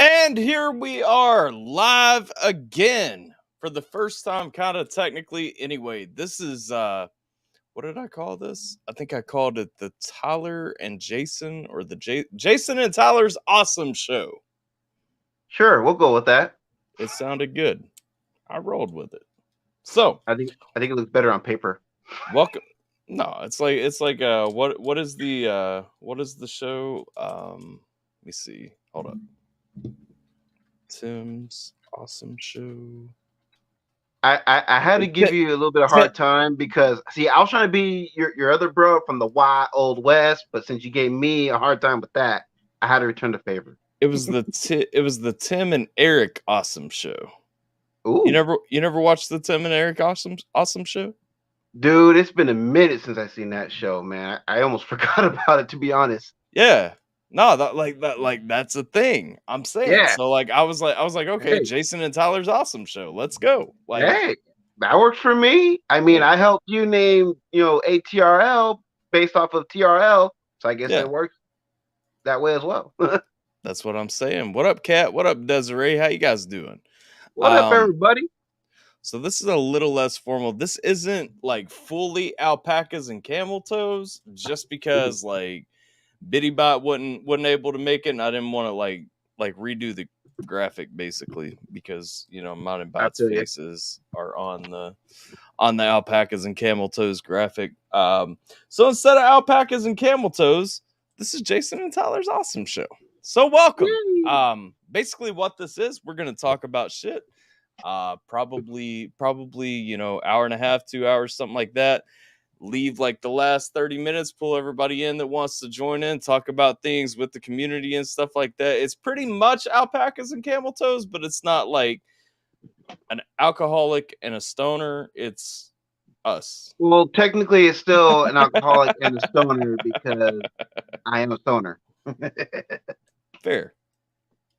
And here we are live again for the first time, kind of technically. Anyway, this is what did I call this? I think I called it the Tyler and Jason, or the Jason and Tyler's Awesome Show. Sure, we'll go with that. It sounded good. I rolled with it. So I think it looks better on paper. welcome. No, it's like what is the show? Let me see. Hold up. Tim's Awesome Show. I had to give you a little bit of hard time because see, I was trying to be your other bro from the Old West, but since you gave me a hard time with that, I had to return the favor. It was the Tim and Eric Awesome Show. Ooh. You never watched the Tim and Eric Awesome Show? Dude, it's been a minute since I've seen that show, man. I almost forgot about it, to be honest. Yeah. No, that's a thing. I'm saying. Yeah. So I was like, okay, hey. Jason and Tyler's Awesome Show. Let's go. Hey, that works for me. I mean, yeah. I helped you name, ATRL based off of TRL, so I guess it works that way as well. That's what I'm saying. What up, Kat? What up, Desiree? How you guys doing? What up, everybody? So this is a little less formal. This isn't like fully alpacas and camel toes, just because BittyBot wasn't able to make it, and I didn't want to like redo the graphic basically because mine and Bot's faces are on the alpacas and camel toes graphic. So instead of alpacas and camel toes, this is Jason and Tyler's Awesome Show. So welcome. Basically what this is, we're gonna talk about shit. Probably hour and a half, 2 hours, something like that. Leave like the last 30 minutes, pull everybody in that wants to join in, talk about things with the community and stuff like that. It's pretty much alpacas and camel toes, but it's not like an alcoholic and a stoner. It's us. Well, technically it's still an alcoholic and a stoner because I am a stoner. Fair.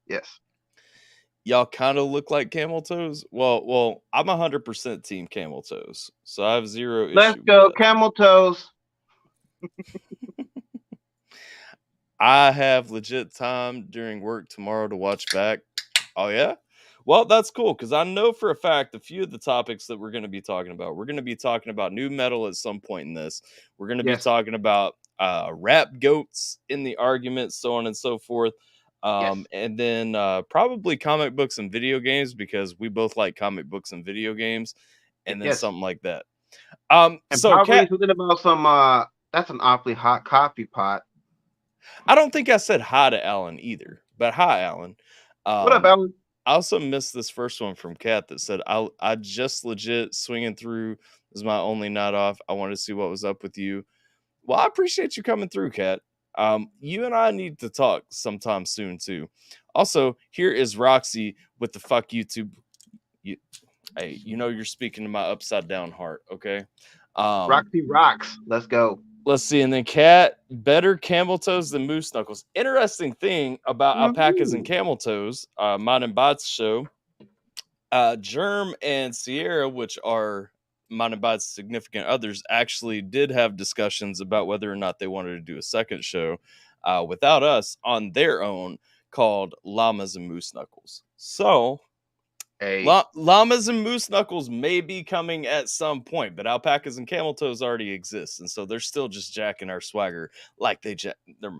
Yes. Y'all kind of look like camel toes. Well, I'm 100% team camel toes, so I have zero issue. Let's go camel toes. I have legit time during work tomorrow to watch back. Oh yeah? Well, that's cool because I know for a fact a few of the topics that we're going to be talking about. We're going to be talking about new metal at some point in this. We're going to be talking about rap goats in the argument, so on and so forth. And then probably comic books and video games because we both like comic books and video games, and then something like that. And so probably something about some that's an awfully hot coffee pot. I don't think I said hi to Alan either, but hi, Alan. What up, Alan? I also missed this first one from Kat that said, I just legit swinging through. This is my only night off. I wanted to see what was up with you. Well, I appreciate you coming through, Kat. You and I need to talk sometime soon too. Also, here is Roxy with the fuck YouTube. Hey, you're speaking to my upside down heart, okay? Roxy rocks. Let's go. Let's see. And then Kat, better camel toes than moose knuckles. Interesting thing about alpacas and camel toes, mine and Bot's show. Germ and Sierra, which are mine and Bot's significant others, actually did have discussions about whether or not they wanted to do a second show without us on their own called Llamas and Moose Knuckles. So llamas and moose knuckles may be coming at some point, but alpacas and camel toes already exist, and so they're still just jacking our swagger like they jack. Never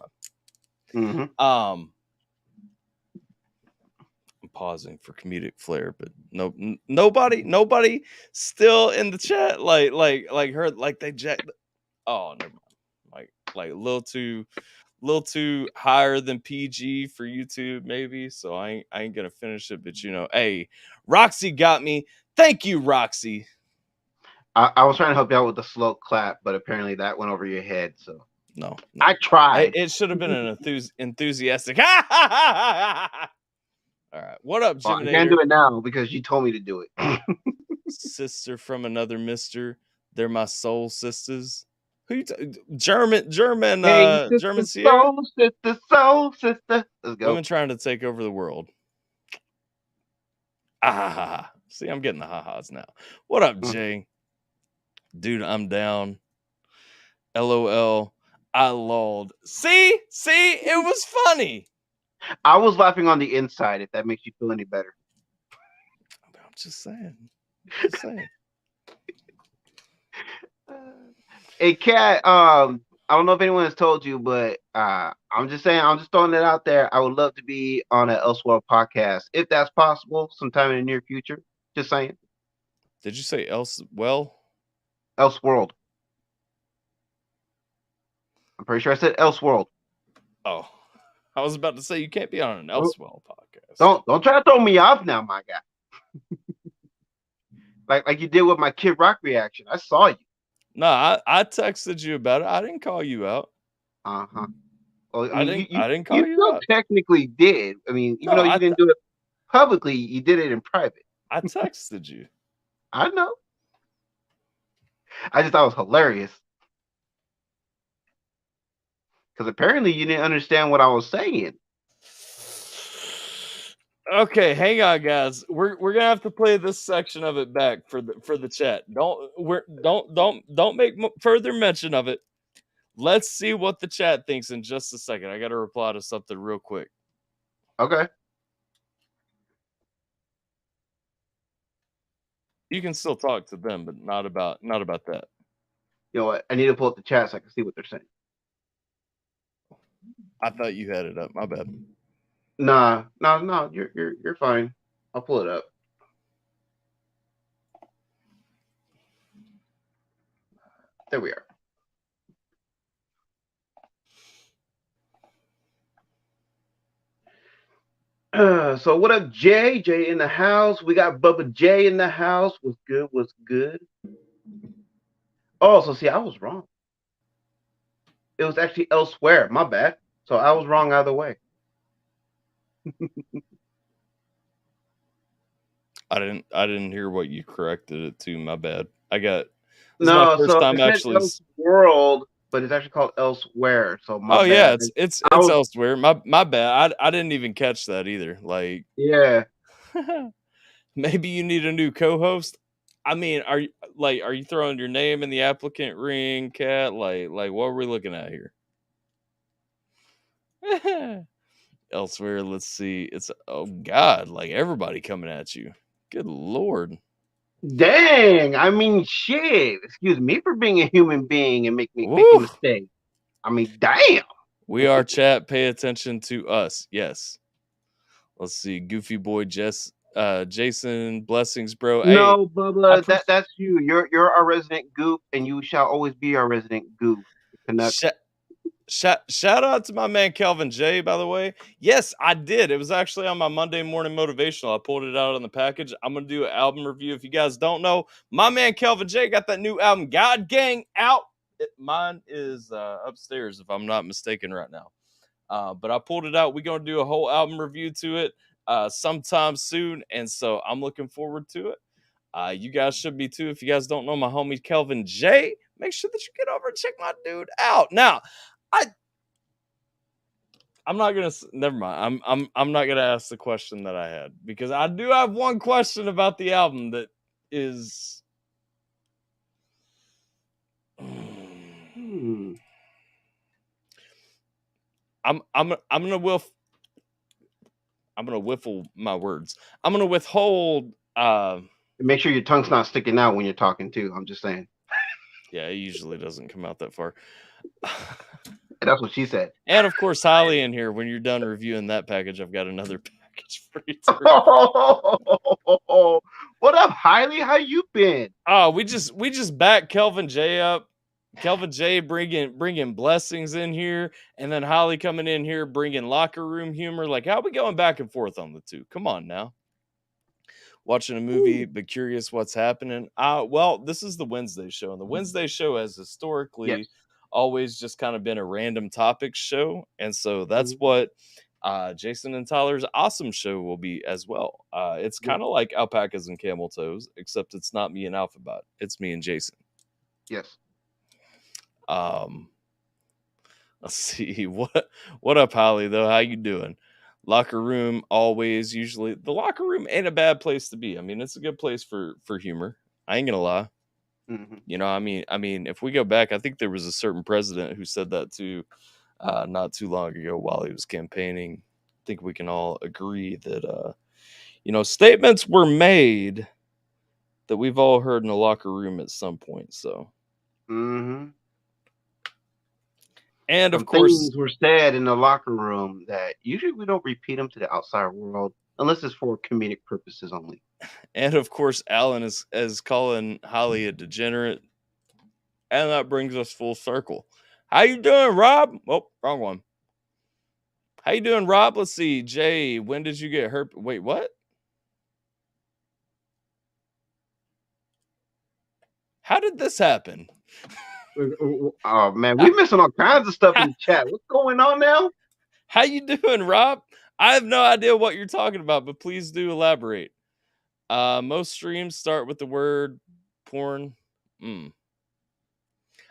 mind. I'm pausing for comedic flair, but nobody still in the chat like her like they jack. Oh, never mind. Like a little too higher than PG for YouTube, maybe. So I ain't gonna finish it, but hey, Roxy got me. Thank you, Roxy. I was trying to help you out with the slow clap, but apparently that went over your head. So no. I tried. It should have been an enthusiastic. All right, what up, Jim? I can't do it now because you told me to do it. Sister from another mister. They're my soul sisters. Who German hey, German Sierra? Soul sister. Let's go. Women trying to take over the world. See, I'm getting the ha-has now. What up, Jay? Dude, I'm down. LOL. I lulled. See, it was funny. I was laughing on the inside. If that makes you feel any better. I'm just saying. Just saying. Hey, Cat. I don't know if anyone has told you, but I'm just saying. I'm just throwing it out there. I would love to be on an Elseworld podcast if that's possible, sometime in the near future. Just saying. Did you say else? Well, Elseworld. I'm pretty sure I said Elseworld. oh, I was about to say you can't be on an Don't Elsewell podcast. don't try to throw me off now, my guy. Like you did with my Kid Rock reaction. I saw you. No, I texted you about it. I didn't call you out. Uh-huh. Well, I I mean, didn't. I didn't call you you still out. technically did. I mean, even No, though you didn't do it publicly, you did it in private. I texted you. I know. I just thought it was hilarious. Because apparently you didn't understand what I was saying. Okay, hang on, guys. We're gonna have to play this section of it back for the chat. Don't make further mention of it. Let's see what the chat thinks in just a second. I got to reply to something real quick. Okay. You can still talk to them, but not about that. You know what? I need to pull up the chat so I can see what they're saying. I thought you had it up. My bad. Nah, no. You're fine. I'll pull it up. There we are. So what up, Jay? Jay in the house. We got Bubba J in the house. What's good? What's good? Oh, so see, I was wrong. It was actually elsewhere. My bad. So I was wrong either way. I didn't hear what you corrected it to. My bad. I got this no. is my first So time it said actually. Elseworld, but it's actually called Elsewhere. So my bad. Yeah, it's elsewhere. My bad. I didn't even catch that either. Like, yeah. Maybe you need a new co-host. I mean, are you throwing your name in the applicant ring, Cat? Like what are we looking at here? Elsewhere, let's see. It's oh god, like everybody coming at you. Good lord. Dang. I mean, shit. Excuse me for being a human being and making mistakes. I mean, damn. We are chat. Pay attention to us. Yes. Let's see. Goofy boy Jason, blessings, bro. No, Hey, Bubba, that's you. You're our resident goof, and you shall always be our resident goof. Canuck. Shout out to my man Kelvin J, by the way. Yes, I did. It was actually on my Monday morning motivational. I pulled it out on the package. I'm going to do an album review. If you guys don't know, my man Kelvin J got that new album, God Gang, out. Mine is upstairs, if I'm not mistaken, right now. But I pulled it out. We're going to do a whole album review to it sometime soon. And so I'm looking forward to it. You guys should be too. If you guys don't know my homie Kelvin J, make sure that you get over and check my dude out. Now, I'm not gonna. Never mind. I'm not gonna ask the question that I had because I do have one question about the album that is. I'm gonna whiffle my words. I'm gonna withhold. Make sure your tongue's not sticking out when you're talking too. I'm just saying. Yeah, it usually doesn't come out that far. That's what she said. And of course, Holly in here. When you're done reviewing that package, I've got another package for you. What up, Hiley? How you been? Oh, we just backed Kelvin J up. Kelvin J bringing blessings in here, and then Holly coming in here bringing locker room humor. Like, how are we going back and forth on the two? Come on now. Watching a movie, but curious what's happening. Well, this is the Wednesday show, and the Wednesday show has historically always just kind of been a random topic show, and so that's what Jason and Tyler's awesome show will be as well. It's kind of like alpacas and camel toes, except it's not me and Alphabot. It's me and Jason. Yes. Let's see what up, Holly. Though, how you doing? Locker room always usually the locker room ain't a bad place to be. I mean, it's a good place for humor. I ain't gonna lie. Mm-hmm. You know, I mean, if we go back, I think there was a certain president who said that too, not too long ago while he was campaigning. think we can all agree that statements were made that we've all heard in the locker room at some point. So, Mm-hmm. and of Some course, things were said in the locker room that usually we don't repeat them to the outside world unless it's for comedic purposes only. Alan is calling Holly a degenerate, and that brings us full circle. How you doing, Rob? Oh, wrong one. How you doing, Rob? Let's see. Jay, when did you get hurt? Wait, what? How did this happen? Oh man, we're missing all kinds of stuff in the chat. What's going on now? How you doing, Rob? I have no idea what you're talking about, but please do elaborate. Most streams start with the word porn.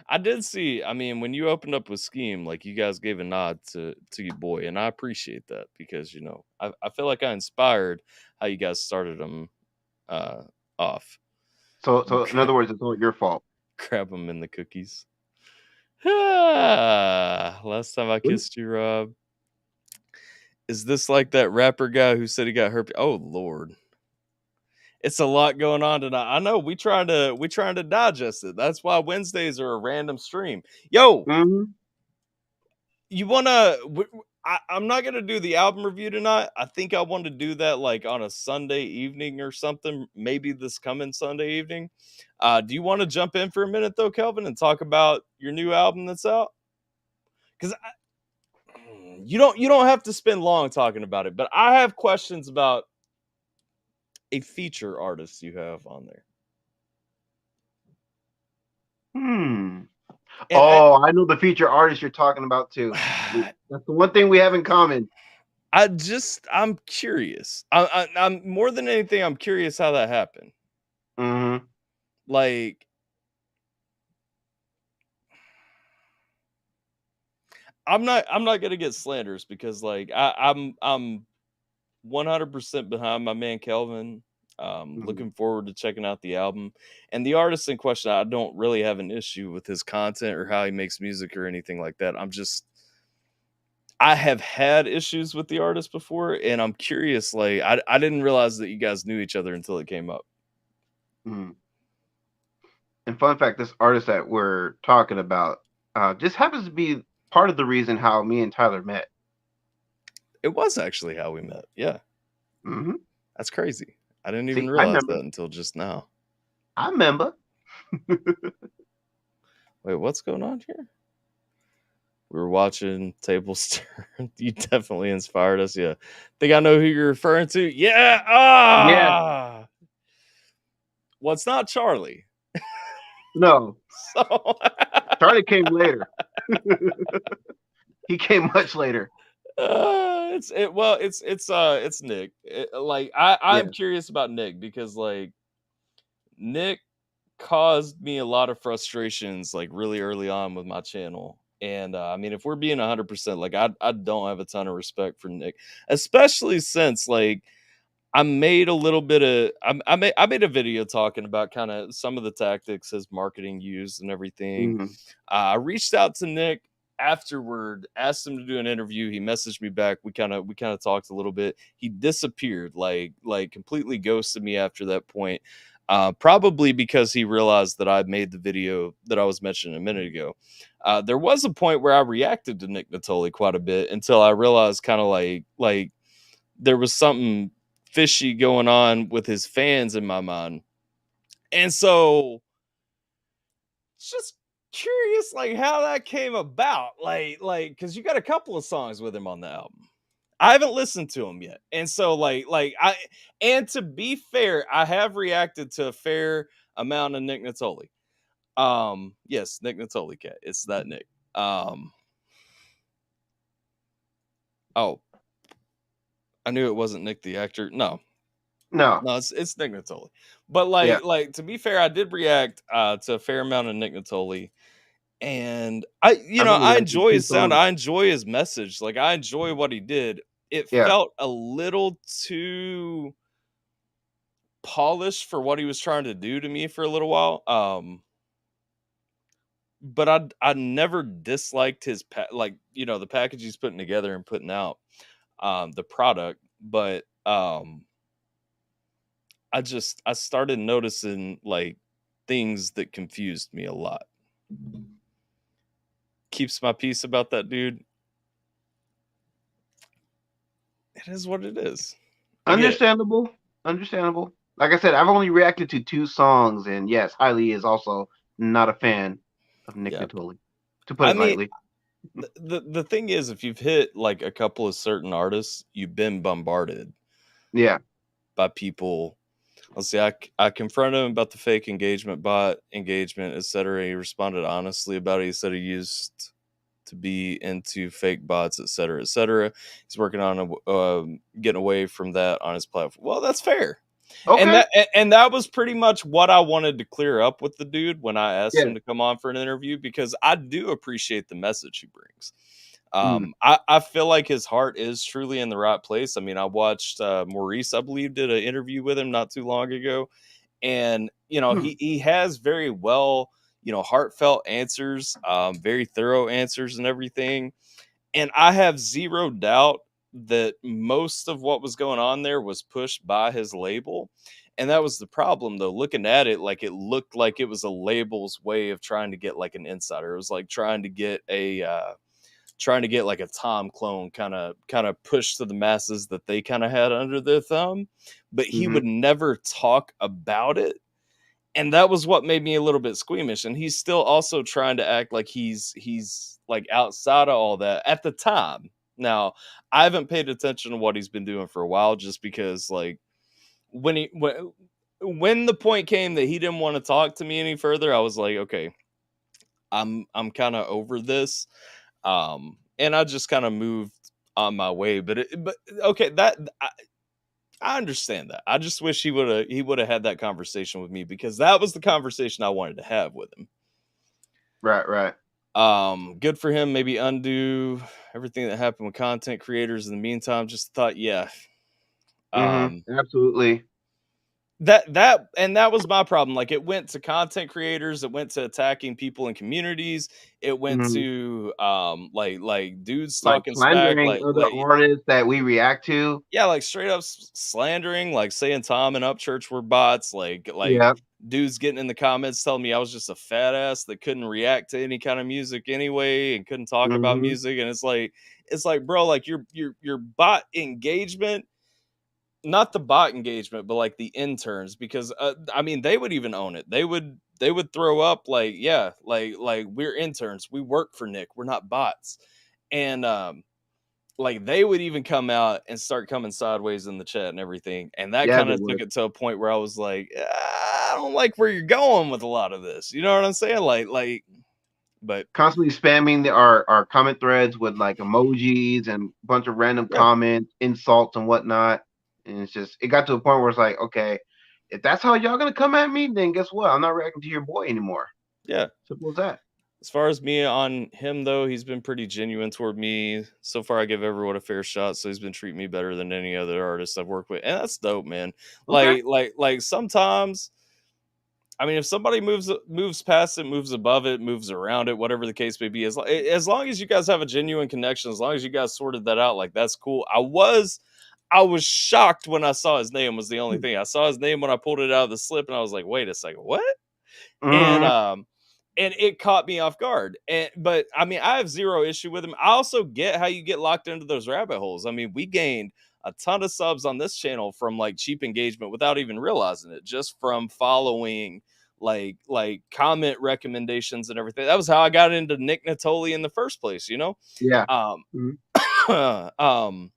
I did see, I mean, when you opened up with Scheme, like you guys gave a nod to your boy, and I appreciate that because I feel like I inspired how you guys started them off. So in other words, it's all your fault. Grab them in the cookies. Last time I kissed you, Rob. Is this like that rapper guy who said he got herpes? Oh Lord. It's a lot going on tonight. I know we trying to digest it. That's why Wednesdays are a random stream. Yo, you wanna? I'm not gonna do the album review tonight. I think I want to do that like on a Sunday evening or something. Maybe this coming Sunday evening. Do you want to jump in for a minute though, Kelvin, and talk about your new album that's out? Because you don't have to spend long talking about it, but I have questions about a feature artist you have on there. I know the feature artist you're talking about too. That's the one thing we have in common. I'm curious. I'm more than anything, I'm curious how that happened. Mm-hmm. Like, I'm not gonna get slanders because like I'm 100% behind my man Kelvin. Looking forward to checking out the album and the artist in question. I don't really have an issue with his content or how he makes music or anything like that. I have had issues with the artist before, and I'm curious. Like, I didn't realize that you guys knew each other until it came up. And fun fact, this artist that we're talking about just happens to be part of the reason how me and Tyler met. It was actually how we met. Yeah. Mm-hmm. That's crazy. I didn't even realize that until just now. I remember. Wait, what's going on here? We were watching Tables Turn. You definitely inspired us. Yeah. Think I know who you're referring to? Yeah. Yeah. Well, it's not Charlie. No. So Charlie came later. He came much later. It's Nick. I'm curious about Nick because like Nick caused me a lot of frustrations like really early on with my channel. And I mean, if we're being 100%, like I don't have a ton of respect for Nick, especially since like I made a little bit of I made a video talking about kind of some of the tactics his marketing used and everything. Mm-hmm. I reached out to Nick afterward, asked him to do an interview. He messaged me back. We kind of talked a little bit. He disappeared, like completely ghosted me after that point. Probably because he realized that I'd made the video that I was mentioning a minute ago. There was a point where I reacted to Nick Natoli quite a bit until I realized kind of like there was something fishy going on with his fans in my mind. And so just curious like how that came about. Like because you got a couple of songs with him on the album. I haven't listened to him yet. And so and to be fair, I have reacted to a fair amount of Nick Natoli. Yes, Nick Natoli cat. It's that Nick. Oh, I knew it wasn't Nick the actor. No, it's Nick Natoli. But like to be fair, I did react to a fair amount of Nick Natoli, and I enjoy his sound. I enjoy his message. Like I enjoy what he did. It felt a little too polished for what he was trying to do to me for a little while. But I never disliked his the package he's putting together and putting out. the product, but I started noticing like things that confused me a lot. Keeps my peace about that dude. It is what it is. I get it. Understandable. Understandable. Like I said, I've only reacted to 2 songs, and yes, Hailey is also not a fan of Nick Yeah. Natoli, to put I it mean, lightly. the thing is, if you've hit like a couple of certain artists, you've been bombarded Yeah. by people. Let's see, I confronted him about the fake engagement, bot engagement, etc. He responded honestly about it. He said he used to be into fake bots, etc., etc. He's working on getting away from that on his platform. Well, that's fair. And Okay. that was pretty much what I wanted to clear up with the dude when I asked Yeah. him to come on for an interview, because I do appreciate the message he brings. Mm. I feel like his heart is truly in the right place. I mean, I watched Maurice, I believe, did an interview with him not too long ago, and Mm. he has very well, heartfelt answers, very thorough answers and everything. And I have zero doubt that most of what was going on there was pushed by his label. And that was the problem, though. Looking at it, like it looked like it was a label's way of trying to get like an insider. It was like trying to get like a Tom clone kind of pushed to the masses that they kind of had under their thumb, but he Mhm. would never talk about it. And that was what made me a little bit squeamish. And he's still also trying to act like he's like outside of all that at the time. Now, I haven't paid attention to what he's been doing for a while, just because like when the point came that he didn't want to talk to me any further, I was like, okay, I'm kind of over this. And I just kind of moved on my way. But okay, I understand that. I just wish he would have had that conversation with me, because that was the conversation I wanted to have with him. Right, right. Good for him. Maybe undo everything that happened with content creators in the meantime. Just thought, yeah. Mhm. Um, Absolutely. that was my problem. Like, it went to content creators, it went to attacking people in communities, it went Mhm. to like dudes Like talking smack, slandering other artists that we react to. yeah, like straight up slandering, like saying Tom and Upchurch were bots, like Yeah. dudes getting in the comments telling me I was just a fat ass that couldn't react to any kind of music anyway and couldn't talk about Mhm. music. And it's like, bro, like your bot engagement, not the bot engagement, but like the interns, because I mean, they would even own it. They would throw up like, yeah, like we're interns, we work for Nick, we're not bots. And like they would even come out and start coming sideways in the chat and everything. And that Yeah, kind they of took would. it to a point where I was like, I don't like where you're going with a lot of this. You know what I'm saying? But Constantly spamming our comment threads with like emojis and a bunch of random yeah, comments, insults and whatnot. And it got to a point where it's like, okay, if that's how y'all gonna come at me, then guess what? I'm not reacting to your boy anymore. yeah. Simple as that. As far as me on him, though, he's been pretty genuine toward me. So far, I give everyone a fair shot. So he's been treating me better than any other artist I've worked with. And that's dope, man. Okay. Like sometimes, I mean, if somebody moves past it, moves above it, moves around it, whatever the case may be, as long as you guys have a genuine connection, as long as you guys sorted that out, like that's cool. I was shocked when I saw his name was the only thing. I saw his name when I pulled it out of the slip, and I was like, wait a second, what? And Mhm. and it caught me off guard. But I mean, I have zero issue with him. I also get how you get locked into those rabbit holes. I mean, we gained a ton of subs on this channel from like cheap engagement without even realizing it, just from following like comment recommendations and everything. That was how I got into Nick Natoli in the first place, you know? Yeah. Um Mhm. um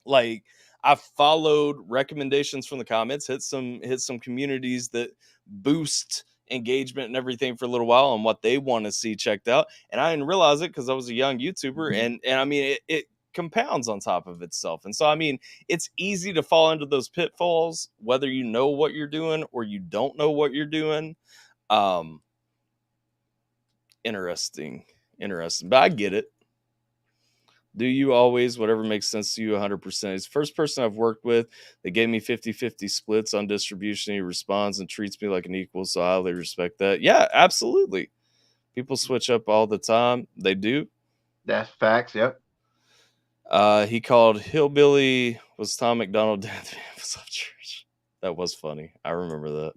like, I followed recommendations from the comments, hit some communities that boost engagement and everything for a little while on what they want to see checked out. And I didn't realize it because I was a young YouTuber, and I mean, it compounds on top of itself. And so I mean, it's easy to fall into those pitfalls whether you know what you're doing or you don't know what you're doing. Um interesting. Interesting. But I get it. Do you always, whatever makes sense to you, 100%. He's the first person I've worked with that gave me 50-50 splits on distribution. He responds and treats me like an equal, so I highly respect that. Yeah, absolutely. People switch up all the time. They do. That's facts. Yep. He called Hillbilly was Tom McDonald Death was off church. That was funny. I remember that.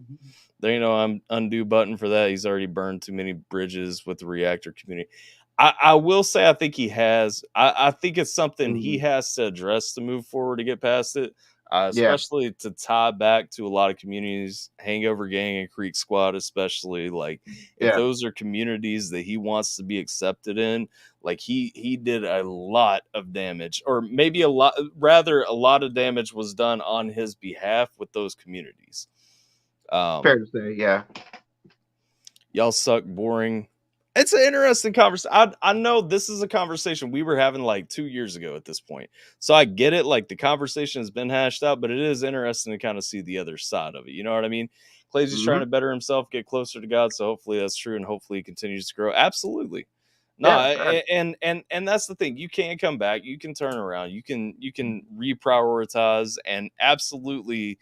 There ain't no undo button for that. He's already burned too many bridges with the reactor community. I will say I think he has. I think it's something he has to address to move forward to get past it. Especially to tie back to a lot of communities, Hangover Gang and Creek Squad, especially. Like, if those are communities that he wants to be accepted in, like he did a lot of damage, or maybe a lot of damage was done on his behalf with those communities. Fair to say, yeah. Y'all suck, boring. It's an interesting conversation. I know this is a conversation we were having like 2 years ago at this point. So I get it. Like, the conversation has been hashed out, but it is interesting to kind of see the other side of it. You know what I mean? Clay's trying to better himself, get closer to God. So hopefully that's true. And hopefully he continues to grow. Absolutely. No, and that's the thing. You can come back. You can turn around. You can reprioritize and absolutely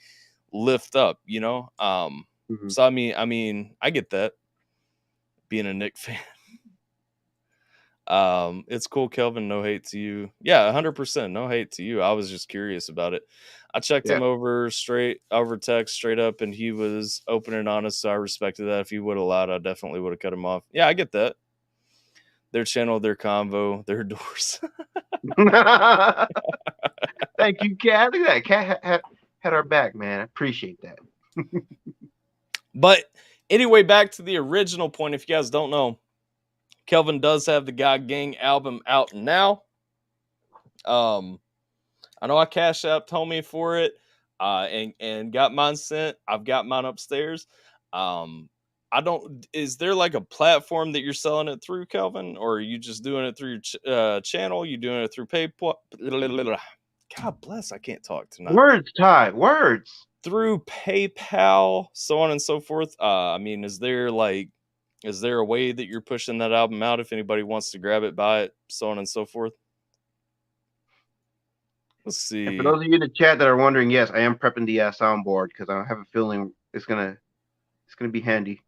lift up, you know? So I mean, I get that. Being a Knick fan. It's cool, Kelvin. No hate to you. Yeah, 100%. No hate to you. I was just curious about it. I checked him over text straight up, and he was open and honest. So I respected that. If he would have allowed, I definitely would have cut him off. Yeah, I get that. Their channel, their convo, their doors. Thank you, Kat. Look at that. Kat had our back, man. I appreciate that. But anyway, back to the original point. If you guys don't know, Kelvin does have the God Gang album out now. I know I Cashapp told me for it, and got mine sent. I've got mine upstairs. Is there like a platform that you're selling it through, Kelvin, or are you just doing it through your channel? You doing it through PayPal? God bless, I can't talk tonight. Words, Ty. Words. Through PayPal, so on and so forth. I mean, is there a way that you're pushing that album out if anybody wants to grab it, buy it, so on and so forth? Let's see. And for those of you in the chat that are wondering, yes, I am prepping the soundboard because I have a feeling it's gonna be handy.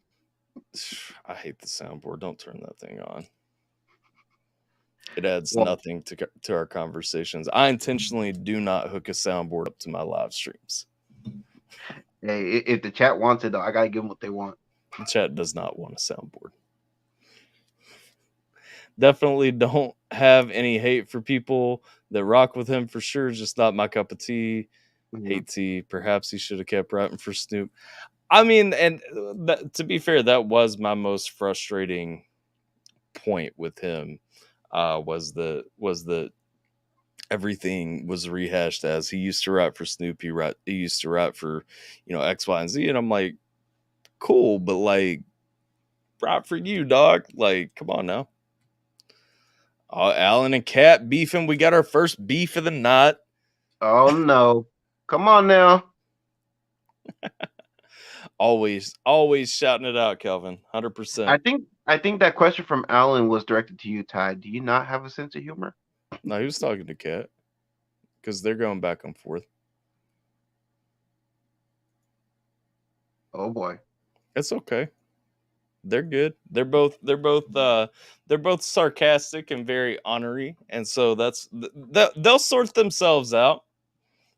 I hate the soundboard. Don't turn that thing on. It adds nothing to our conversations. I intentionally do not hook a soundboard up to my live streams. Hey, if the chat wants it, though, I gotta give them what they want. The chat does not want a soundboard. Definitely don't have any hate for people that rock with him for sure. Just not my cup of tea. Hate tea. Perhaps he should have kept rapping for Snoop. I mean, and to be fair, that was my most frustrating point with him. Was that everything was rehashed as he used to rap for Snoop. He used to rap for, X, Y, and Z. And I'm like, cool, but like, rap for you, dog. Like, come on now. Alan and Kat beefing. We got our first beef of the night. Oh no. Come on now. always shouting it out, Kelvin. 100%. I think that question from Alan was directed to you, Ty. Do you not have a sense of humor? No, he was talking to Kat because they're going back and forth. Oh boy. It's okay. They're good. They're both sarcastic and very honorary, and so they'll sort themselves out.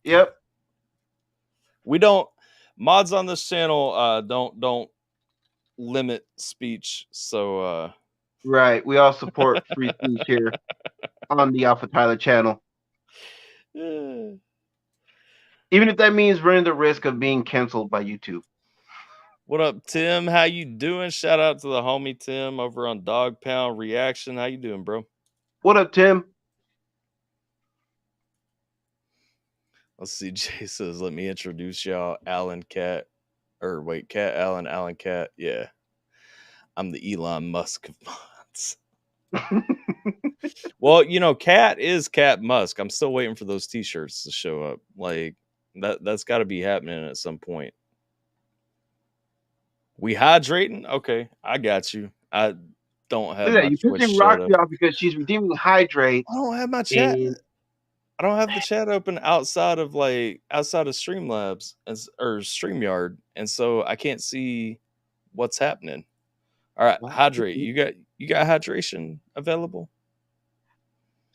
Yep. We don't mods on this channel don't limit speech, so right. We all support free speech here on the AlphaTyler channel. Even if that means running the risk of being canceled by YouTube. What up, Tim? How you doing? Shout out to the homie Tim over on Dog Pound Reaction. How you doing, bro? What up, Tim? Let's see. Jay says, let me introduce y'all, Alan Cat. Or wait, Cat, Alan Cat. Yeah. I'm the Elon Musk of mods. Well, Cat is Cat Musk. I'm still waiting for those t-shirts to show up. Like, that's got to be happening at some point. We hydrating? Okay, I got you. I don't have my you pissing Roxy off because she's redeeming hydrate. I don't have my chat. I don't have the chat open outside of Streamlabs or StreamYard, and so I can't see what's happening. All right, hydrate. You got hydration available?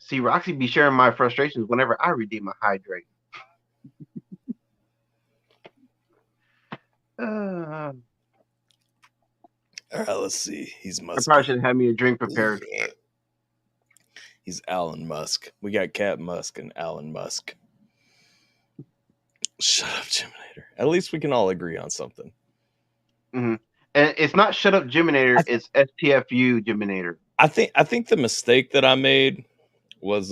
See, Roxy be sharing my frustrations whenever I redeem a hydrate. All right, let's see. He's I probably musky. should have me a drink prepared. He's Elon Musk. We got Cat Musk and Elon Musk. Shut up, Jiminator. At least we can all agree on something. Mm-hmm. And it's not Shut Up Jiminator, it's STFU Jiminator. I think the mistake that I made was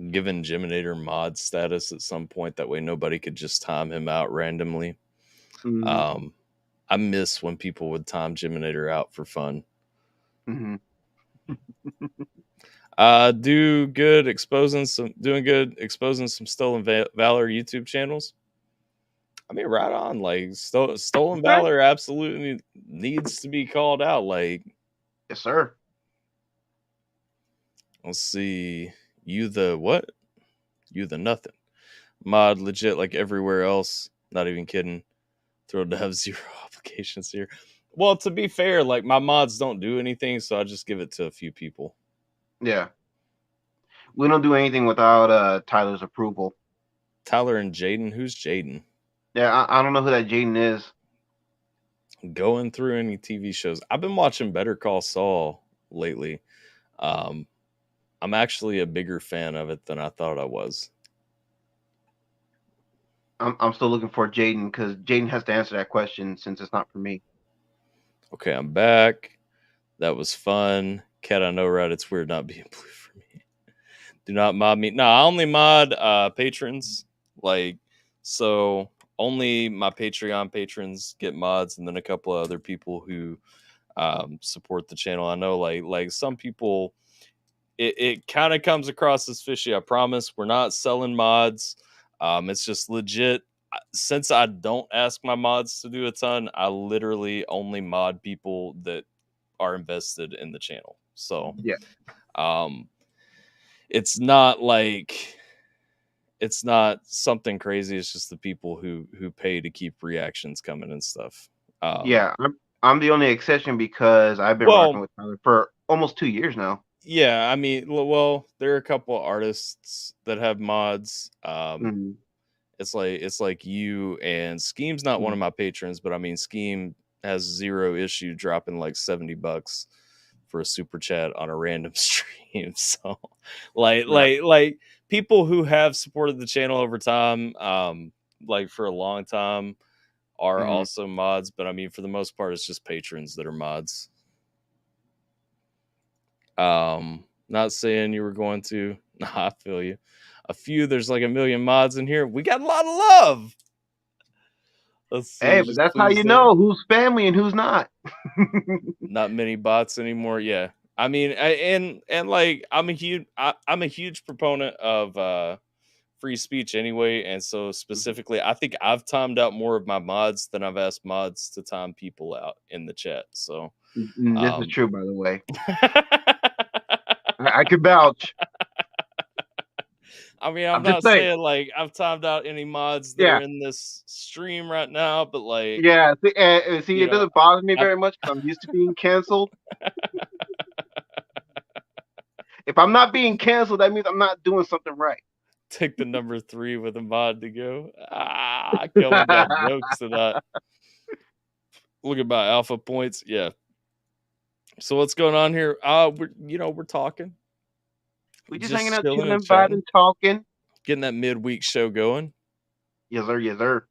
given Jiminator mod status at some point. That way nobody could just time him out randomly. Mm-hmm. I miss when people would time Jiminator out for fun. Mm-hmm. Doing good exposing some stolen valor YouTube channels. I mean, right on. Like stolen valor absolutely needs to be called out. Like, Yes, sir. let's see. You the what? You the nothing. Mod legit like everywhere else. Not even kidding. Thrilled to have 0 applications here. Well, to be fair, like my mods don't do anything, so I just give it to a few people. Yeah. We don't do anything without Tyler's approval. Tyler and Jaden. Who's Jaden? Yeah, I don't know who that Jaden is. Going through any TV shows. I've been watching Better Call Saul lately. I'm actually a bigger fan of it than I thought I was. I'm still looking for Jaden because Jaden has to answer that question since it's not for me. Okay, I'm back. That was fun. Cat, I know, right? It's weird not being blue for me. Do not mod me. No, I only mod patrons. Like, so only my Patreon patrons get mods, and then a couple of other people who support the channel. I know, like some people, it kind of comes across as fishy. I promise, we're not selling mods. It's just legit. Since I don't ask my mods to do a ton, I literally only mod people that are invested in the channel. So Yeah. It's not something crazy. It's just the people who pay to keep reactions coming and stuff. Yeah, I'm the only exception because I've been rocking with Tyler for almost 2 years now. Yeah, I mean, well, there are a couple of artists that have mods. Mm-hmm. It's like you and Scheme's not one of my patrons, but I mean, Scheme has 0 issue dropping like $70 for a super chat on a random stream. So, like people who have supported the channel over time, like for a long time, are also mods. But I mean, for the most part, it's just patrons that are mods. Not saying you were going to. Nah, I feel you. A few, there's like a million mods in here. We got a lot of love. Let's see. Hey, but that's how you know who's family and who's not. Not many bots anymore. Yeah, I mean, and like I'm a huge proponent of free speech anyway, and so specifically, I think I've timed out more of my mods than I've asked mods to time people out in the chat. So this is true, by the way. I could vouch. I mean, I'm not saying like I've timed out any mods that are in this stream right now, but like, yeah, see, it doesn't bother me very much because I'm used to being canceled. If I'm not being canceled, that means I'm not doing something right. Take the number 3 with a mod to go. Kelvin got jokes to that. Look at my alpha points. Yeah. So what's going on here? We're talking. We're just hanging out, chilling, vibing, talking. Getting that midweek show going. Yes, sir. Yes, sir.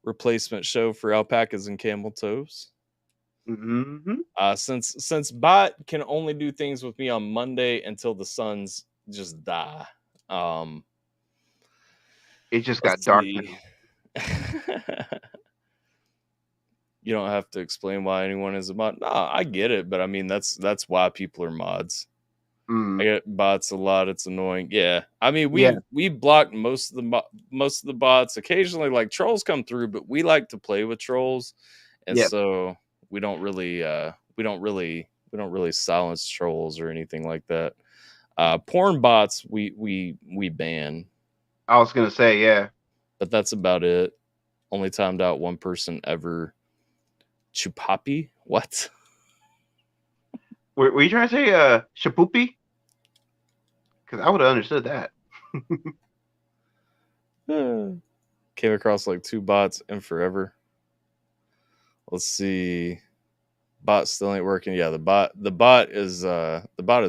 Replacement show for alpacas and camel toes. Mm-hmm. Since Bot can only do things with me on Monday until the suns just die. It just got dark now. You don't have to explain why anyone is a mod. No, I get it, but I mean that's why people are mods. I get bots a lot. It's annoying. Yeah, I mean we blocked most of the bots. Occasionally, like trolls come through, but we like to play with trolls, and so we don't really silence trolls or anything like that. Porn bots we ban. I was gonna say yeah, but that's about it. Only timed out one person ever. Chupapi? What? Were you trying to say shapoopy? Because I would have understood that. Came across like 2 bots in forever. Let's see. Bot still ain't working. Yeah, the bot is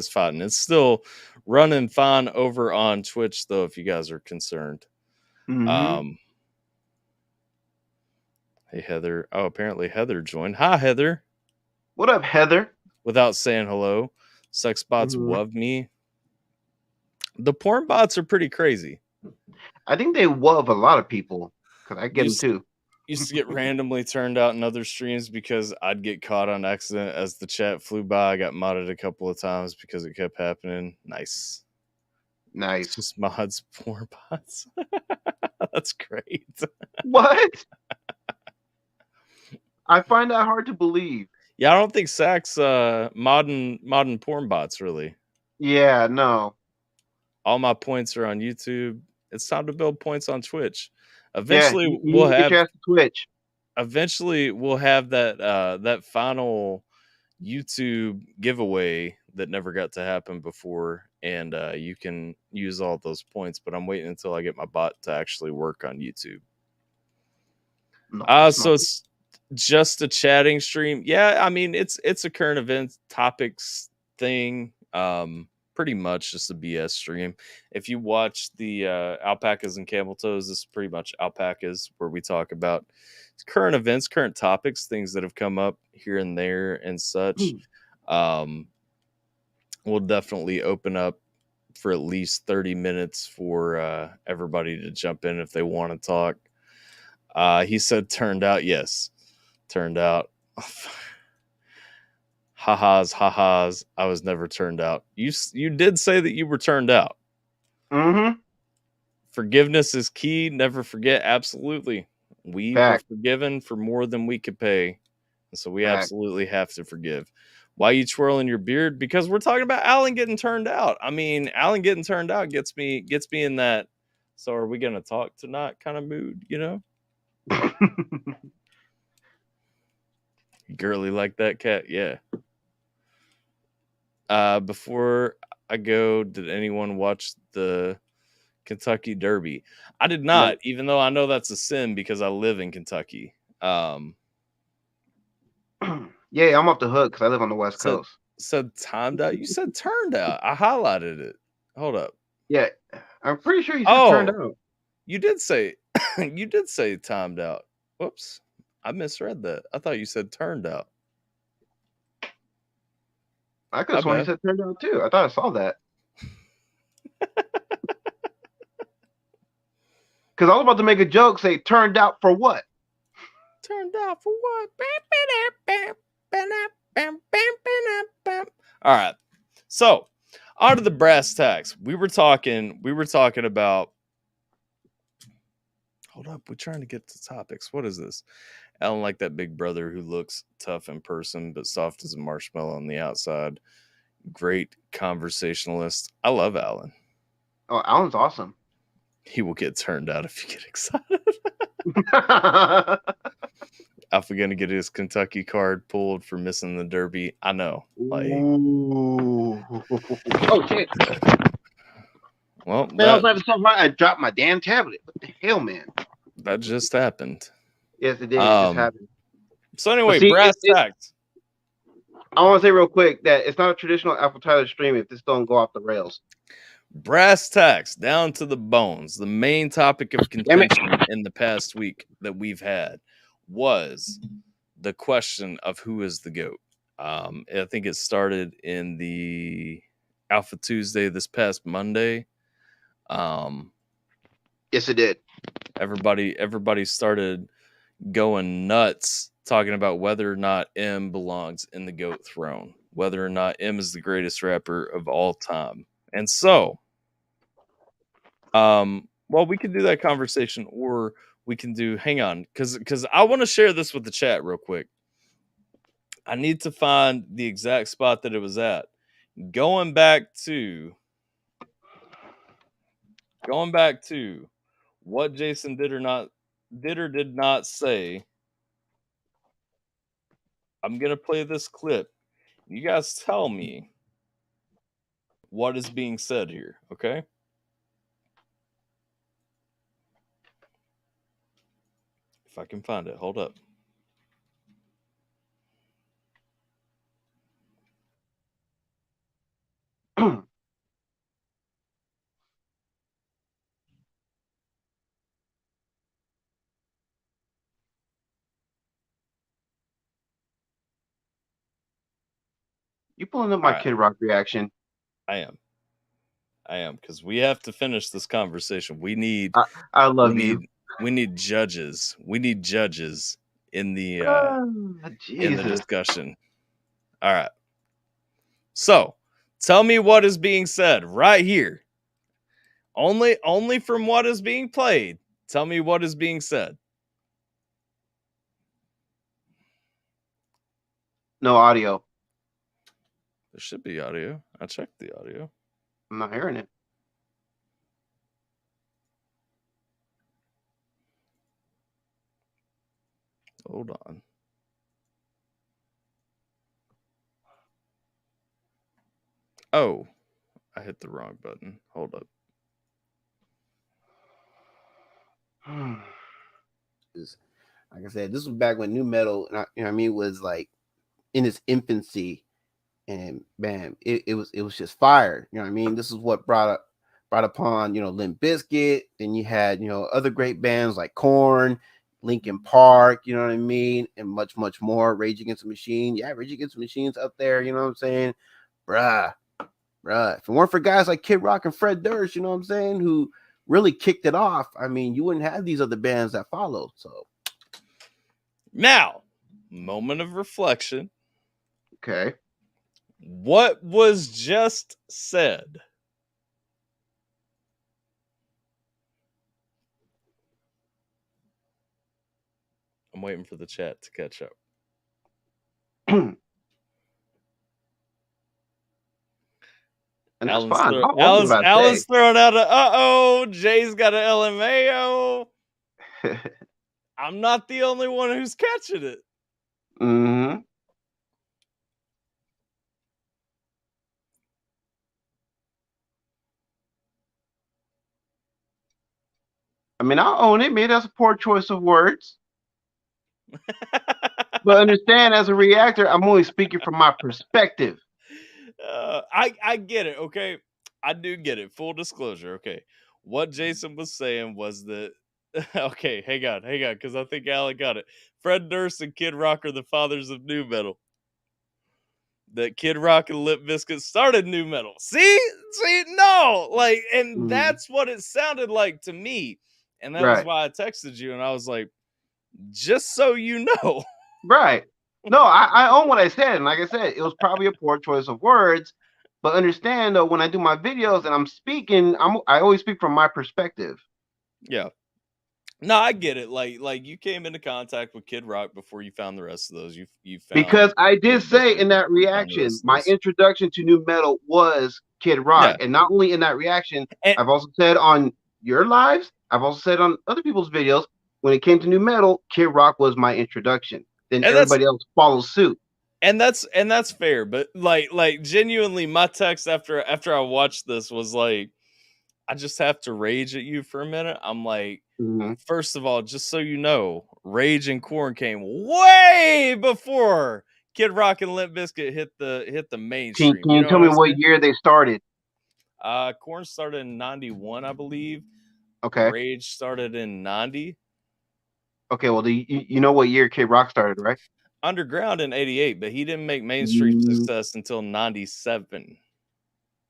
fine. It's still running fine over on Twitch though, if you guys are concerned. Mm-hmm. Hey Heather. Oh, apparently Heather joined. Hi Heather. What up, Heather? Without saying hello. Sex bots Mhm. love me. The porn bots are pretty crazy. I think they love a lot of people because I get them Used too. used to get randomly turned out in other streams because I'd get caught on accident as the chat flew by. I got modded a couple of times because it kept happening. Nice. It's Nice. just mods porn bots. That's great. What? I find that hard to believe. Yeah, I don't think Sack's modern porn bots really. Yeah, no. All my points are on YouTube. It's time to build points on Twitch. Yeah, Eventually you need to get your ass to Twitch. we'll have that final YouTube giveaway that never got to happen before, and you can use all those points. But I'm waiting until I get my bot to actually work on YouTube. Nice, So nice. it's just a chatting stream. Yeah, I mean it's a current event topics thing. Pretty much just a BS stream. If you watch the alpacas and camel toes, this is pretty much alpacas where we talk about current events, current topics, things that have come up here and there and such. Um, we'll definitely open up for at least 30 minutes for everybody to jump in if they want to talk. He said turned out. Yes, turned out. Ha-has. I was never turned out. You did say that you were turned out. Mm-hmm. Forgiveness is key. Never forget. Absolutely. We were Fact. forgiven for more than we could pay. And so we Fact. absolutely have to forgive. Why you twirling your beard? Because we're talking about Alan getting turned out. I mean, Alan getting turned out gets me in that. So are we gonna talk tonight kind of mood, you know? Girly like that cat, yeah. Before I go, did anyone watch the Kentucky Derby? I did not, Nope. even though I know that's a sin because I live in Kentucky. Yeah, I'm off the hook because I live on the West Said Coast. said timed out. You said turned out. I highlighted it. Hold up. Yeah, I'm pretty sure he said turned Oh, out. you did say you did say timed out. Whoops. I misread that. I thought you said turned out. I could My have sworn he bad. said turned out too. I thought I saw that. Because I was about to make a joke, say turned out for what? Turned out for what? All right. So, on to the brass tacks. We were talking about. Hold up, we're trying to get to topics. What is this? Alan like that big brother who looks tough in person but soft as a marshmallow on the outside. Great conversationalist. I love Alan. Oh, Alan's awesome. He will get turned out if you get excited. Alpha gonna get his Kentucky card pulled for missing the Derby. I know. Like, Ooh. Oh shit. well, Man, I was having so hard I dropped my damn tablet. What the hell, man? that just happened. Yes, it did. It just happened. So But anyway, see, brass tacks. I want to say real quick that it's not a traditional AlphaTyler stream if this don't go off the rails. Brass tacks down to the bones. The main topic of contention in the past week that we've had was the question of who is the GOAT. I think it started in the Alpha Tuesday this past Monday. Yes, it did. Everybody started going nuts talking about whether or not M belongs in the GOAT throne, whether or not M is the greatest rapper of all time. And so, well, we can do that conversation, or we can do, hang on, because I want to share this with the chat real quick. I need to find the exact spot that it was at. Going back to what Jason did or did not say. I'm gonna play this clip. You guys tell me what is being said here, okay? If I can find it, hold up. You pulling up All my right, Kid Rock reaction? I am, because we have to finish this conversation. We need, I we love you. need, we need judges. We need judges in the Jesus. discussion. All right. So, tell me what is being said right here. Only from what is being played. Tell me what is being said. No audio. There should be audio. I checked the audio. I'm not hearing it. Hold on. Oh, I hit the wrong button. Hold up. Like I said, this was back when new metal, you know what I mean, was like in its infancy, and bam, it was just fire. You know what I mean? This is what brought upon, Limp Bizkit. Then you had, other great bands like Korn, Linkin Park, you know what I mean, and much, much more. Rage Against the Machine. Yeah, Rage Against the Machine's up there, you know what I'm saying? Bruh. If it weren't for guys like Kid Rock and Fred Durst, you know what I'm saying, who really kicked it off, I mean, you wouldn't have these other bands that followed. So now, moment of reflection. Okay. What was just said? I'm waiting for the chat to catch up. And that's Alan's fine. Alan's throwing out a Jay's got an LMAO. I'm not the only one who's catching it. Mm-hmm. I mean, I'll own it. Maybe that's a poor choice of words. But understand, as a reactor, I'm only speaking from my perspective. I get it, okay? I do get it. Full disclosure, okay? What Jason was saying was that okay, hang on, because I think Alan got it. Fred Durst and Kid Rock are the fathers of new metal. That Kid Rock and Limp Bizkit started new metal. See, no, like, and that's what it sounded like to me, and that was why I texted you, and I was like, just so you know, right? No, I own what I said, and like I said, it was probably a poor choice of words. But understand, though, when I do my videos and I'm speaking, I always speak from my perspective. Yeah. No, I get it. Like you came into contact with Kid Rock before you found the rest of those. You found, because I did say in that reaction, my introduction to new metal was Kid Rock, and not only in that reaction, I've also said on your lives, I've also said on other people's videos, when it came to new metal, Kid Rock was my introduction. Then everybody else follows suit. And that's fair, but like genuinely, my text after I watched this was like, I just have to rage at you for a minute. I'm like, first of all, just so you know, Rage and Korn came way before Kid Rock and Limp Bizkit hit the mainstream. Can you tell me what year they started? Korn started in 91, I believe. Okay. Rage started in 90. Okay, well, you know what year Kid Rock started, right? Underground in 88, but he didn't make mainstream success until 97.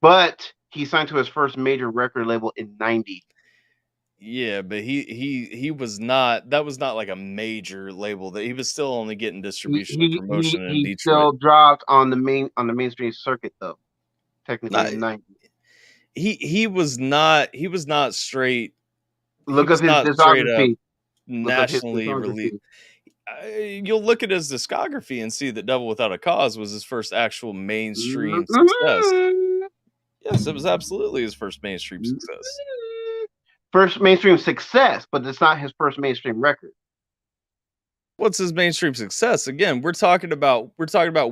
But he signed to his first major record label in 90. Yeah, but he was not. That was not like a major label. That he was still only getting distribution and promotion in Detroit. He still dropped on the mainstream circuit though. Technically in 90. He was not. He was not straight. Look at his discography. Nationally released. You'll look at his discography and see that Devil Without a Cause was his first actual mainstream success. Yes, it was absolutely his first mainstream success. First mainstream success, but it's not his first mainstream record. What's his mainstream success? Again, we're talking about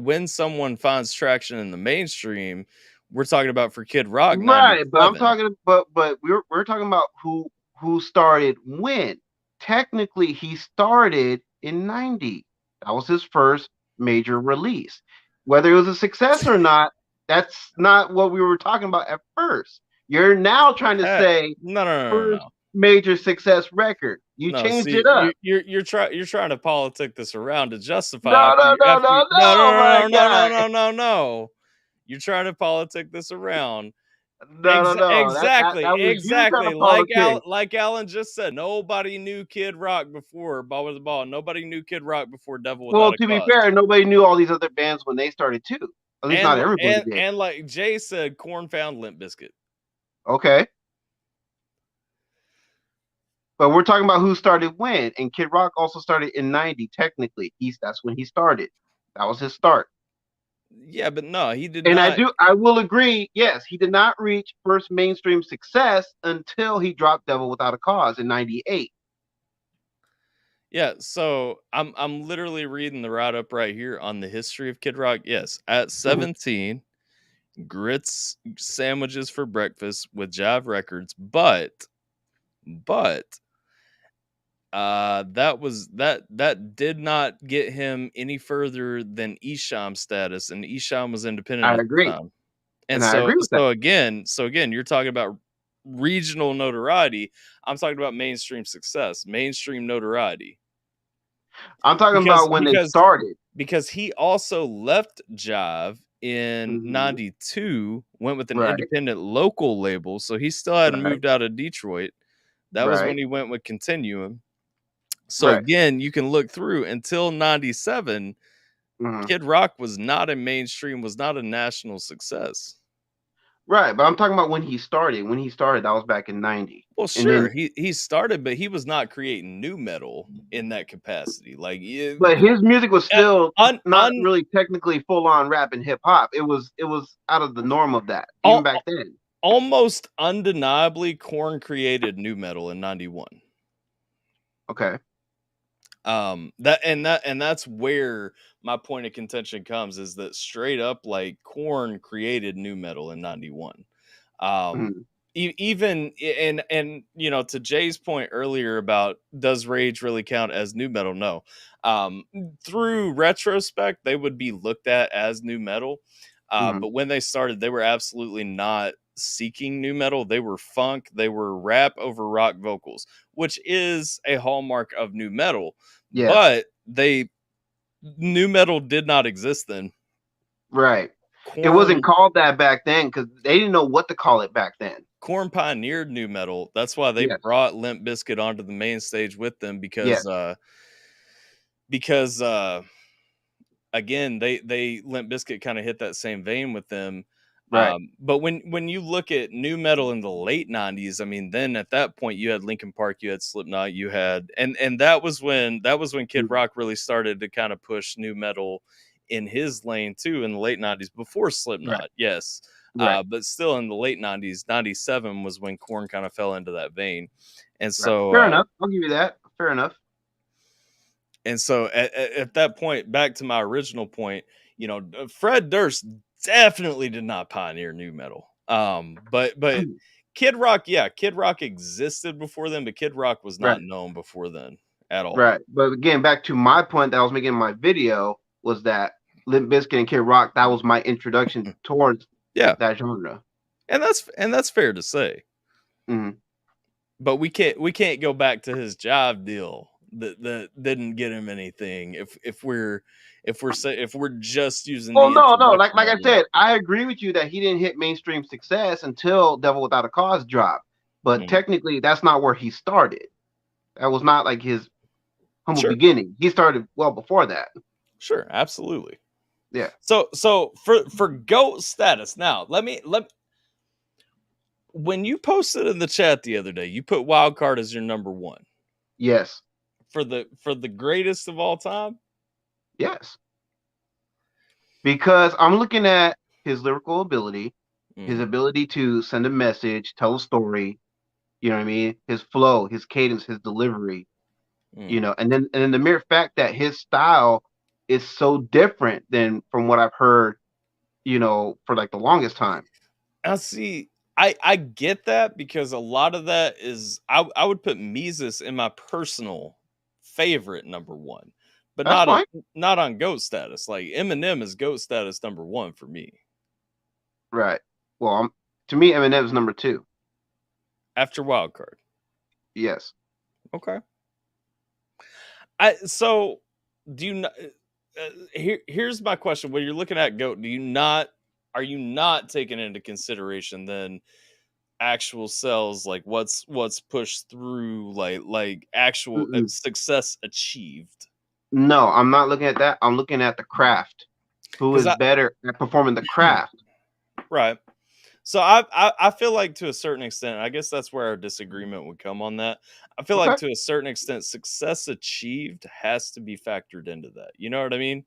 when someone finds traction in the mainstream. We're talking about for Kid Rock, Right, but I'm 97. talking, but we're talking about who started when. Technically, he started in '90. That was his first major release. Whether it was a success or not, that's not what we were talking about at first. You're now trying to say No. first major success record. You No, changed see, it up. you're trying to politic this around to justify No, no, no, no, no, my guy. no. You're trying to politic this around. No, no, no. Exactly, That was you trying to Like Alan just said, nobody knew Kid Rock before Ball with the Ball. Nobody knew Kid Rock before Devil Well, Without a to be Cause. fair, nobody knew all these other bands when they started too. At least not everybody did. And like Jay said, Korn found Limp Bizkit. Okay. But we're talking about who started when, and Kid Rock also started in '90. Technically, that's when he started. That was his start. Yeah, but no, he did And not. I will agree. Yes, he did not reach first mainstream success until he dropped "Devil Without a Cause" in '98. Yeah, so I'm literally reading the write up right here on the history of Kid Rock. Yes, at 17, grits sandwiches for breakfast with Jive Records, but that did not get him any further than Esham status, and Esham was independent I at the agree, time. And and I agree with that. so again, you're talking about regional notoriety. I'm talking about mainstream success, mainstream notoriety. I'm talking about when they started. Because he also left Jive in '92, went with an independent local label, so he still hadn't moved out of Detroit. That was when he went with Continuum. So again, you can look through until '97. Kid Rock was not a mainstream, was not a national success. Right, but I'm talking about when he started. When he started, that was back in '90. Well, sure, he started, but he was not creating new metal in that capacity. Like, but his music was still not really technically full on rap and hip hop. It was out of the norm of that even back then. Almost undeniably, Korn created new metal in '91. Okay. That's where my point of contention comes, is that straight up, like, Korn created new metal in '91. Even and you know, to Jay's point earlier about does Rage really count as new metal? No. Through retrospect, they would be looked at as new metal. But when they started, they were absolutely not seeking new metal. They were funk, they were rap over rock vocals, which is a hallmark of new metal. But new metal did not exist then. Right. Korn, it wasn't called that back then because they didn't know what to call it back then. Korn pioneered new metal. That's why they brought Limp Bizkit onto the main stage with them, because again, they Limp Bizkit kind of hit that same vein with them. Right. But when you look at new metal in the late '90s, I mean, then at that point you had Linkin Park, you had Slipknot, you had and that was when Kid Rock really started to kind of push new metal in his lane too, in the late '90s, before Slipknot. Yes. But still in the late '90s, '97 was when Korn kind of fell into that vein. And so fair enough. I'll give you that. Fair enough. And so at that point, back to my original point, you know, Fred Durst definitely did not pioneer new metal. But Kid Rock, Kid Rock existed before then, but Kid Rock was not known before then at all. Right. But again, back to my point that I was making in my video, was that Limp Bizkit and Kid Rock, that was my introduction towards that genre. And that's fair to say. But we can't go back to his Jive deal that didn't get him anything if we're just using. Well, no, like I said, I agree with you that he didn't hit mainstream success until Devil Without a Cause dropped, but technically that's not where he started. That was not like his humble beginning. He started well before that. Sure, absolutely. Yeah. So for GOAT status, now let me when you posted in the chat the other day, you put Wildcard as your number one. Yes. For the greatest of all time? Yes. Because I'm looking at his lyrical ability, his ability to send a message, tell a story, you know what I mean? His flow, his cadence, his delivery. You know, and then the mere fact that his style is so different than from what I've heard, you know, for like the longest time. I see. I get that because a lot of that is I would put Mises in my personal favorite number one, but That's fine. not on GOAT status. Like Eminem is GOAT status number one for me Right. Well, to me, Eminem's number 2. after Wildcard. Yes. Okay. So do you not? Here's my question: when you're looking at GOAT, are you not taking into consideration then actual sales, like what's pushed through, like actual Mm-mm. success achieved? No, I'm not looking at that. I'm looking at the craft. Who Because is better at performing the craft? right. So I feel like to a certain extent, I guess that's where our disagreement would come on that. I feel like Okay. to a certain extent, success achieved has to be factored into that. You know what I mean?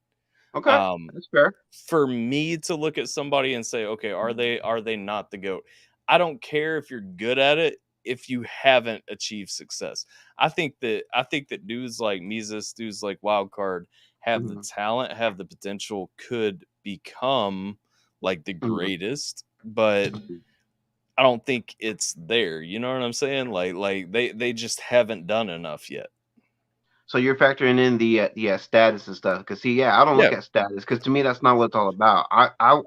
Okay. That's fair. For me to look at somebody and say, okay, are they not the GOAT? I don't care if you're good at it if you haven't achieved success. I think that dudes like Mises, dudes like Wildcard have the Mhm. talent, have the potential, could become like the Mhm. greatest, but Mhm. I don't think it's there. You know what I'm saying? Like they just haven't done enough yet. So you're factoring in the status and stuff. Because see, yeah, I don't Yeah, look at status because to me that's not what it's all about. I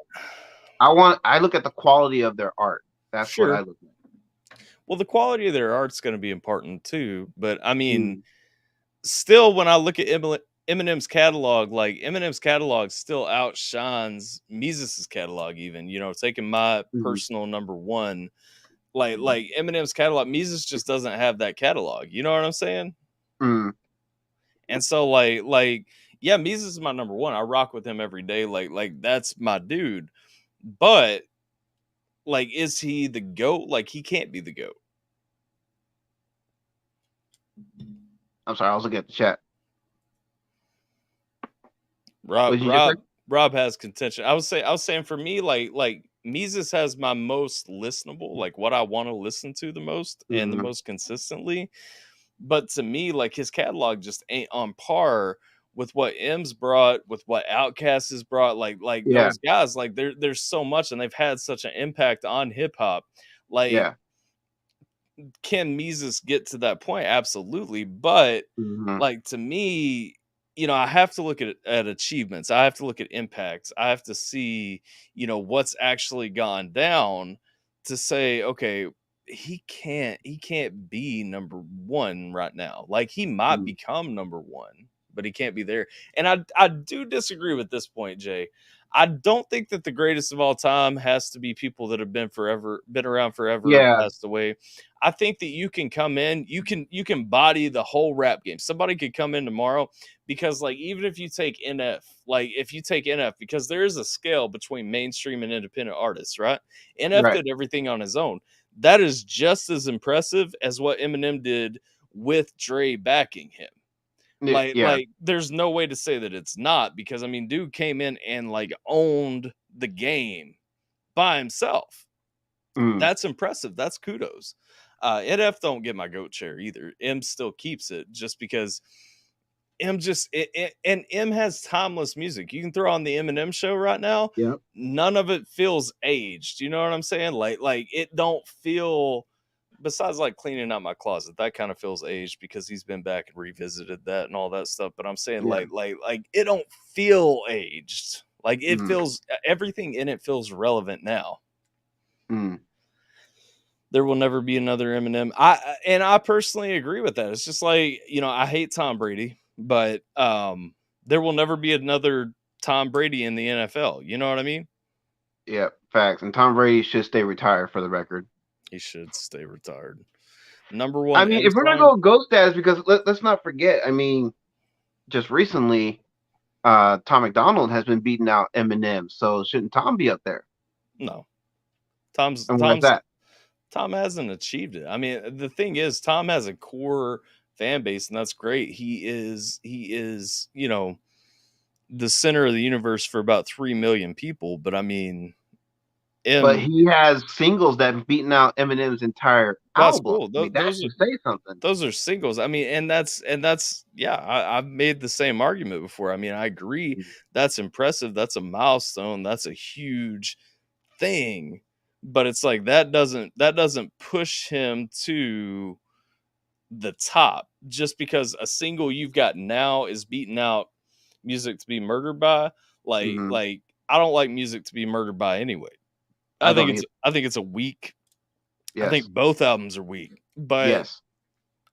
look at the quality of their art. That's what I sure. look at. Well, the quality of their art's going to be important too, but I mean, Mm. still, when I look at Eminem's catalog, like Eminem's catalog still outshines Mises's catalog. Even taking my Mhm. personal number one, like Eminem's catalog, Mises just doesn't have that catalog. You know what I'm saying? Mm. And so, yeah, Mises is my number one. I rock with him every day. Like that's my dude. But like, is he the GOAT? Like, he can't be the GOAT. I'm sorry, I was looking at the chat. Rob What did you just say? Rob Rob has contention. I was saying for me, like Mises has my most listenable, like what I want to listen to the most and the Mhm. most consistently. But to me, like his catalog just ain't on par with what M's brought, with what Outkast has brought. Like Yeah. those guys, like there's so much, and they've had such an impact on hip hop. Like, Yeah. can Mises get to that point? Absolutely. But Mhm. like to me, I have to look at achievements. I have to look at impacts. I have to see, what's actually gone down to say, okay, he can't be number one right now. Like he might Mhm. become number one, but he can't be there. And I do disagree with this point, Jay. I don't think that the greatest of all time has to be people that have been around forever, and Yeah. passed away. I think that you can come in, you can body the whole rap game. Somebody could come in tomorrow, because like even if you take NF, like if you take NF, because there is a scale between mainstream and independent artists, right? NF Right. did everything on his own. That is just as impressive as what Eminem did with Dre backing him. Like Yeah. like there's no way to say that it's not, because I mean dude came in and like owned the game by himself. Mm. That's impressive. That's kudos. NF don't get my goat chair either. M still keeps it just because and M has timeless music. You can throw on the Eminem show right now. Yep. None of it feels aged. You know what I'm saying? Like it don't feel, besides like cleaning out my closet, that kind of feels aged because he's been back and revisited that and all that stuff. But I'm saying Yeah. like it don't feel aged. Like it Mm. feels, everything in it feels relevant now. Mm. There will never be another Eminem. I personally agree with that. It's just like, I hate Tom Brady, but there will never be another Tom Brady in the NFL. You know what I mean? Yeah. Facts. And Tom Brady should stay retired for the record. He should stay retired. Number I one mean, M if we're gonna song. go ghost status, because let's not forget. I mean, just recently, Tom McDonald has been beating out Eminem. So shouldn't Tom be up there? No. Tom's And why is Tom's that? Tom hasn't achieved it. I mean, the thing is, Tom has a core fan base, and that's great. He is, the center of the universe for about 3 million people. But I mean, But M he has singles that have beaten out Eminem's entire That's album. cool. I mean, that should say something. Those are singles. I mean, and that's yeah. I've made the same argument before. I mean, I agree. That's impressive. That's a milestone. That's a huge thing. But it's like that doesn't push him to the top just because a single you've got now is beating out Music to Be Murdered By. Like I don't like Music to Be Murdered By anyway. I think it's a weak. Yes. I think both albums are weak. But yes.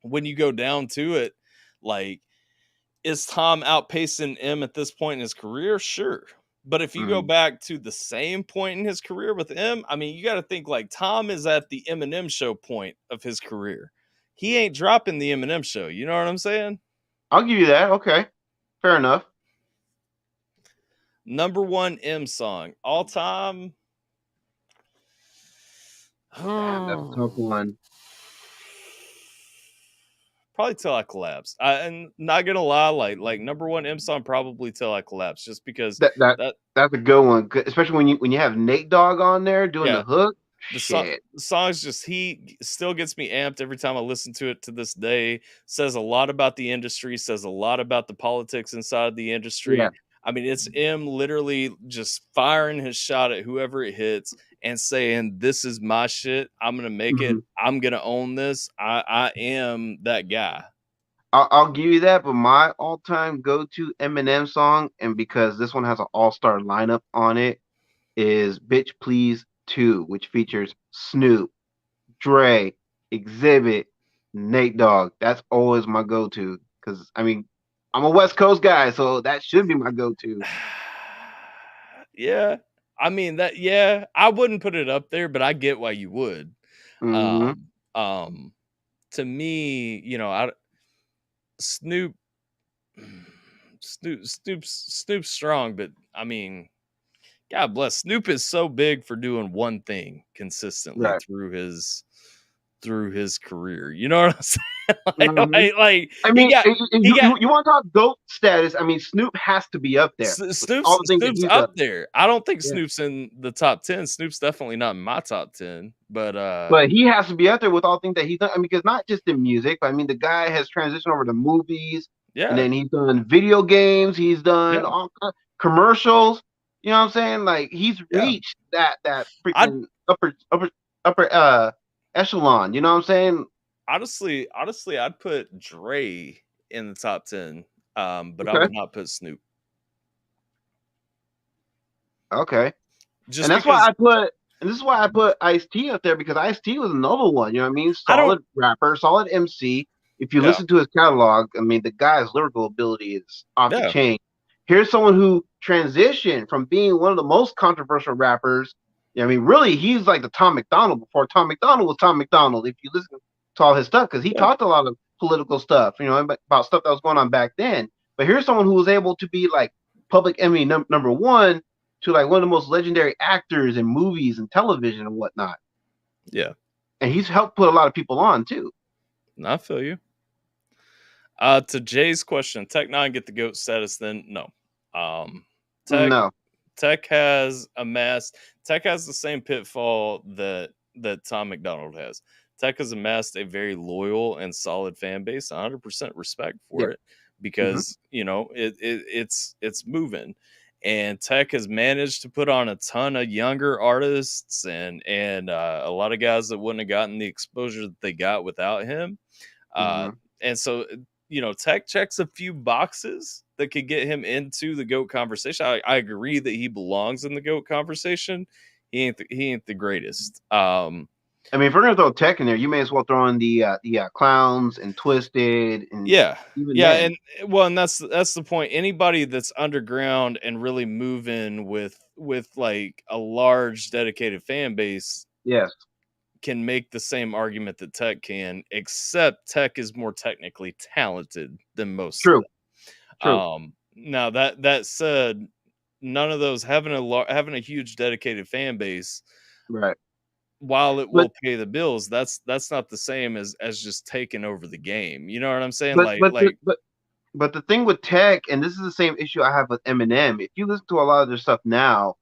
when you go down to it, like, is Tom outpacing M at this point in his career? Sure. But if you go back to the same point in his career with M, I mean, you got to think like Tom is at the Eminem show point of his career. He ain't dropping the Eminem show. You know what I'm saying? I'll give you that. Okay. Fair enough. Number one M song all time. Damn, that's a tough one. Probably Till I Collapse. And not gonna lie, like number one M song probably Till I Collapse, just because that's a good one, especially when you have Nate Dogg on there doing the hook. The song's just, he still gets me amped every time I listen to it to this day. Says a lot about the industry, says a lot about the politics inside the industry. Yeah. I mean, it's M literally just firing his shot at whoever it hits and saying, this is my shit. I'm going to make it. I'm going to own this. I am that guy. I'll give you that, but my all-time go-to Eminem song, and because this one has an all-star lineup on it, is Bitch Please 2, which features Snoop, Dre, Exhibit, Nate Dogg. That's always my go-to because, I mean, I'm a West Coast guy, so that should be my go-to. Yeah. I mean, I wouldn't put it up there, but I get why you would. To me, you know, Snoop's strong, but I mean, God bless. Snoop is so big for doing one thing consistently through his career. You know what I'm saying? like I mean, you want to talk GOAT status? I mean, Snoop has to be up there. Snoop's up there. I don't think Snoop's in the top 10. Snoop's definitely not in my top 10. But he has to be up there with all things that he's done. I mean, because not just in music, but I mean, the guy has transitioned over to movies. Yeah. And then he's done video games. He's done all kinds of commercials. You know what I'm saying? Like, he's reached that freaking upper echelon. You know what I'm saying? Honestly, I'd put Dre in the top 10, but I would not put Snoop. Okay. And that's why this is why I put Ice-T up there, because Ice-T was another one. You know what I mean? Solid rapper, solid MC. If you listen to his catalog, I mean, the guy's lyrical ability is off the chain. Here's someone who transitioned from being one of the most controversial rappers. You know, I mean, really, he's like the Tom McDonald before Tom McDonald was Tom McDonald. If you listen to all his stuff, because he talked a lot of political stuff, you know, about stuff that was going on back then. But here's someone who was able to be like public enemy number one to like one of the most legendary actors in movies and television and whatnot. Yeah. And he's helped put a lot of people on too. I feel you. To Jay's question, Tech 9 get the GOAT status then? No. Tech has the same pitfall that Tom McDonald has. Tech has amassed a very loyal and solid fan base, 100% respect for it, because you know it's moving, and Tech has managed to put on a ton of younger artists and a lot of guys that wouldn't have gotten the exposure that they got without him, and so you know Tech checks a few boxes that could get him into the GOAT conversation. I agree that he belongs in the GOAT conversation. He ain't the greatest. I mean, if we're gonna throw Tech in there, you may as well throw in the Clowns and Twisted and and that's the point. Anybody that's underground and really moving with like a large dedicated fan base, can make the same argument that Tech can, except Tech is more technically talented than most. True. Now that said, none of those having a huge dedicated fan base, right? While it will pay the bills, that's not the same as just taking over the game. You know what I'm saying? But the thing with Tech, and this is the same issue I have with Eminem. If you listen to a lot of their stuff now,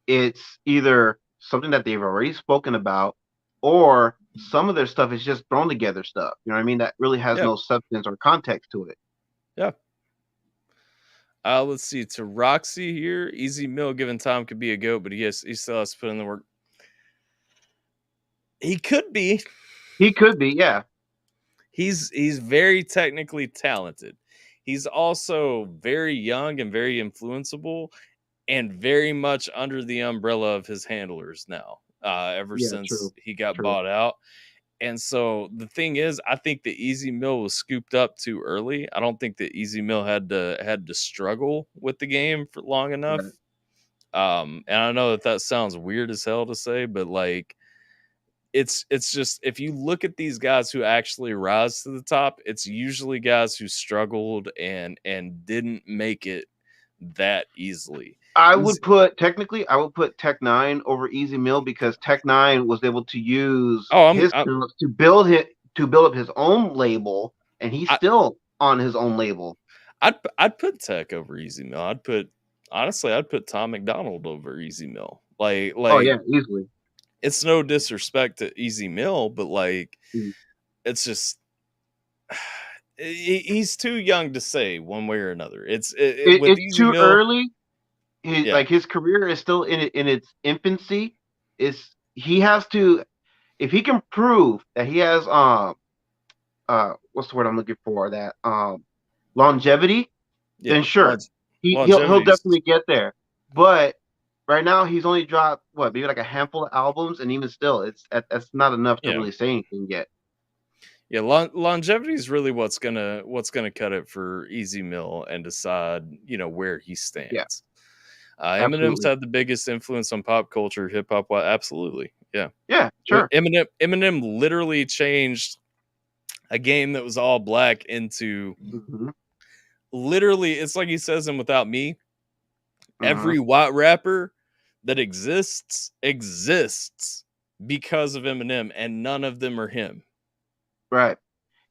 it's either something that they've already spoken about, or some of their stuff is just thrown together stuff. You know what I mean? That really has Yeah. no substance or context to it. Yeah. Let's see. To Roxy here, Easy Mill given time could be a goat, but he still has to put in the work. He could be. He could be, yeah. He's very technically talented. He's also very young and very influenceable, and very much under the umbrella of his handlers now. Ever Yeah, since true. he got True. bought out. And so the thing is, I think the Easy Mill was scooped up too early. I don't think that Easy Mill had to struggle with the game for long enough. Right. And I know that sounds weird as hell to say, but like it's just, if you look at these guys who actually rise to the top, it's usually guys who struggled and didn't make it that easily. I Easy, would put Tech Nine over Easy Mill because Tech Nine was able to use oh, his to build up his own label, and he's still on his own label. I'd put Tech over Easy Mill. I'd put Tom McDonald over Easy Mill. Like Oh yeah, easily. It's no disrespect to Easy Mill, but like it's just he's too young to say one way or another. It's too Mill, early. Like his career is still in its infancy. He has to, if he can prove that he has what's the word I'm looking for, that longevity, then sure, he'll definitely get there. But right now he's only dropped maybe like a handful of albums, and even still, that's not enough to really say anything yet. Yeah, longevity is really what's gonna cut it for Easy Mill and decide where he stands. Yeah. Eminem's had the biggest influence on pop culture, hip hop. Well, absolutely, yeah, sure. Eminem literally changed a game that was all black into literally. It's like he says in "Without Me," every white rapper that exists because of Eminem, and none of them are him. Right.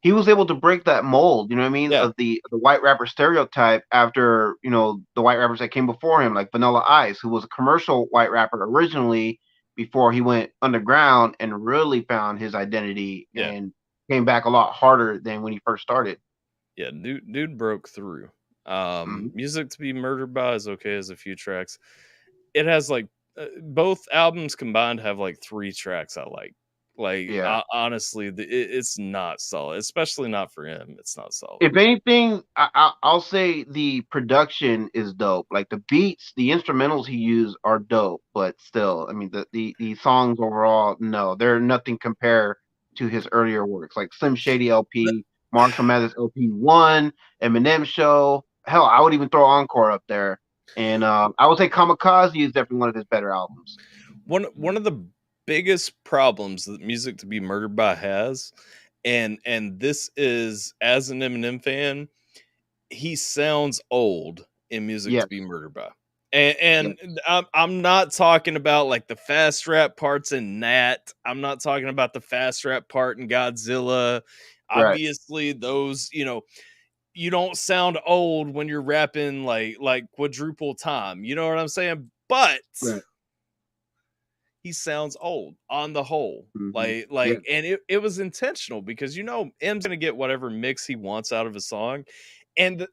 He was able to break that mold, you know what I mean, of the white rapper stereotype after, the white rappers that came before him, like Vanilla Ice, who was a commercial white rapper originally before he went underground and really found his identity and came back a lot harder than when he first started. Yeah, dude broke through. Music to be Murdered By is okay as a few tracks. It has like both albums combined have like 3 tracks I like. Honestly, it's not solid, especially not for him. It's not solid. If anything, I'll say the production is dope. Like the beats, the instrumentals he used are dope, but still, I mean, the songs overall, no, they're nothing compared to his earlier works, like Slim Shady LP, Marshall Mathers LP1, Eminem Show. Hell, I would even throw Encore up there, and I would say Kamikaze is definitely one of his better albums. One of the biggest problems that Music to be Murdered By has, and this is, as an Eminem fan, he sounds old in Music to be Murdered By. And I'm not talking about like the fast rap parts in Nat. I'm not talking about the fast rap part in Godzilla. Obviously, those, you don't sound old when you're rapping like quadruple time. You know what I'm saying? But he sounds old on the whole. And it was intentional because M's gonna get whatever mix he wants out of a song. And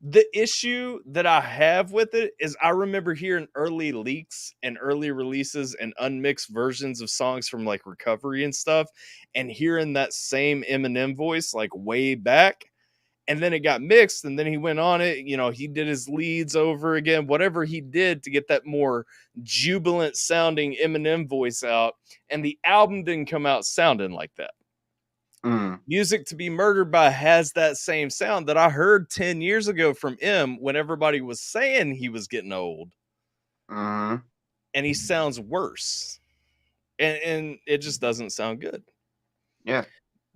the issue that I have with it is I remember hearing early leaks and early releases and unmixed versions of songs from like Recovery and stuff, and hearing that same Eminem voice like way back. And then it got mixed, and then he went on it. He did his leads over again, whatever he did to get that more jubilant sounding Eminem voice out. And the album didn't come out sounding like that. Music to be Murdered By has that same sound that I heard 10 years ago from M when everybody was saying he was getting old. And he sounds worse. And it just doesn't sound good. Yeah.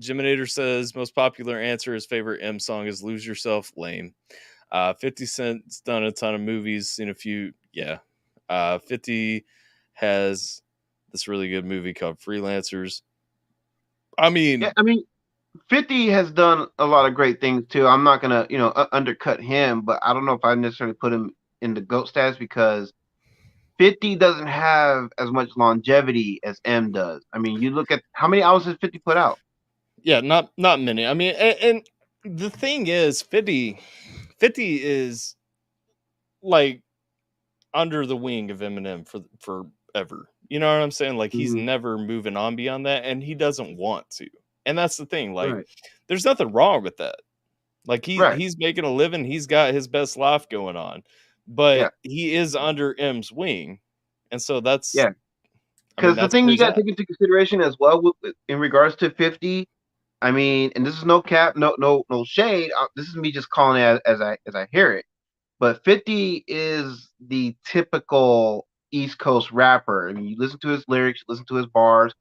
Jiminator says most popular answer, his favorite M song is Lose Yourself. Lame. 50 Cent's done a ton of movies, seen a few. Yeah. 50 has this really good movie called Freelancers. I mean 50 has done a lot of great things too. I'm not gonna undercut him, but I don't know if I necessarily put him in the GOAT status because 50 doesn't have as much longevity as M does. I mean, you look at how many albums has 50 put out? Yeah, not many. I mean, and the thing is, 50 is like under the wing of Eminem for forever. You know what I'm saying? Like he's Mhm. never moving on beyond that, and he doesn't want to. And that's the thing. Like, Right. there's nothing wrong with that. Like Right. he's making a living. He's got his best life going on, Yeah. but he is under M's wing, and so that's. Yeah. I mean, Because the that's thing where you he's got to at. take into consideration as well in regards to 50, I mean, and this is no cap, no shade. This is me just calling it as I hear it. But 50 is the typical East Coast rapper. I mean, you listen to his lyrics, you listen to his bars.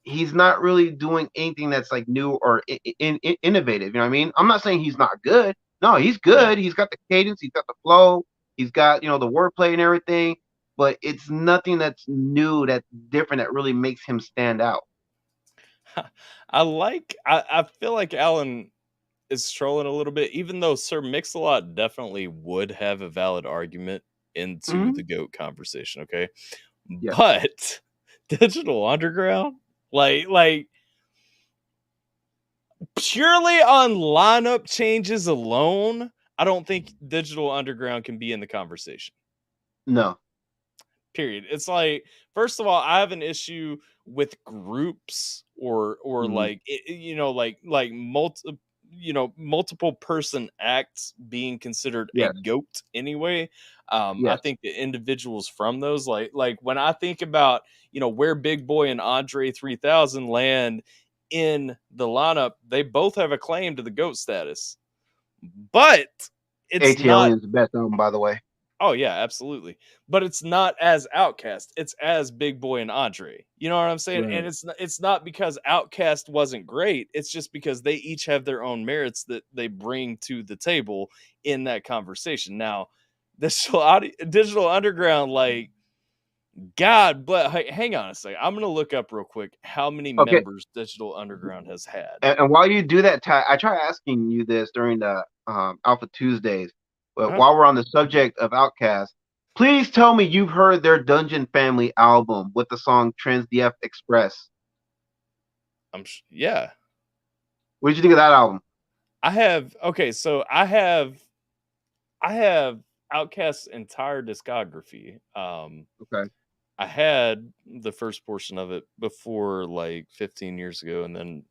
He's not really doing anything that's like new or innovative. You know what I mean? I'm not saying he's not good. No, he's Yeah. good. He's got the cadence, he's got the flow, he's got the wordplay and everything. But it's nothing that's new, that's different, that really makes him stand out. I feel like Alan is trolling a little bit, even though Sir Mix-a-Lot definitely would have a valid argument into Mm-hmm. the GOAT conversation, okay? Yeah. But Digital Underground, like purely on lineup changes alone, I don't think Digital Underground can be in the conversation. No. Period. It's like, first of all, I have an issue with groups or Mm-hmm. like multiple person acts being considered a Yes. goat anyway. I Yes. think the individuals from those, like when I think about where Big Boy and Andre 3000 land in the lineup, they both have a claim to the goat status, but it's not. ATLien's the best album, by the way. Oh yeah, absolutely. But it's not as Outcast. It's as Big Boy and Andre. You know what I'm saying? And Right. it's not because Outcast wasn't great. It's just because they each have their own merits that they bring to the table in that conversation. Now, Digital Underground, like God, but hang on a second. I'm gonna look up real quick how many Okay. members Digital Underground has had. And while you do that, Ty, I try asking you this during the Alpha Tuesdays. But Huh? while we're on the subject of Outkast, please tell me you've heard their Dungeon Family album with the song Trans DF Express. Yeah. What did you think of that album? I have so I have Outkast's entire discography. Okay. I had the first portion of it before like 15 years ago, and then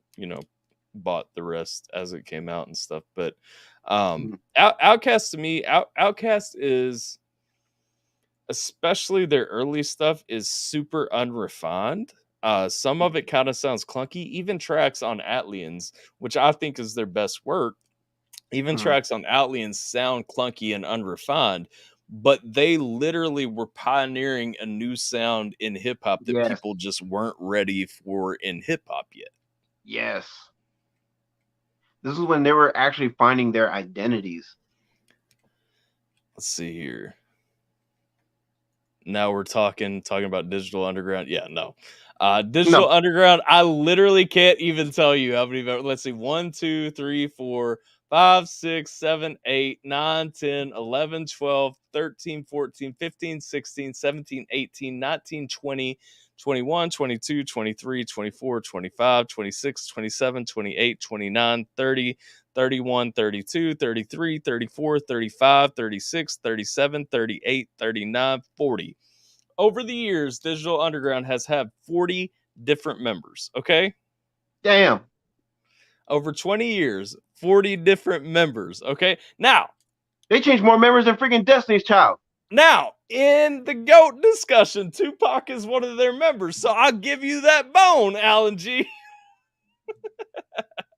bought the rest as it came out and stuff. But Mhm. Outkast to me, Outkast is, especially their early stuff, is super unrefined. Some of it kind of sounds clunky. Even tracks on Atlians, which I think is their best work, even Mhm. tracks on Outlians sound clunky and unrefined, but they literally were pioneering a new sound in hip hop that Yes. people just weren't ready for in hip hop yet. Yes. This is when they were actually finding their identities. Let's see here. Now we're talking about Digital Underground. Yeah, no. Digital No. Underground, I literally can't even tell you how many. Let's see. 1, 2, 3, 4, 5, 6, 7, 8, 9, 10, 11, 12, 13, 14, 15, 16, 17, 18, 19, 20, 21, 22, 23, 24, 25, 26, 27, 28, 29, 30, 31, 32, 33, 34, 35, 36, 37, 38, 39, 40. Over the years, Digital Underground has had 40 different members, okay? Damn. Over 20 years, 40 different members, okay? They changed more members than freaking Destiny's Child. Now, in the GOAT discussion, Tupac is one of their members, so I'll give you that bone, Alan G.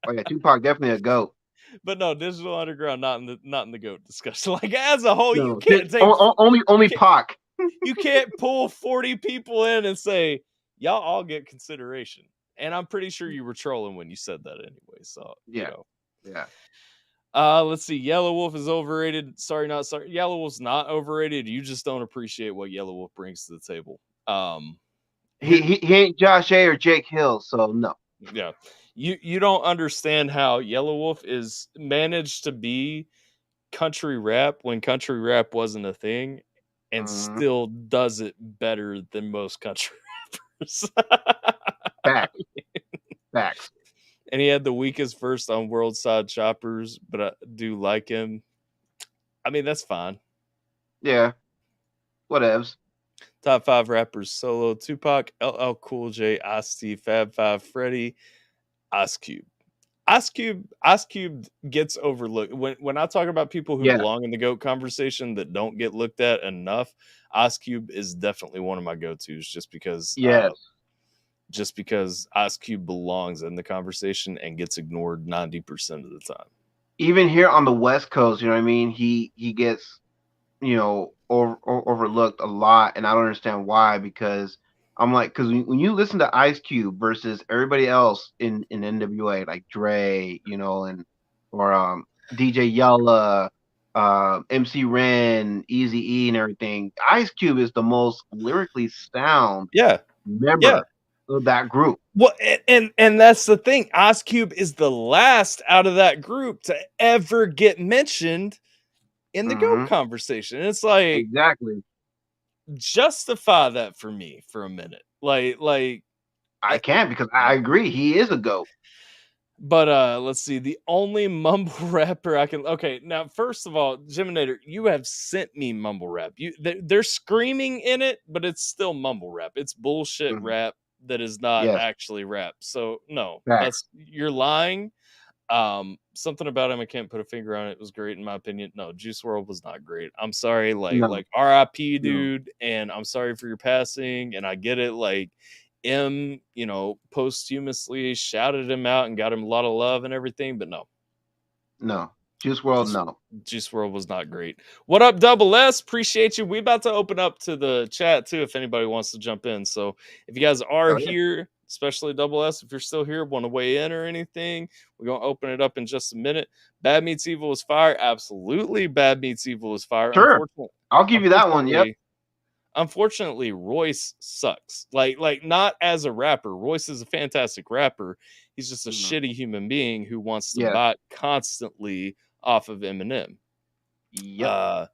Oh yeah, Tupac definitely a GOAT. But no, Digital Underground not in the GOAT discussion. Like as a whole, you No, can't take only can't, Pac. you can't pull 40 people in and say y'all all get consideration. And I'm pretty sure you were trolling when you said that anyway. So Yeah. Yeah. Let's see. Yellow Wolf is overrated. Sorry, not sorry. Yellow Wolf's not overrated. You just don't appreciate what Yellow Wolf brings to the table. Here, He ain't Josh A or Jake Hill, so no. yeah. You don't understand how Yellow Wolf is managed to be country rap when country rap wasn't a thing, and Mhm. still does it better than most country rappers. Facts. Facts. And he had the weakest verse on World Side Choppers, but I do like him. I mean, that's fine. Yeah. Whatevs. Top 5 rappers solo: Tupac, LL Cool J, Ice-T, Fab Five, Freddy, Ice Cube. Ice Cube gets overlooked. When I talk about people who Yeah. belong in the GOAT conversation that don't get looked at enough, Ice Cube is definitely one of my go-tos, just because Yes. Ice Cube belongs in the conversation and gets ignored 90% of the time. Even here on the West Coast, you know what I mean? He gets, overlooked a lot, and I don't understand why. Because I'm like, because when you listen to Ice Cube versus everybody else in NWA, like Dre, or DJ Yella, MC Ren, Easy E, and everything, Ice Cube is the most lyrically sound Yeah. member of that group. Well, and that's the thing. Ice Cube is the last out of that group to ever get mentioned in the GOAT conversation. And it's like, Exactly. justify that for me for a minute. Like I can't, because I agree, he is a GOAT. But let's see. The only mumble rapper I can. Okay, now first of all, Geminator, you have sent me mumble rap. They're screaming in it, but it's still mumble rap. It's bullshit rap that is not Yes. actually rap. So no, Facts. you're lying. Something about him, I can't put a finger on it. It was great in my opinion. No, Juice WRLD was not great. I'm sorry, No. like R.I.P. dude, and I'm sorry for your passing. And I get it, like M, posthumously shouted him out and got him a lot of love and everything, but no. Juice WRLD, no. Juice WRLD was not great. What up, Double S? Appreciate you. We about to open up to the chat too if anybody wants to jump in. So if you guys are here, especially Double S, if you're still here, want to weigh in or anything, we're going to open it up in just a minute. Bad Meets Evil was fire. Absolutely, Bad Meets Evil was fire. Sure. I'll give you that one. Yep. Unfortunately, Royce sucks. Like not as a rapper. Royce is a fantastic rapper. He's just a shitty human being who wants to bot constantly off of Eminem. Yep.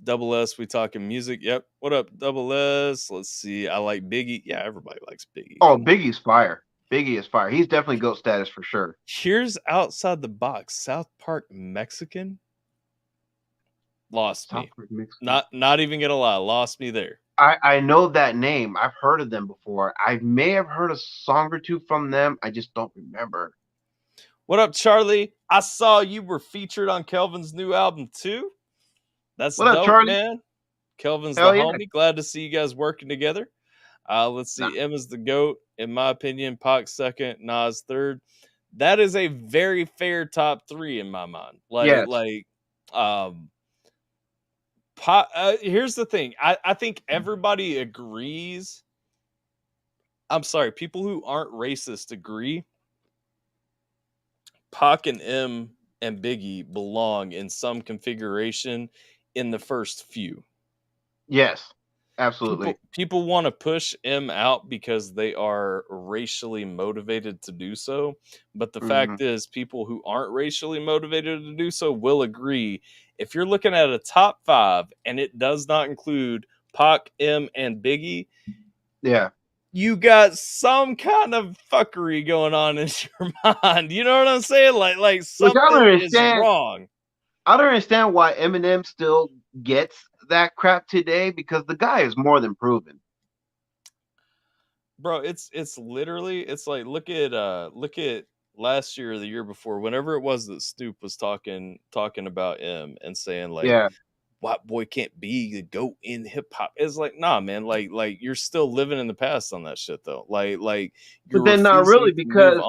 Double S, we talking music. Yep. What up, Double S? Let's see. I like Biggie. Yeah, everybody likes Biggie. Oh, Biggie's fire. Biggie is fire. He's definitely GOAT status for sure. Here's outside the box. South Park Mexican. Lost me. Not even gonna lie, lost me there. I know that name. I've heard of them before. I may have heard a song or two from them. I just don't remember. What up, Charlie? I saw you were featured on Kelvin's new album too. That's what dope, up, Charlie? Man. Kelvin's the homie. Glad to see you guys working together. Let's see. Emma's the GOAT, in my opinion. Pac second, Nas third. That is a very fair top 3 in my mind. Here's the thing. I think everybody agrees. I'm sorry, people who aren't racist agree. Pac and M and Biggie belong in some configuration in the first few. Yes, absolutely. People want to push M out because they are racially motivated to do so. But the fact is, people who aren't racially motivated to do so will agree. If you're looking at a top 5 and it does not include Pac, M, and Biggie, you got some kind of fuckery going on in your mind. You know what I'm saying? Like something is wrong. I don't understand why Eminem still gets that crap today, because the guy is more than proven. Bro, it's literally, it's like look at last year or the year before, whenever it was that Snoop was talking about M and saying like, white boy can't be the GOAT in hip hop. It's like, nah, man, like you're still living in the past on that shit though. Like but then not really, because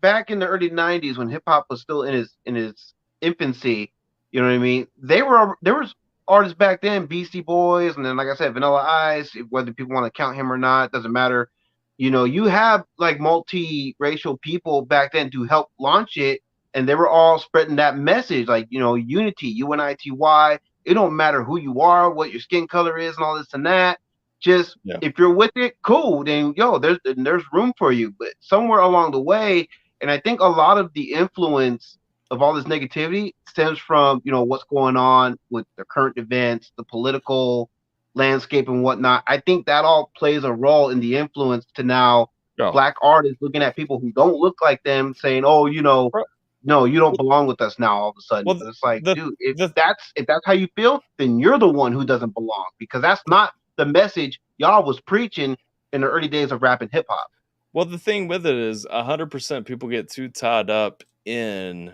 back in the early 90s when hip hop was still in his infancy, you know what I mean? There was artists back then, Beastie Boys, and then like I said, Vanilla Ice, whether people want to count him or not, doesn't matter. You have like multi-racial people back then to help launch it, and they were all spreading that message, like, unity, UNITY. It don't matter who you are, what your skin color is, and all this and that. Just if you're with it, cool. Then there's room for you. But somewhere along the way, and I think a lot of the influence this negativity stems from, you know, what's going on with the current events, the political landscape and whatnot. I think that all plays a role in the influence to now Yeah. black artists looking at people who don't look like them saying, oh, you know, Bro, no, you don't belong with us now all of a sudden. well, But it's like, the dude, if the that's how you feel, then you're the one who doesn't belong, because that's not the message y'all was preaching in the early days of rap and hip hop. well, the thing with it is 100% people get too tied up in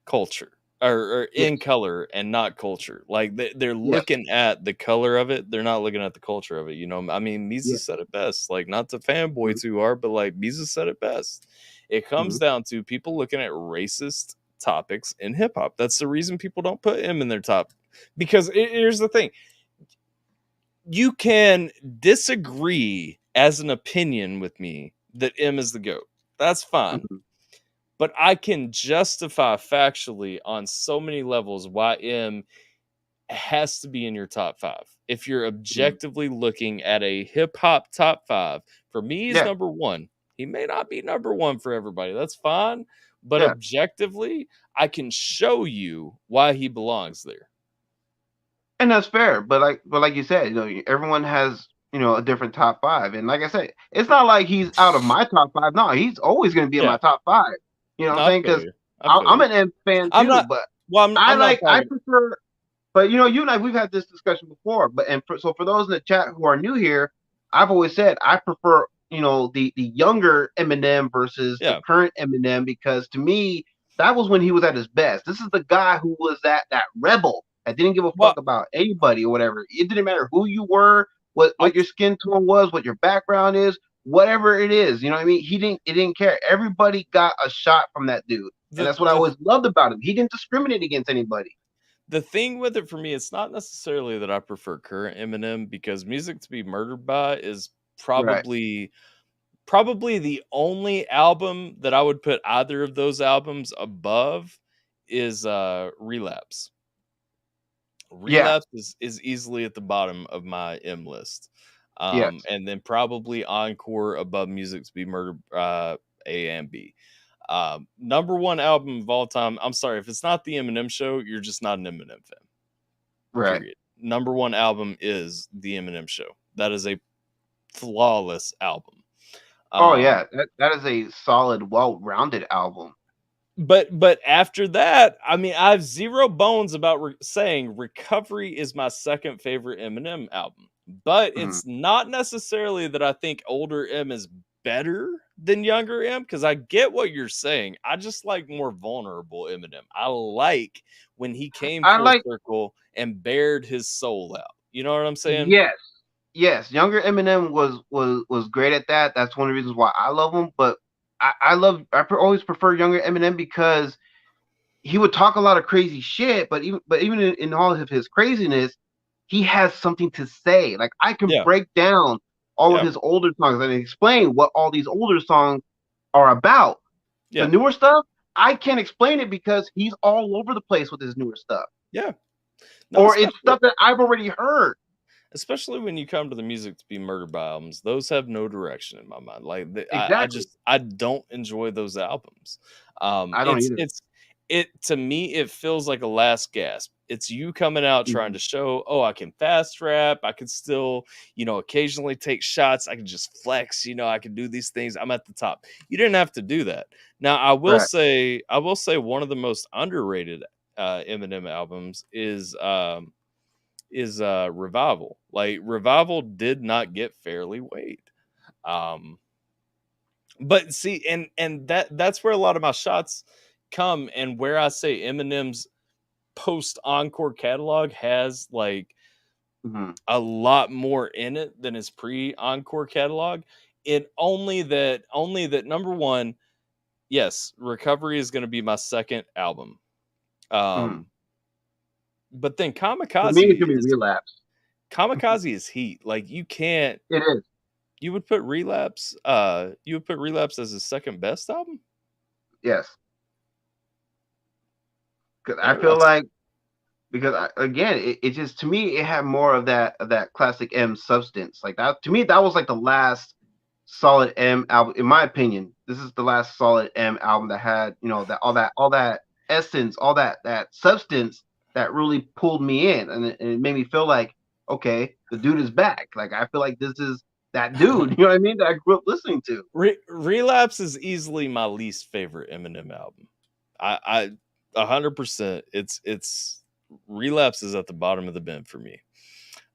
culture or in color and not culture. Like they're looking at the color of it. They're not looking at the culture of it. You know, I mean, Mises said it best. Like, not to fanboy too hard, but like Mises said it best. It comes down to people looking at racist topics in hip hop. That's the reason people don't put him in their top. Because here's the thing. You can disagree as an opinion with me that M is the GOAT. That's fine. But I can justify factually on so many levels why M has to be in your top 5. If you're objectively looking at a hip hop top 5, for me, he's number 1. He may not be number 1 for everybody. That's fine. But objectively, I can show you why he belongs there. And that's fair. But like you said, you know, everyone has, you know, a different top 5. And like I said, it's not like he's out of my top 5. No, he's always going to be in my top 5. You know what I'm saying? Because I'm an M fan too. I prefer. But you know, you and I, we've had this discussion before. So for those in the chat who are new here, I've always said I prefer, you know, the younger Eminem versus the current Eminem, because to me that was when he was at his best. This is the guy who was that rebel that didn't give a fuck about anybody or whatever. It didn't matter who you were, what your skin tone was, what your background is, whatever it is. You know what I mean? It didn't care. Everybody got a shot from that dude, and that's what I always loved about him. He didn't discriminate against anybody. The thing with it for me, it's not necessarily that I prefer current Eminem, because Music to Be Murdered By is probably the only album that I would put either of those albums above is Relapse. Relapse is easily at the bottom of my M list. And then probably Encore above Music to Be Murdered A and B. Number 1 album of all time. I'm sorry, if it's not the Eminem Show, you're just not an Eminem fan. Right. Period. Number 1 album is the Eminem Show. That is a flawless album. That is a solid, well-rounded album. But after that, I mean, I have zero bones about saying Recovery is my second favorite Eminem album. But it's not necessarily that I think older M is better than younger M, because I get what you're saying. I just like more vulnerable Eminem. I like when he came full circle and bared his soul out. You know what I'm saying? Yes. Younger Eminem was great at that. That's one of the reasons why I love him. But I always prefer younger Eminem, because he would talk a lot of crazy shit, but even in all of his craziness, he has something to say. Like, I can break down all of his older songs and explain what all these older songs are about. The newer stuff, I can't explain it because he's all over the place with his newer stuff. Or it's stuff that I've already heard. Especially when you come to the Music to Be Murdered By albums, those have no direction in my mind. Like, I don't enjoy those albums. I don't either. To me, it feels like a last gasp. It's you coming out trying to show, oh, I can fast rap. I can still, you know, occasionally take shots. I can just flex. You know, I can do these things. I'm at the top. You didn't have to do that. Now, I will say one of the most underrated Eminem albums is Revival. Like, Revival did not get fairly weighed. But see, and that's where a lot of my shots come, and where I say Eminem's post Encore catalog has like a lot more in it than his pre Encore catalog. Only that number 1, yes, Recovery is going to be my second album. But then Kamikaze, for me, it could be Relapse. Kamikaze is heat. Like, you can't. It is. You would put Relapse. You would put Relapse as his second best album. Yes. Because I feel like, again, it just, to me, it had more of that classic M substance. Like, that, to me, that was like the last solid M album, in my opinion. This is the last solid M album that had, you know, that all that essence, all that substance that really pulled me in, and it made me feel like, okay, the dude is back. Like I feel like this is that dude. You know what I mean? That I grew up listening to. Relapse is easily my least favorite Eminem album. I 100%. It's Relapse is at the bottom of the bin for me.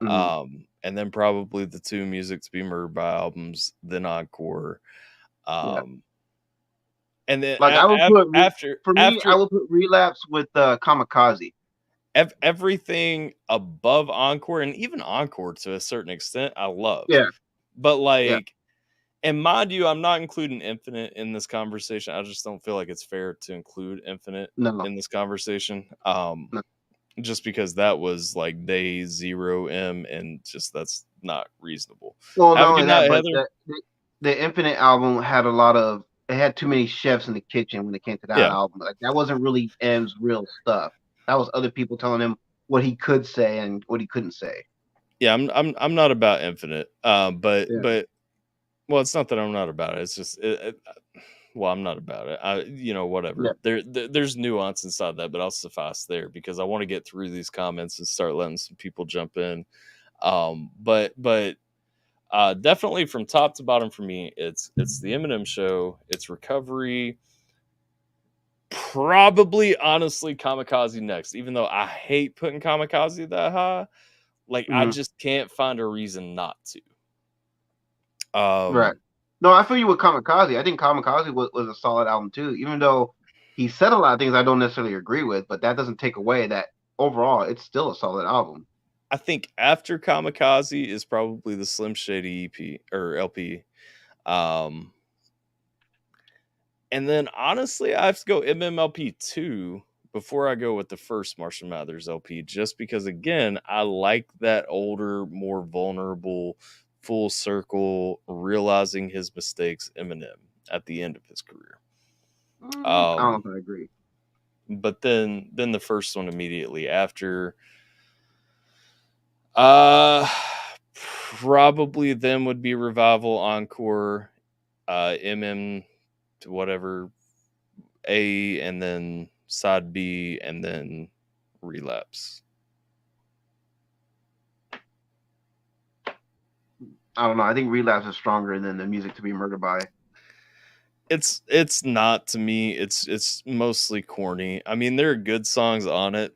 And then probably the two Music to Be Murdered by albums, then Encore. And then like I would put after I would put Relapse with Kamikaze. Everything above Encore, and even Encore to a certain extent, I love. Yeah. But like, and mind you, I'm not including Infinite in this conversation. I just don't feel like it's fair to include Infinite in this conversation. Just because that was like day 0 M, and just that's not reasonable. Well, not only that, but the Infinite album had it had too many chefs in the kitchen when it came to that album. Like that wasn't really M's real stuff. That was other people telling him what he could say and what he couldn't say. Yeah, I'm not about Infinite. But well, it's not that I'm not about it. It's just well, I'm not about it. Whatever. Yeah. There's nuance inside that, but I'll suffice there because I want to get through these comments and start letting some people jump in. But definitely from top to bottom for me, it's the Eminem Show, it's Recovery, probably honestly Kamikaze next, even though I hate putting Kamikaze that high. Like I just can't find a reason not to. Right. No, I feel you with Kamikaze. I think Kamikaze was a solid album too, even though he said a lot of things I don't necessarily agree with, but that doesn't take away that overall it's still a solid album. I think after Kamikaze is probably the Slim Shady EP or LP. And then honestly, I have to go MMLP 2 before I go with the first Marshall Mathers LP, just because again, I like that older, more vulnerable, full circle, realizing his mistakes Eminem at the end of his career. I don't know if I agree. But then the first one immediately after, probably then would be Revival, Encore, MM to whatever A, and then side B, and then Relapse. I don't know. I think Relapse is stronger than the Music to Be Murdered by. It's not to me. It's mostly corny. I mean, there are good songs on it.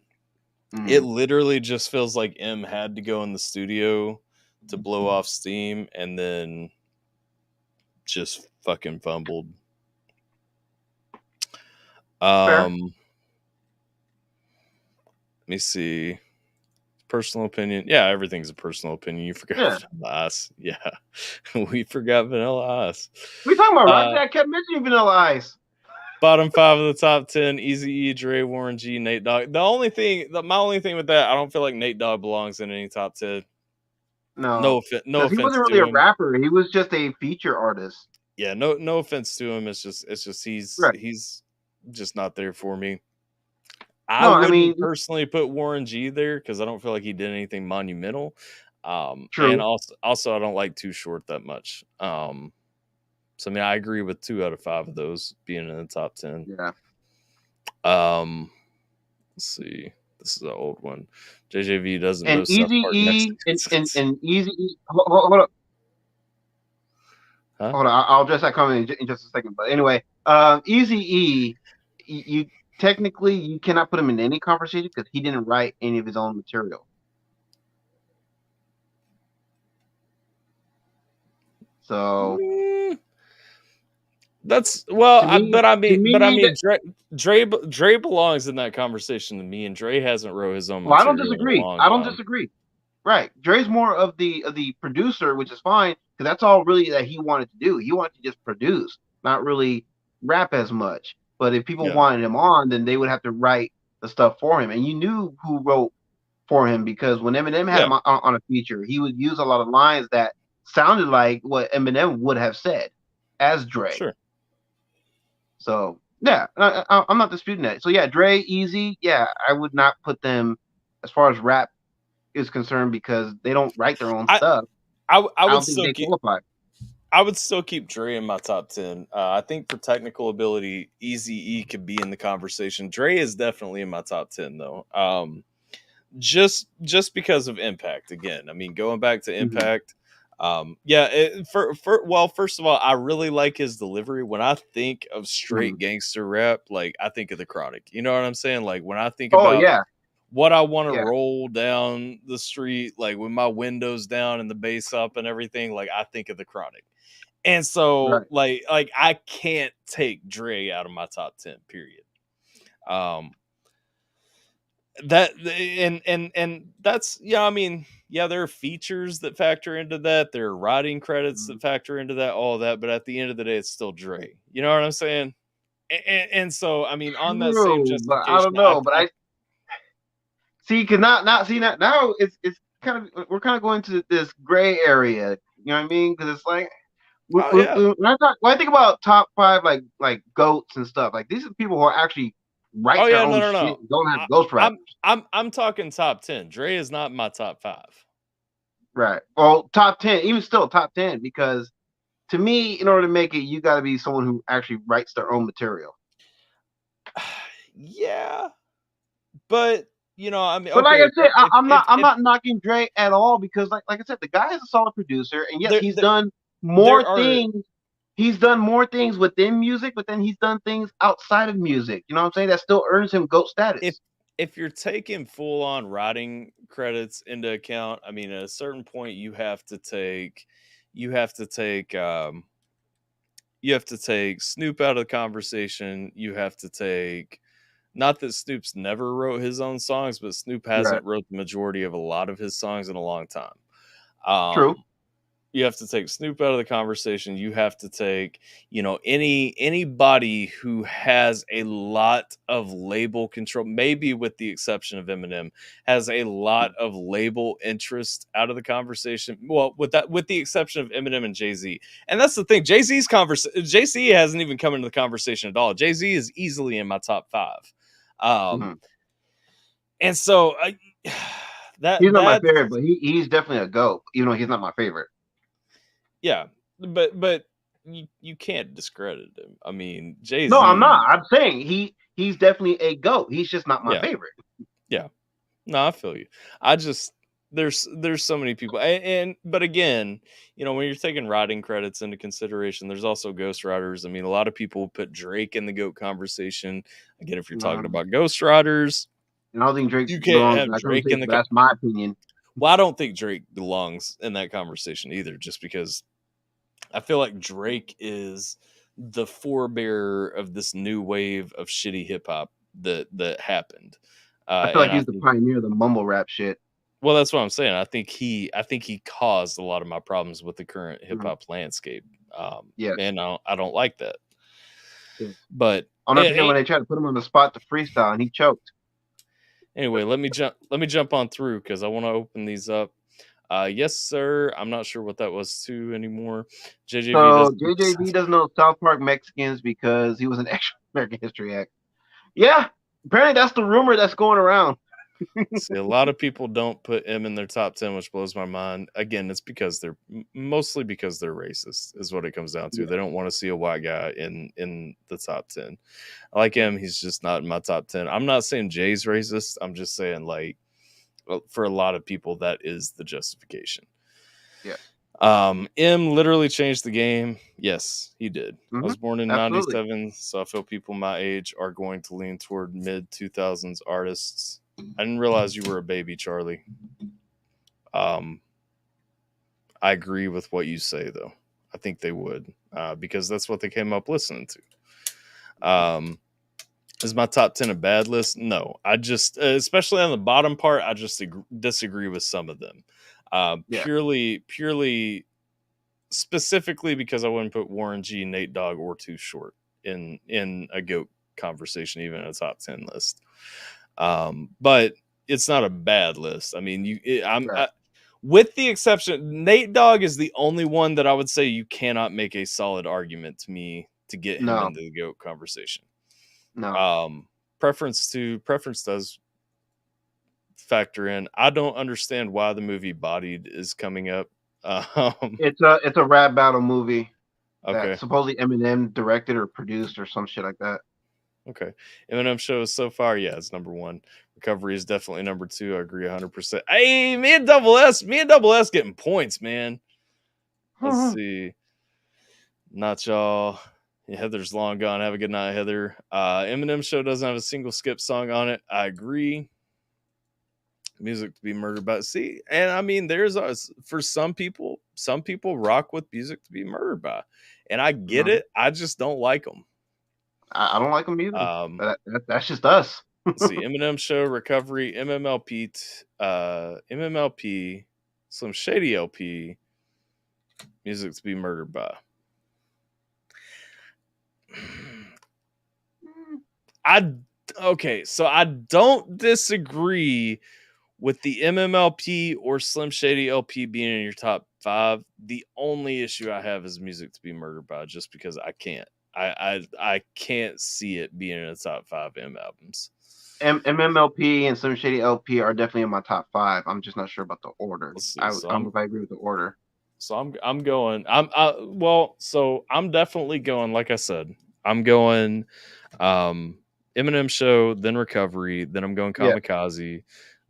It literally just feels like M had to go in the studio to blow off steam and then just fucking fumbled. Let me see. Personal opinion. Yeah, everything's a personal opinion. You forgot Vanilla Ice. Yeah. We forgot Vanilla Ice. We talking about Rock That kept mentioning Vanilla Ice. Bottom 5 of the top 10, Eazy-E, Dre, Warren G, Nate Dogg. My only thing with that, I don't feel like Nate Dogg belongs in any top 10. No offense. He wasn't really a rapper. He was just a feature artist. Yeah, no offense to him. It's just he's just not there for me. I wouldn't personally put Warren G there because I don't feel like he did anything monumental. True. And also I don't like Too Short that much. So I mean I agree with 2 out of 5 of those being in the top 10. Yeah. Let's see. This is an old one. JJV doesn't know Eazy-E and Eazy-E. Hold up. Huh? Hold on. I'll address that comment in just a second. But anyway, Eazy-E, you technically you cannot put him in any conversation because he didn't write any of his own material. So that's Dre belongs in that conversation to me, and Dre hasn't wrote his own. Well, I don't disagree. Right, Dre's more of the producer, which is fine because that's all really that he wanted to do. He wanted to just produce, not really rap as much. But if people wanted him on, then they would have to write the stuff for him. And you knew who wrote for him because when Eminem had him on a feature, he would use a lot of lines that sounded like what Eminem would have said as Dre. Sure. So, yeah, I'm not disputing that. So, yeah, Dre, Eazy, I would not put them as far as rap is concerned because they don't write their own stuff. I would still I would still keep Dre in my top 10. I think for technical ability, Eazy-E could be in the conversation. Dre is definitely in my top 10 though. Just because of impact again. I mean, going back to impact. Well, first of all, I really like his delivery. When I think of straight gangster rap, like I think of the Chronic. You know what I'm saying? Like when I think Oh about yeah, what I want to yeah. roll down the street, like with my windows down and the bass up and everything, like I think of the Chronic. And so Right. like I can't take Dre out of my top 10, period. That and that's I mean, there are features that factor into that. There are writing credits that factor into that, all of that, but at the end of the day, it's still Dre. You know what I'm saying? And so I mean, on that same True, but I justification, don't know. But I see, cause not see that now it's kind of we're kind of going to this gray area. You know what I mean? Because it's like oh yeah. when I think about top five like goats and stuff, like these are people who are actually write Oh their yeah, own no. shit, and don't have I, ghostwriters. I'm talking top 10. Dre is not my top 5. Right. Well, top 10, even still top 10, because to me, in order to make it, you got to be someone who actually writes their own material. Yeah, but I mean, But like okay, I said, I'm not I'm if not knocking Dre at all because like I said, the guy is a solid producer, and yes, there, he's there done there more are things. He's done more things within music, but then he's done things outside of music. You know what I'm saying? That still earns him GOAT if status. if you're taking full on writing credits into account, I mean, at a certain point, you have to take you have to take Snoop out of the conversation. You have to take, not that Snoop's never wrote his own songs, but Snoop Right. hasn't wrote the majority of a lot of his songs in a long time. True. You have to take Snoop out of the conversation. You have to take, anybody who has a lot of label control, maybe with the exception of Eminem, has a lot of label interest out of the conversation. Well, with the exception of Eminem and Jay-Z. And that's the thing. Jay-Z hasn't even come into the conversation at all. Jay-Z is easily in my top 5. Mm-hmm. And so He's not my that's favorite, but he's definitely a GOAT, even though he's not my favorite. yeah, but you can't discredit him. I mean, No, I'm Jay-Z, not. I'm saying he's definitely a GOAT. He's just not my yeah, favorite. yeah. No, I feel you. I just there's so many people, but again, when you're taking writing credits into consideration, there's also ghostwriters. I mean, a lot of people put Drake in the GOAT conversation. Again, if you're talking Um, about ghostwriters, and I don't think Drake you can't belongs in have that Drake in conversation, the. but that's my opinion. Well, I don't think Drake belongs in that conversation either, just because I feel like Drake is the forebearer of this new wave of shitty hip hop that happened. I feel like And I he's the think, pioneer of the mumble rap shit. well, that's what I'm saying. I think he caused a lot of my problems with the current hip Mhm. hop landscape. Yes. And I don't like that. Yes. But I'll never forget when they tried to put him on the spot to freestyle and he choked. anyway, let me jump on through because I want to open these up. Yes, sir. I'm not sure what that was too anymore. JJV So doesn't. JJV doesn't know South Park Mexicans because he was an extra American History Act. Yeah, apparently that's the rumor that's going around. See, a lot of people don't put M in their top 10, which blows my mind. Again, it's because they're mostly because they're racist, is what it comes down to. Yeah. They don't want to see a white guy in the top 10. I like him. He's just not in my top 10. I'm not saying Jay's racist. I'm just saying, like, for a lot of people, that is the justification. Yeah. M literally changed the game. Yes, he did. I was born in Absolutely. 97, so I feel people my age are going to lean toward mid 2000s artists. I didn't realize you were a baby, Charlie. I agree with what you say, though. I think they would, because that's what they came up listening to. Is my top 10 a bad list? No. I just, especially on the bottom part, I just disagree with some of them. Yeah. Purely, specifically because I wouldn't put Warren G, Nate Dogg, or Too Short in a GOAT conversation, even a top 10 list. But it's not a bad list. I mean, with the exception, Nate Dogg is the only one that I would say you cannot make a solid argument to me to get him into the GOAT conversation. No. Preference does factor in. I don't understand why the movie Bodied is coming up It's a rap battle movie Okay. that supposedly Eminem directed or produced or some shit like that. Okay. Eminem show so far, yeah, it's number 1. Recovery is definitely number 2. I agree 100%. Hey, me and Double S getting points, man. Let's see. Not y'all. Yeah, Heather's long gone. Have a good night, Heather. Eminem show doesn't have a single skip song on it. I agree. Music to be murdered by. See, and I mean, there's us for some people rock with music to be murdered by, and I get it. I just don't like them. I don't like them either. That's just us. Let's see, Eminem show, Recovery, MMLP, some Shady LP, music to be murdered by. So I don't disagree with the MMLP or Slim Shady LP being in your top 5. The only issue I have is music to be murdered by, just because I can't. I can't see it being in the top 5 M albums. MMLP and Slim Shady LP are definitely in my top 5. I'm just not sure about the order. I agree with the order. So I'm definitely going, like I said, I'm going Eminem show, then Recovery, then I'm going Kamikaze,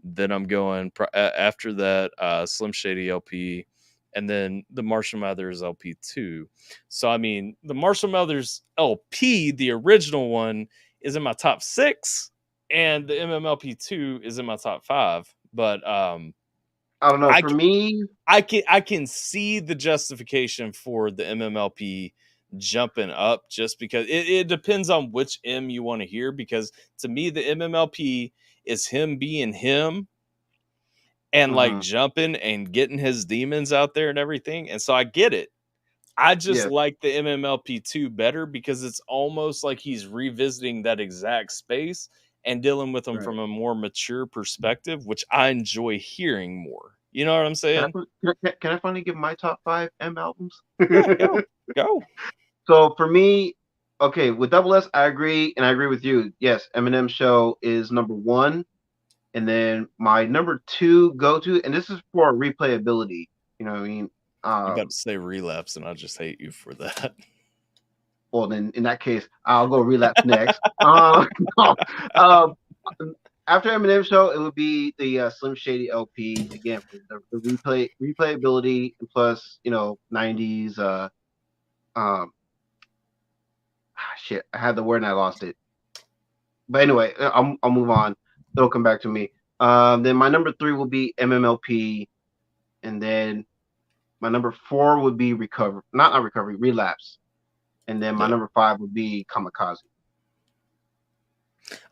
then I'm going after that Slim Shady LP, and then the Marshall Mathers LP 2. So I mean, the Marshall Mathers LP, the original one, is in my top 6, and the MMLP 2 is in my top 5. But I don't know. For me, I can see the justification for the MMLP jumping up, just because it depends on which M you want to hear. Because to me, the MMLP is him being him and like jumping and getting his demons out there and everything. And so I get it. I just like the MMLP 2 better, because it's almost like he's revisiting that exact space and dealing with them from a more mature perspective, which I enjoy hearing more. You know what I'm saying? Can I finally give my top 5 M albums? Yeah, go. So for me, okay, with Double S, I agree, and I agree with you. Yes, Eminem show is number 1, and then my number 2 go-to, and this is for replayability. You know what I mean? I'm about to say Relapse, and I just hate you for that. Well, then in that case, I'll go Relapse next. After Eminem show, it would be the Slim Shady LP again for the replayability, and plus 90s. Shit, I had the word and I lost it. But anyway, I'll move on. It'll come back to me. Then my number 3 will be MMLP, and then my number 4 would be Relapse, and then my number 5 would be Kamikaze.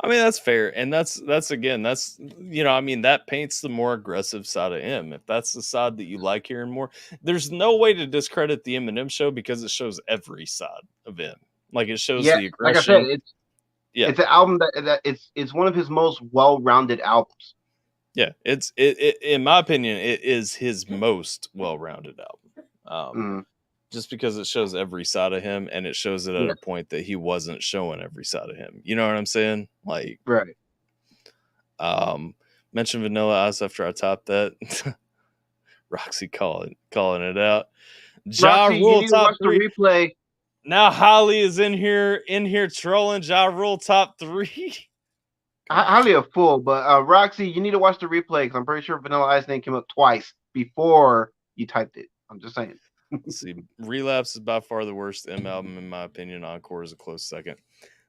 I mean, that's fair, and that's again, that's that paints the more aggressive side of him. If that's the side that you like hearing more, there's no way to discredit the Eminem show, because it shows every side of him. Like, it shows the aggression. Like I said, it's an album that it's one of his most well-rounded albums. Yeah, it in my opinion, it is his most well-rounded album. Just because it shows every side of him, and it shows it at a point that he wasn't showing every side of him. You know what I'm saying? Like, right. Mention Vanilla Ice after I top that. Roxy calling it out. Ja Rule top 3 replay. Now Holly is in here trolling Ja Rule top 3. Holly a fool, but Roxy, you need to watch the replay, because I'm pretty sure Vanilla Ice name came up twice before you typed it. I'm just saying. Let's see, Relapse is by far the worst M album in my opinion. Encore is a close second.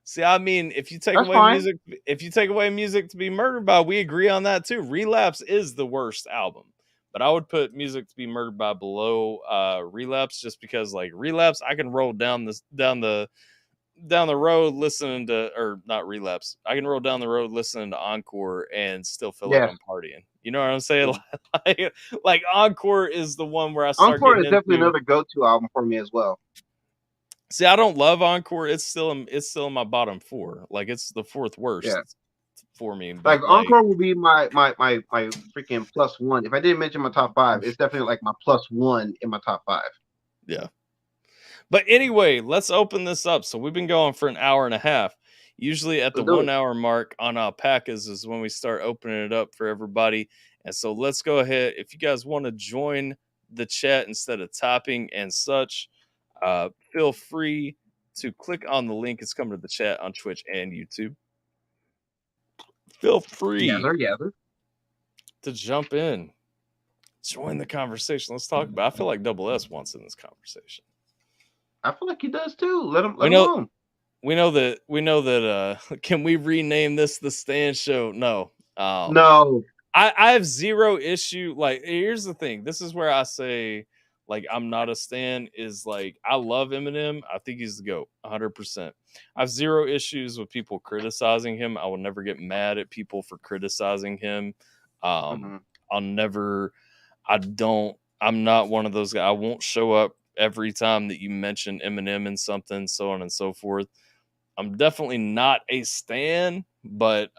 See, I mean, if you take away music to be murdered by, we agree on that too. Relapse is the worst album, but I would put music to be murdered by below Relapse, just because, like, Relapse, I can roll down the road listening to, or not Relapse, I can roll down the road listening to Encore and still feel like I'm partying. You know what I'm saying? Like Encore is the one where I start. Encore is definitely another go-to album for me as well. See, I don't love Encore. It's still in my bottom 4. Like, it's the 4th worst for me. Like, Encore will be my freaking +1. If I didn't mention my top 5, it's definitely like my +1 in my top 5. Yeah. But anyway, let's open this up. So we've been going for an hour and a half. Usually at the 1 hour mark on Alpacas is when we start opening it up for everybody. And so let's go ahead. If you guys want to join the chat instead of typing and such, feel free to click on the link. It's coming to the chat on Twitch and YouTube. Feel free to jump in, join the conversation. Let's talk about it. I feel like Double S wants in this conversation. I feel like he does too. Let him alone. We know that can we rename this the Stan Show? No. No. I have zero issue. Like, here's the thing. This is where I say, like, I'm not a stan. Is like, I love Eminem. I think he's the GOAT, 100%. I have zero issues with people criticizing him. I will never get mad at people for criticizing him. I'm not one of those guys. I won't show up every time that you mention Eminem in something, so on and so forth. I'm definitely not a stan, but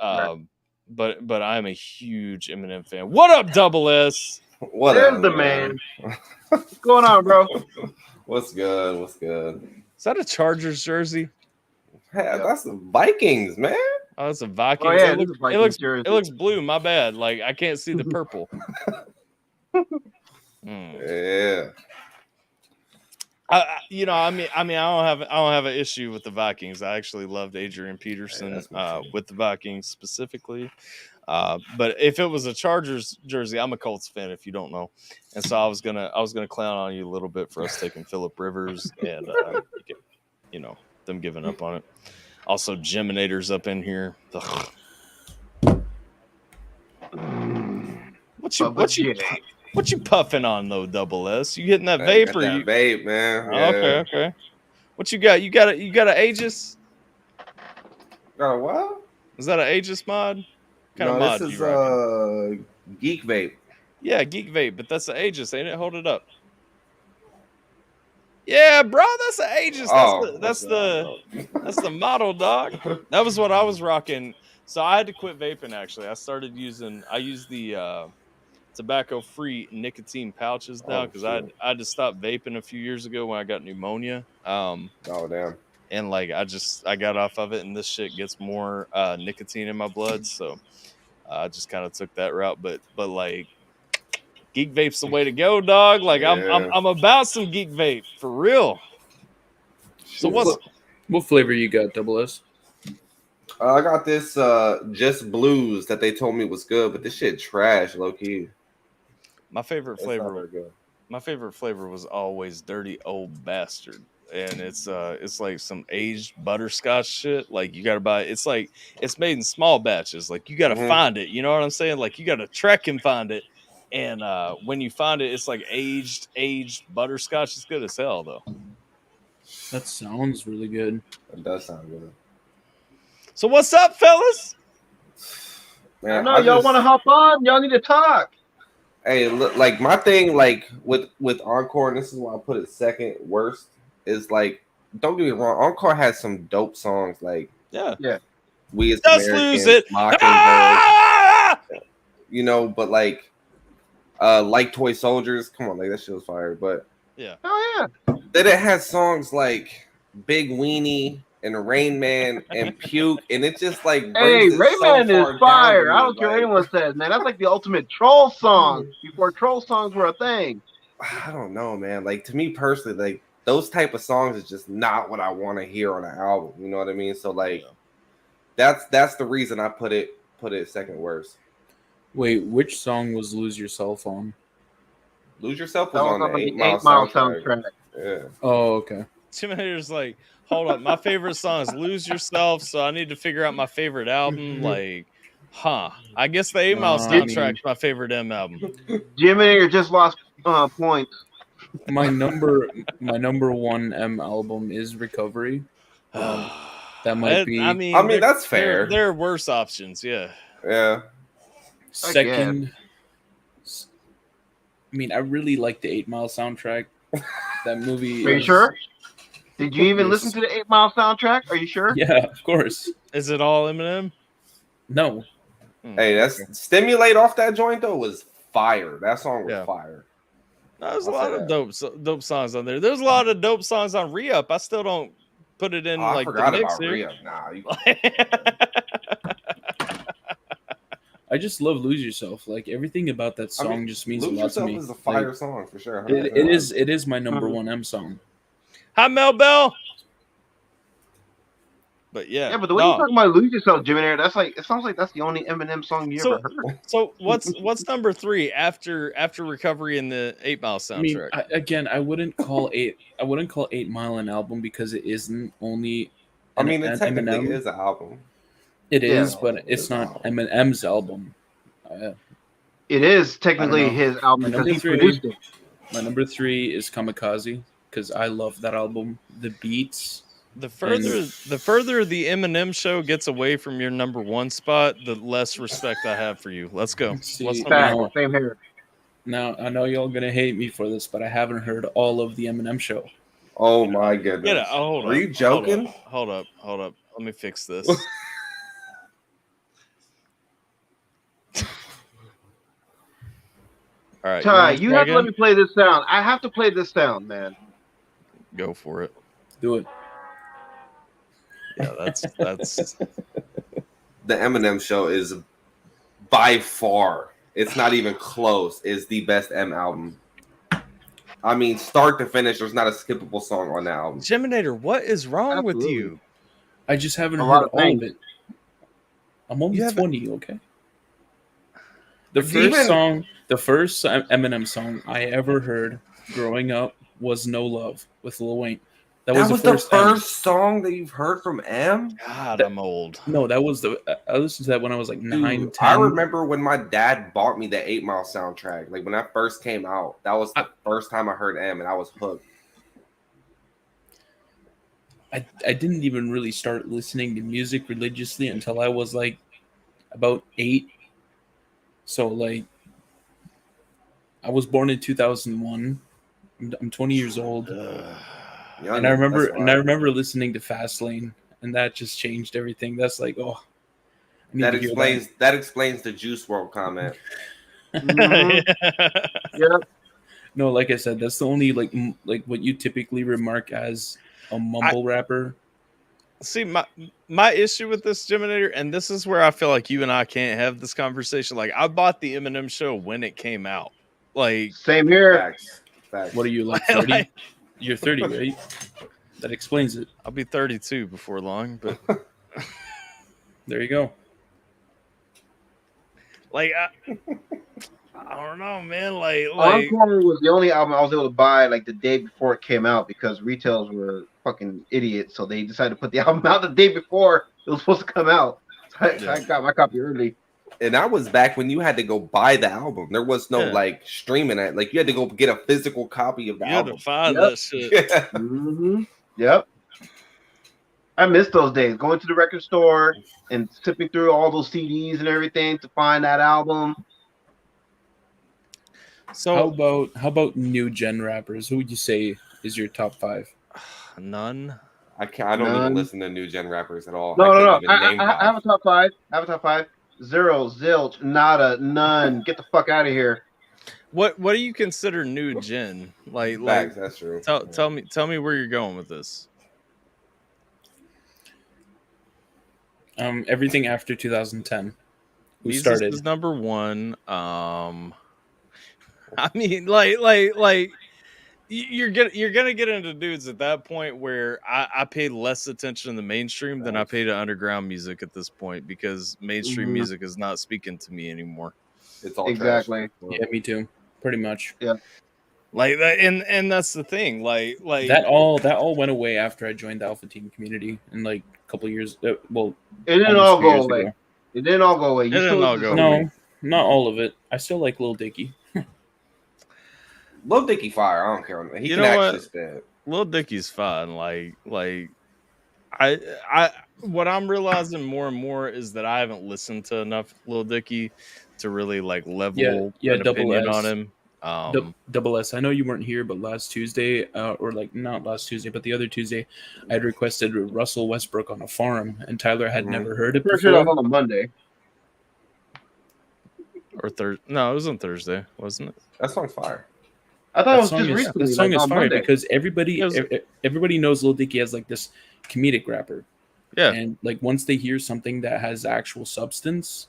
but I'm a huge Eminem fan. What up, Double S? What up, the man? What's going on, bro? What's good? What's good? Is that a Chargers jersey? Hey, that's the Vikings, man. Oh, that's a Vikings. Oh, yeah, it looks blue. My bad. Like, I can't see the purple. Yeah. I don't have an issue with the Vikings. I actually loved Adrian Peterson with the Vikings specifically. But if it was a Chargers jersey, I'm a Colts fan, if you don't know. And so I was gonna clown on you a little bit for us taking Phillip Rivers and them giving up on it. Also, Geminator's up in here. What you puffing on though, Double S? You hitting that vape or you vape, man? Yeah. Okay. What you got? You got a Aegis? Got a what? Is that an Aegis mod? Kind of mod this is you rocking? Geek Vape. Yeah, Geek Vape, but that's the Aegis, ain't it? Hold it up. Yeah, bro, that's the Aegis. That's the model, dog. That was what I was rocking. So I had to quit vaping. Actually, I use the tobacco-free nicotine pouches now because I had to stop vaping a few years ago when I got pneumonia. Oh damn! And like I got off of it, and this shit gets more nicotine in my blood, so I just kind of took that route. But like, Geek Vape's the way to go, dog. Like I'm about some Geek Vape for real. So what flavor you got, Double S? I got this Just Blues that they told me was good, but this shit trash, low key. My favorite flavor was always Dirty Old Bastard, and it's like some aged butterscotch shit. Like you gotta buy. It's like it's made in small batches. Like you gotta find it. You know what I'm saying? Like you gotta trek and find it. And when you find it, it's like aged butterscotch. It's good as hell though. That sounds really good. It does sound good. So what's up, fellas? Man, I know y'all want to hop on. Y'all need to talk. Hey, look, like my thing, like with Encore, and this is why I put it second worst, is like, don't get me wrong, Encore has some dope songs, like We As Just Americans, Lose It, you know, but like Toy Soldiers, come on, like that shit was fire, but then it has songs like Big Weenie and Rain Man and Puke, and it just like Rain Man is fire. I don't care what anyone says, man. That's like the ultimate troll song before troll songs were a thing. I don't know, man. Like to me personally, like those type of songs is just not what I want to hear on an album. You know what I mean? So like that's the reason I put it second worst. Wait, which song was Lose Yourself on? Lose Yourself was on the 8 Mile soundtrack. Yeah. Oh, okay. Timinator's like, hold up, my favorite song is Lose Yourself, so I need to figure out my favorite album. Like, I guess the 8 Mile soundtrack's my favorite M album. Timinator just lost points. My number one M album is Recovery. That might be. I mean that's fair. There are worse options, yeah. Yeah. Second, I mean, I really like the 8 Mile soundtrack. That movie. Are you sure? Did you even listen to the 8 Mile soundtrack? Are you sure? Yeah, of course. Is it all Eminem? No. Hey, that's Stimulate off that joint though was fire. That song was fire. No, there's a lot of dope songs on there. There's a lot of dope songs on Re-Up. I still don't put it in like I forgot the mix about here. Re-Up. Nah, I I just love "Lose Yourself." Like everything about that song just means a lot to me. "Lose Yourself" is a fire song for sure. It is my number one M song. Hi, Mel Bell. But yeah, but the way you talking about "Lose Yourself," Jimmy, that's like it sounds like that's the only Eminem song you ever heard. So what's number 3 after Recovery in the 8 Mile soundtrack? I mean, I wouldn't call 8 Mile an album because it isn't only. I mean, it technically is an album. It is, but it's not Eminem's album. It is technically his album because he produced it. My number 3 is Kamikaze because I love that album. The beats. The further the Eminem show gets away from your number 1 spot, the less respect I have for you. Let's go. Same here. Now I know y'all gonna hate me for this, but I haven't heard all of the Eminem show. Oh my goodness! Are you joking? Hold up. Let me fix this. All right, Ty, you have to let me play this sound. I have to play this sound, man. Go for it. Do it. Yeah, that's the Eminem show is by far, it's not even close, is the best M album. I mean, start to finish, there's not a skippable song on that album. Geminator, what is wrong with you? I just haven't heard all of it. I'm only 20, okay? The first Eminem song I ever heard growing up was "No Love" with Lil Wayne. That was the first song that you've heard from M? God, I'm old. No, I listened to that when I was like 9, 10. I remember when my dad bought me the 8 Mile soundtrack. Like when that first came out, that was the first time I heard M, and I was hooked. I didn't even really start listening to music religiously until I was like about 8. So like, I was born in 2001. I'm 20 years old. And I remember listening to Fastlane, and that just changed everything. That's like, that explains the Juice WRLD comment. Yeah. No, like I said, that's the only like what you typically remark as a mumble rapper. See, my issue with this, Geminator, and this is where I feel like you and I can't have this conversation. Like, I bought the Eminem show when it came out. Like, same here. Facts. What are you, like 30? You're 30, right? That explains it. I'll be 32 before long, but there you go. Like, I don't know, man. Like Encore was the only album I was able to buy like the day before it came out because retailers were fucking idiots, so they decided to put the album out the day before it was supposed to come out. So I got my copy early. And that was back when you had to go buy the album. There was no like streaming it. Like you had to go get a physical copy of the album. You had to find that shit. Yeah. Mm-hmm. Yep. I miss those days. Going to the record store and sipping through all those CDs and everything to find that album. So how about new gen rappers? Who would you say is your top 5? None. I don't even listen to new gen rappers at all. No. I have a top 5. Zero, zilch, nada, none. Get the fuck out of here. What do you consider new gen? Like that's true. Tell me where you're going with this. Everything after 2010. Who Jesus started? is number 1. I mean, like you're gonna get into dudes at that point where I pay less attention to the mainstream than I pay to underground music at this point because mainstream music is not speaking to me anymore. It's all exactly. trash. Yeah, me too. Pretty much. Yeah. Like that, and that's the thing. Like that all went away after I joined the Alpha Team community in like a couple of years. It didn't all go away. Ago. It didn't all go away. No, not all of it. I still like Lil Dicky. Lil Dicky fire. I don't care. He can actually spit. Lil Dicky's fine. Like I what I'm realizing more and more is that I haven't listened to enough Lil Dicky to really like level an opinion on him. Double S. I know you weren't here, but last Tuesday, or like not last Tuesday, but the other Tuesday, I had requested Russell Westbrook on a Farm, and Tyler had never heard it before. On a Monday or Thursday. No, it was on Thursday, wasn't it? That song's fire. I thought it was just recently. The song is fire Monday. because everybody knows Lil Dicky as like this comedic rapper. Yeah, and like once they hear something that has actual substance,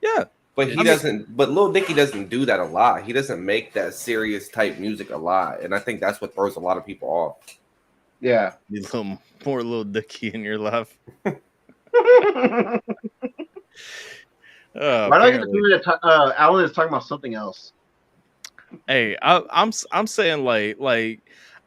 yeah. But he doesn't. But Lil Dicky doesn't do that a lot. He doesn't make that serious type music a lot, and I think that's what throws a lot of people off. Yeah, need a little more Lil Dicky in your life. Why do I get the feeling that Alan is talking about something else? Hey, I'm saying like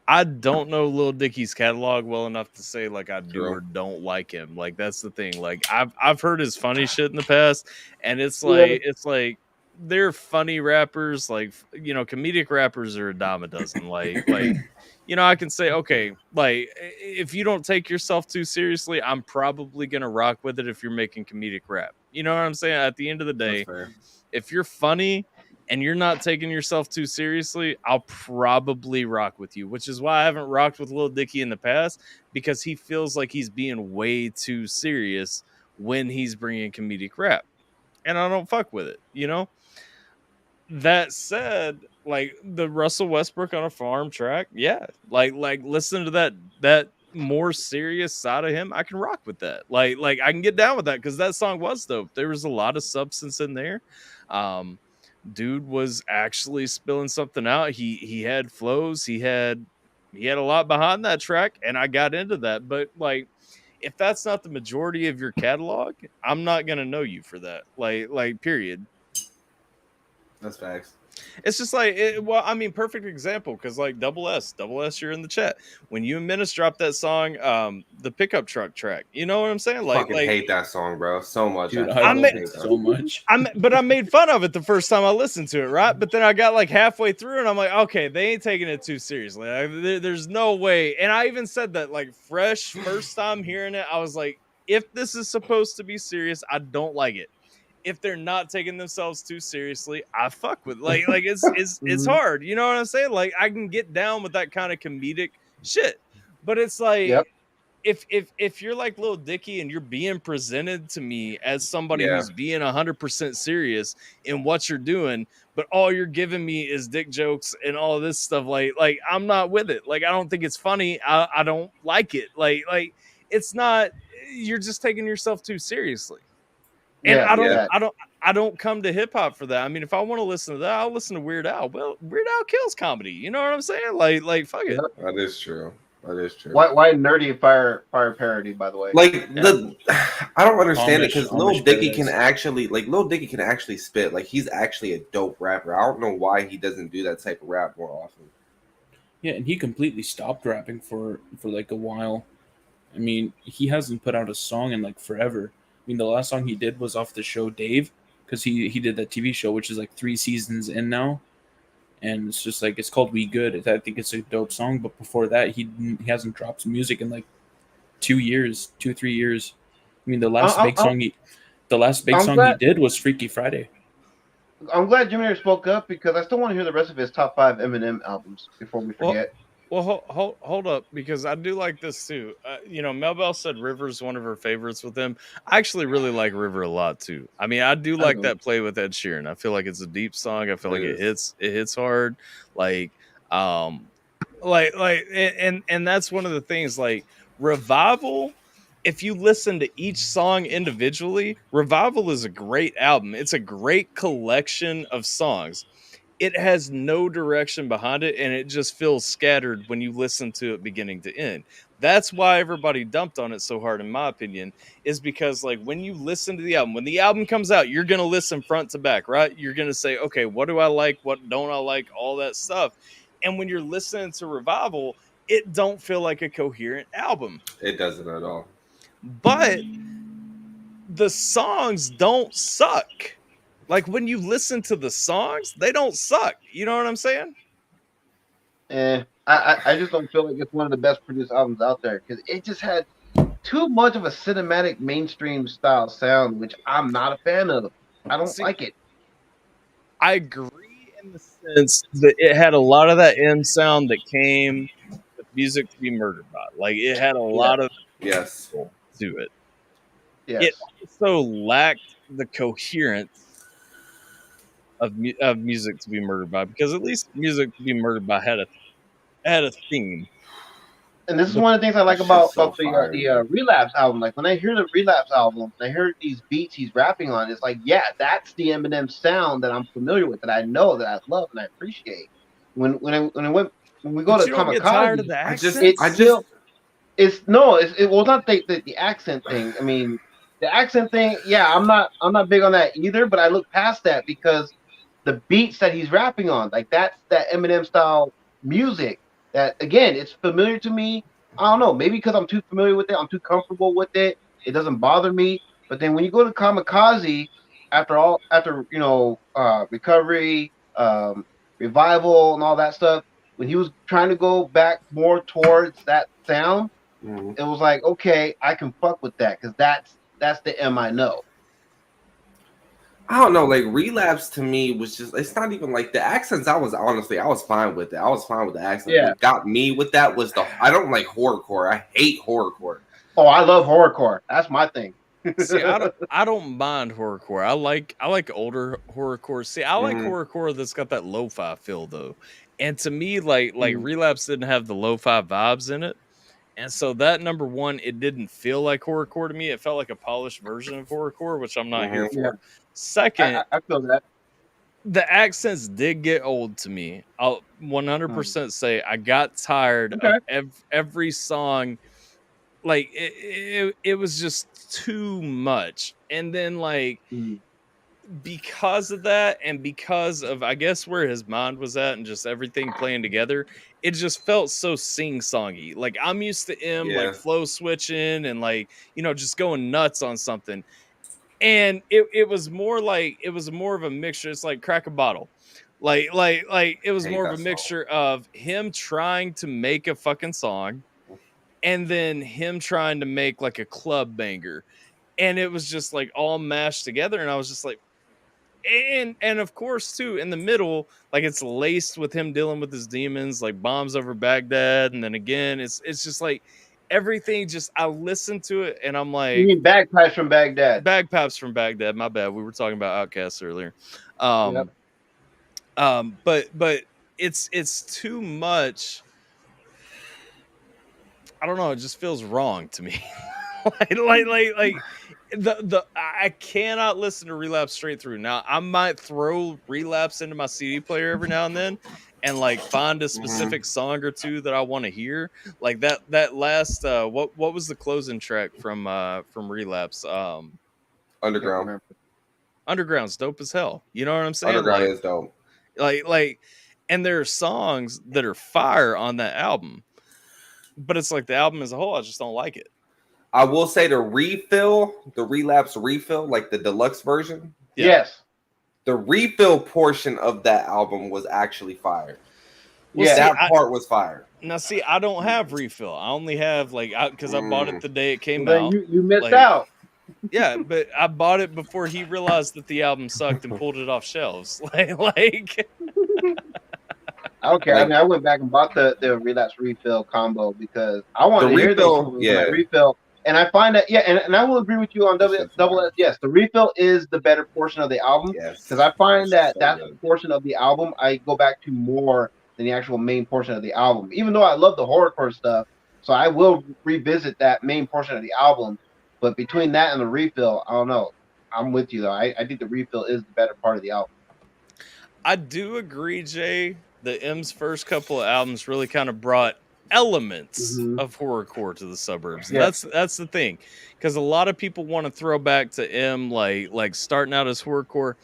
I don't know Lil Dicky's catalog well enough to say like I do or don't like him. Like that's the thing. Like I've heard his funny shit in the past, and it's like they're funny rappers. Like comedic rappers are a dime a dozen. Like I can say okay, like if you don't take yourself too seriously, I'm probably gonna rock with it if you're making comedic rap. You know what I'm saying? At the end of the day, if you're funny and you're not taking yourself too seriously, I'll probably rock with you, which is why I haven't rocked with Lil Dicky in the past, because he feels like he's being way too serious when he's bringing comedic rap, and I don't fuck with it, That said, like the Russell Westbrook on a farm track, yeah, like listen to that more serious side of him, I can rock with that. Like I can get down with that because that song was dope. There was a lot of substance in there. Dude was actually spilling something out. He had flows. He had a lot behind that track, and I got into that. But like, if that's not the majority of your catalog, I'm not gonna know you for that. Like period. That's facts. It's just like, perfect example, because like Double S, you're in the chat. When you and Menace dropped that song, the pickup truck track, you know what I'm saying? Like, I fucking hate that song, bro, so much. Dude, I love it so much. But I made fun of it the first time I listened to it, right? But then I got like halfway through, and I'm like, okay, they ain't taking it too seriously. There's no way. And I even said that like fresh first time hearing it, I was like, if this is supposed to be serious, I don't like it. If they're not taking themselves too seriously, I fuck with like it's hard. You know what I'm saying? Like I can get down with that kind of comedic shit, but it's like if you're like Lil Dicky and you're being presented to me as somebody who's being 100% serious in what you're doing, but all you're giving me is dick jokes and all of this stuff, like I'm not with it. Like I don't think it's funny. I don't like it. Like it's not. You're just taking yourself too seriously. And I don't come to hip hop for that. I mean, if I want to listen to that, I'll listen to Weird Al. Well, Weird Al kills comedy. You know what I'm saying? Like fuck it. That is true. Why nerdy fire parody? By the way, I don't understand it because Lil Dicky can actually spit. Like he's actually a dope rapper. I don't know why he doesn't do that type of rap more often. Yeah, and he completely stopped rapping for like a while. I mean, he hasn't put out a song in like forever. I mean, the last song he did was off the show Dave, because he did that TV show, which is like 3 seasons in now, and it's just like it's called We Good. I think it's a dope song, but before that, he hasn't dropped music in like 3 years. I mean, the last big song he did was Freaky Friday. I'm glad Jimmy spoke up because I still want to hear the rest of his top 5 Eminem albums before we forget. Well, hold up, because I do like this too. Mel Bell said River's one of her favorites with him. I actually really like River a lot too. I mean, I do like that play with Ed Sheeran. I feel like it's a deep song. I feel like it hits hard. And that's one of the things. Like Revival, if you listen to each song individually, Revival is a great album. It's a great collection of songs. It has no direction behind it, and it just feels scattered when you listen to it beginning to end. That's why everybody dumped on it so hard, in my opinion, is because like when you listen to the album, when the album comes out, you're going to listen front to back, right? You're going to say, okay, what do I like? What don't I like? All that stuff. And when you're listening to Revival, it don't feel like a coherent album. It doesn't at all. But the songs don't suck. Like when you listen to the songs, they don't suck. You know what I'm saying? I just don't feel like it's one of the best produced albums out there because it just had too much of a cinematic mainstream style sound, which I'm not a fan of. I don't like it. I agree in the sense that it had a lot of that M sound that came with Music to Be Murdered By. Like it had a lot of to it. Yes. It also lacked the coherence of Music to Be Murdered By, because at least Music to Be Murdered By had a theme. And this is one of the things I like about so the Relapse album. Like when I hear the Relapse album, I hear these beats he's rapping on. It's like, yeah, that's the Eminem sound that I'm familiar with, that I know, that I love, and I appreciate. When we go to you don't get tired of Kamikaze, the accent. It's not the accent thing. I mean, the accent thing. Yeah, I'm not big on that either. But I look past that because the beats that he's rapping on, like that's that Eminem style music. That again, it's familiar to me. I don't know, maybe because I'm too familiar with it, I'm too comfortable with it. It doesn't bother me. But then when you go to Kamikaze, after Recovery, Revival, and all that stuff, when he was trying to go back more towards that sound, it was like, okay, I can fuck with that because that's the M I know. I don't know, like Relapse to me was just, it's not even like the accents. I was fine with it. I was fine with the accents. Yeah. What got me with that was I don't like horrorcore. I hate horrorcore. Oh, I love horrorcore. That's my thing. See, I don't mind horrorcore. I like older horrorcore. See, I like horrorcore that's got that lo-fi feel though. And to me, like Relapse didn't have the lo-fi vibes in it. And so that, number one, it didn't feel like horrorcore to me. It felt like a polished version of horrorcore, which I'm not here for. Yeah. Second, I feel that. The accents did get old to me. I'll 100% say I got tired of every song. Like it was just too much. And then like because of that, and because of I guess where his mind was at and just everything playing together, it just felt so sing-songy. Like I'm used to him like flow switching and like, just going nuts on something. And it was more of a mixture. It's like crack a bottle. Like it was more of a mixture of him trying to make a fucking song and then him trying to make like a club banger. And it was just like all mashed together. And I was just like, and of course too, in the middle, like it's laced with him dealing with his demons, like Bombs Over Baghdad. And then again, it's just like everything I listened to it and I'm like, you mean Bagpipes from Baghdad? Bagpipes from Baghdad. My bad. We were talking about Outkast earlier. But it's too much. I don't know. It just feels wrong to me. like I cannot listen to Relapse straight through. Now I might throw Relapse into my CD player every now and then, and like find a specific song or two that I want to hear. Like that last what was the closing track from Relapse? Underground. Underground's dope as hell. You know what I'm saying? Underground is dope. Like, and there are songs that are fire on that album, but it's like the album as a whole, I just don't like it. I will say the Relapse refill, like the deluxe version. Yeah. Yes. The refill portion of that album was actually fire. Well, yeah, that part was fire. Now, see, I don't have refill. I only have because I bought it the day it came out. You missed out. Yeah, but I bought it before he realized that the album sucked and pulled it off shelves. Like. Okay, I mean, I went back and bought the Relapse refill combo because I wanted to hear those refill. And I find that, and I will agree with you on double S. Yes, the refill is the better portion of the album. Yes. Because I find that that's the portion of the album I go back to more than the actual main portion of the album. Even though I love the horrorcore stuff, so I will revisit that main portion of the album. But between that and the refill, I don't know. I'm with you, though. I think the refill is the better part of the album. I do agree, Jay. The M's first couple of albums really kind of brought elements of horrorcore to the suburbs. Yeah. That's the thing, because a lot of people want to throw back to M like starting out as horrorcore.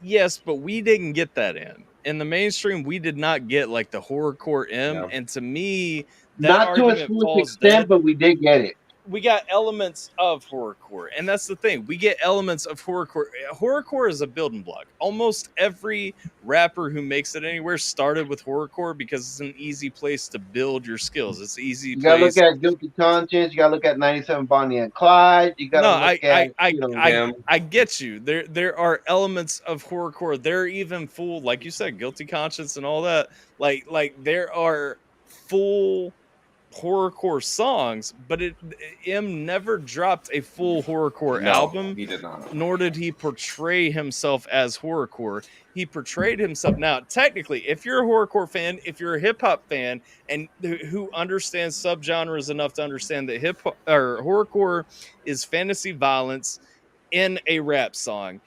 Yes, but we didn't get that in the mainstream. We did not get like the horrorcore M, and to me, that not to its full extent, but we did get it. We got elements of horrorcore, and that's the thing. We get elements of horrorcore. Horrorcore is a building block. Almost every rapper who makes it anywhere started with horrorcore because it's an easy place to build your skills. It's easy. You gotta look at Guilty Conscience. You gotta look at 97 Bonnie and Clyde. You gotta look at. I get you. There are elements of horrorcore. They're even full, like you said, Guilty Conscience and all that. Like there are full horrorcore songs, but M never dropped a full horrorcore album. He did not. Nor did he portray himself as horrorcore. He portrayed himself. Now, technically, if you're a horrorcore fan, if you're a hip hop fan, and who understands subgenres enough to understand that hip hop or horrorcore is fantasy violence in a rap song,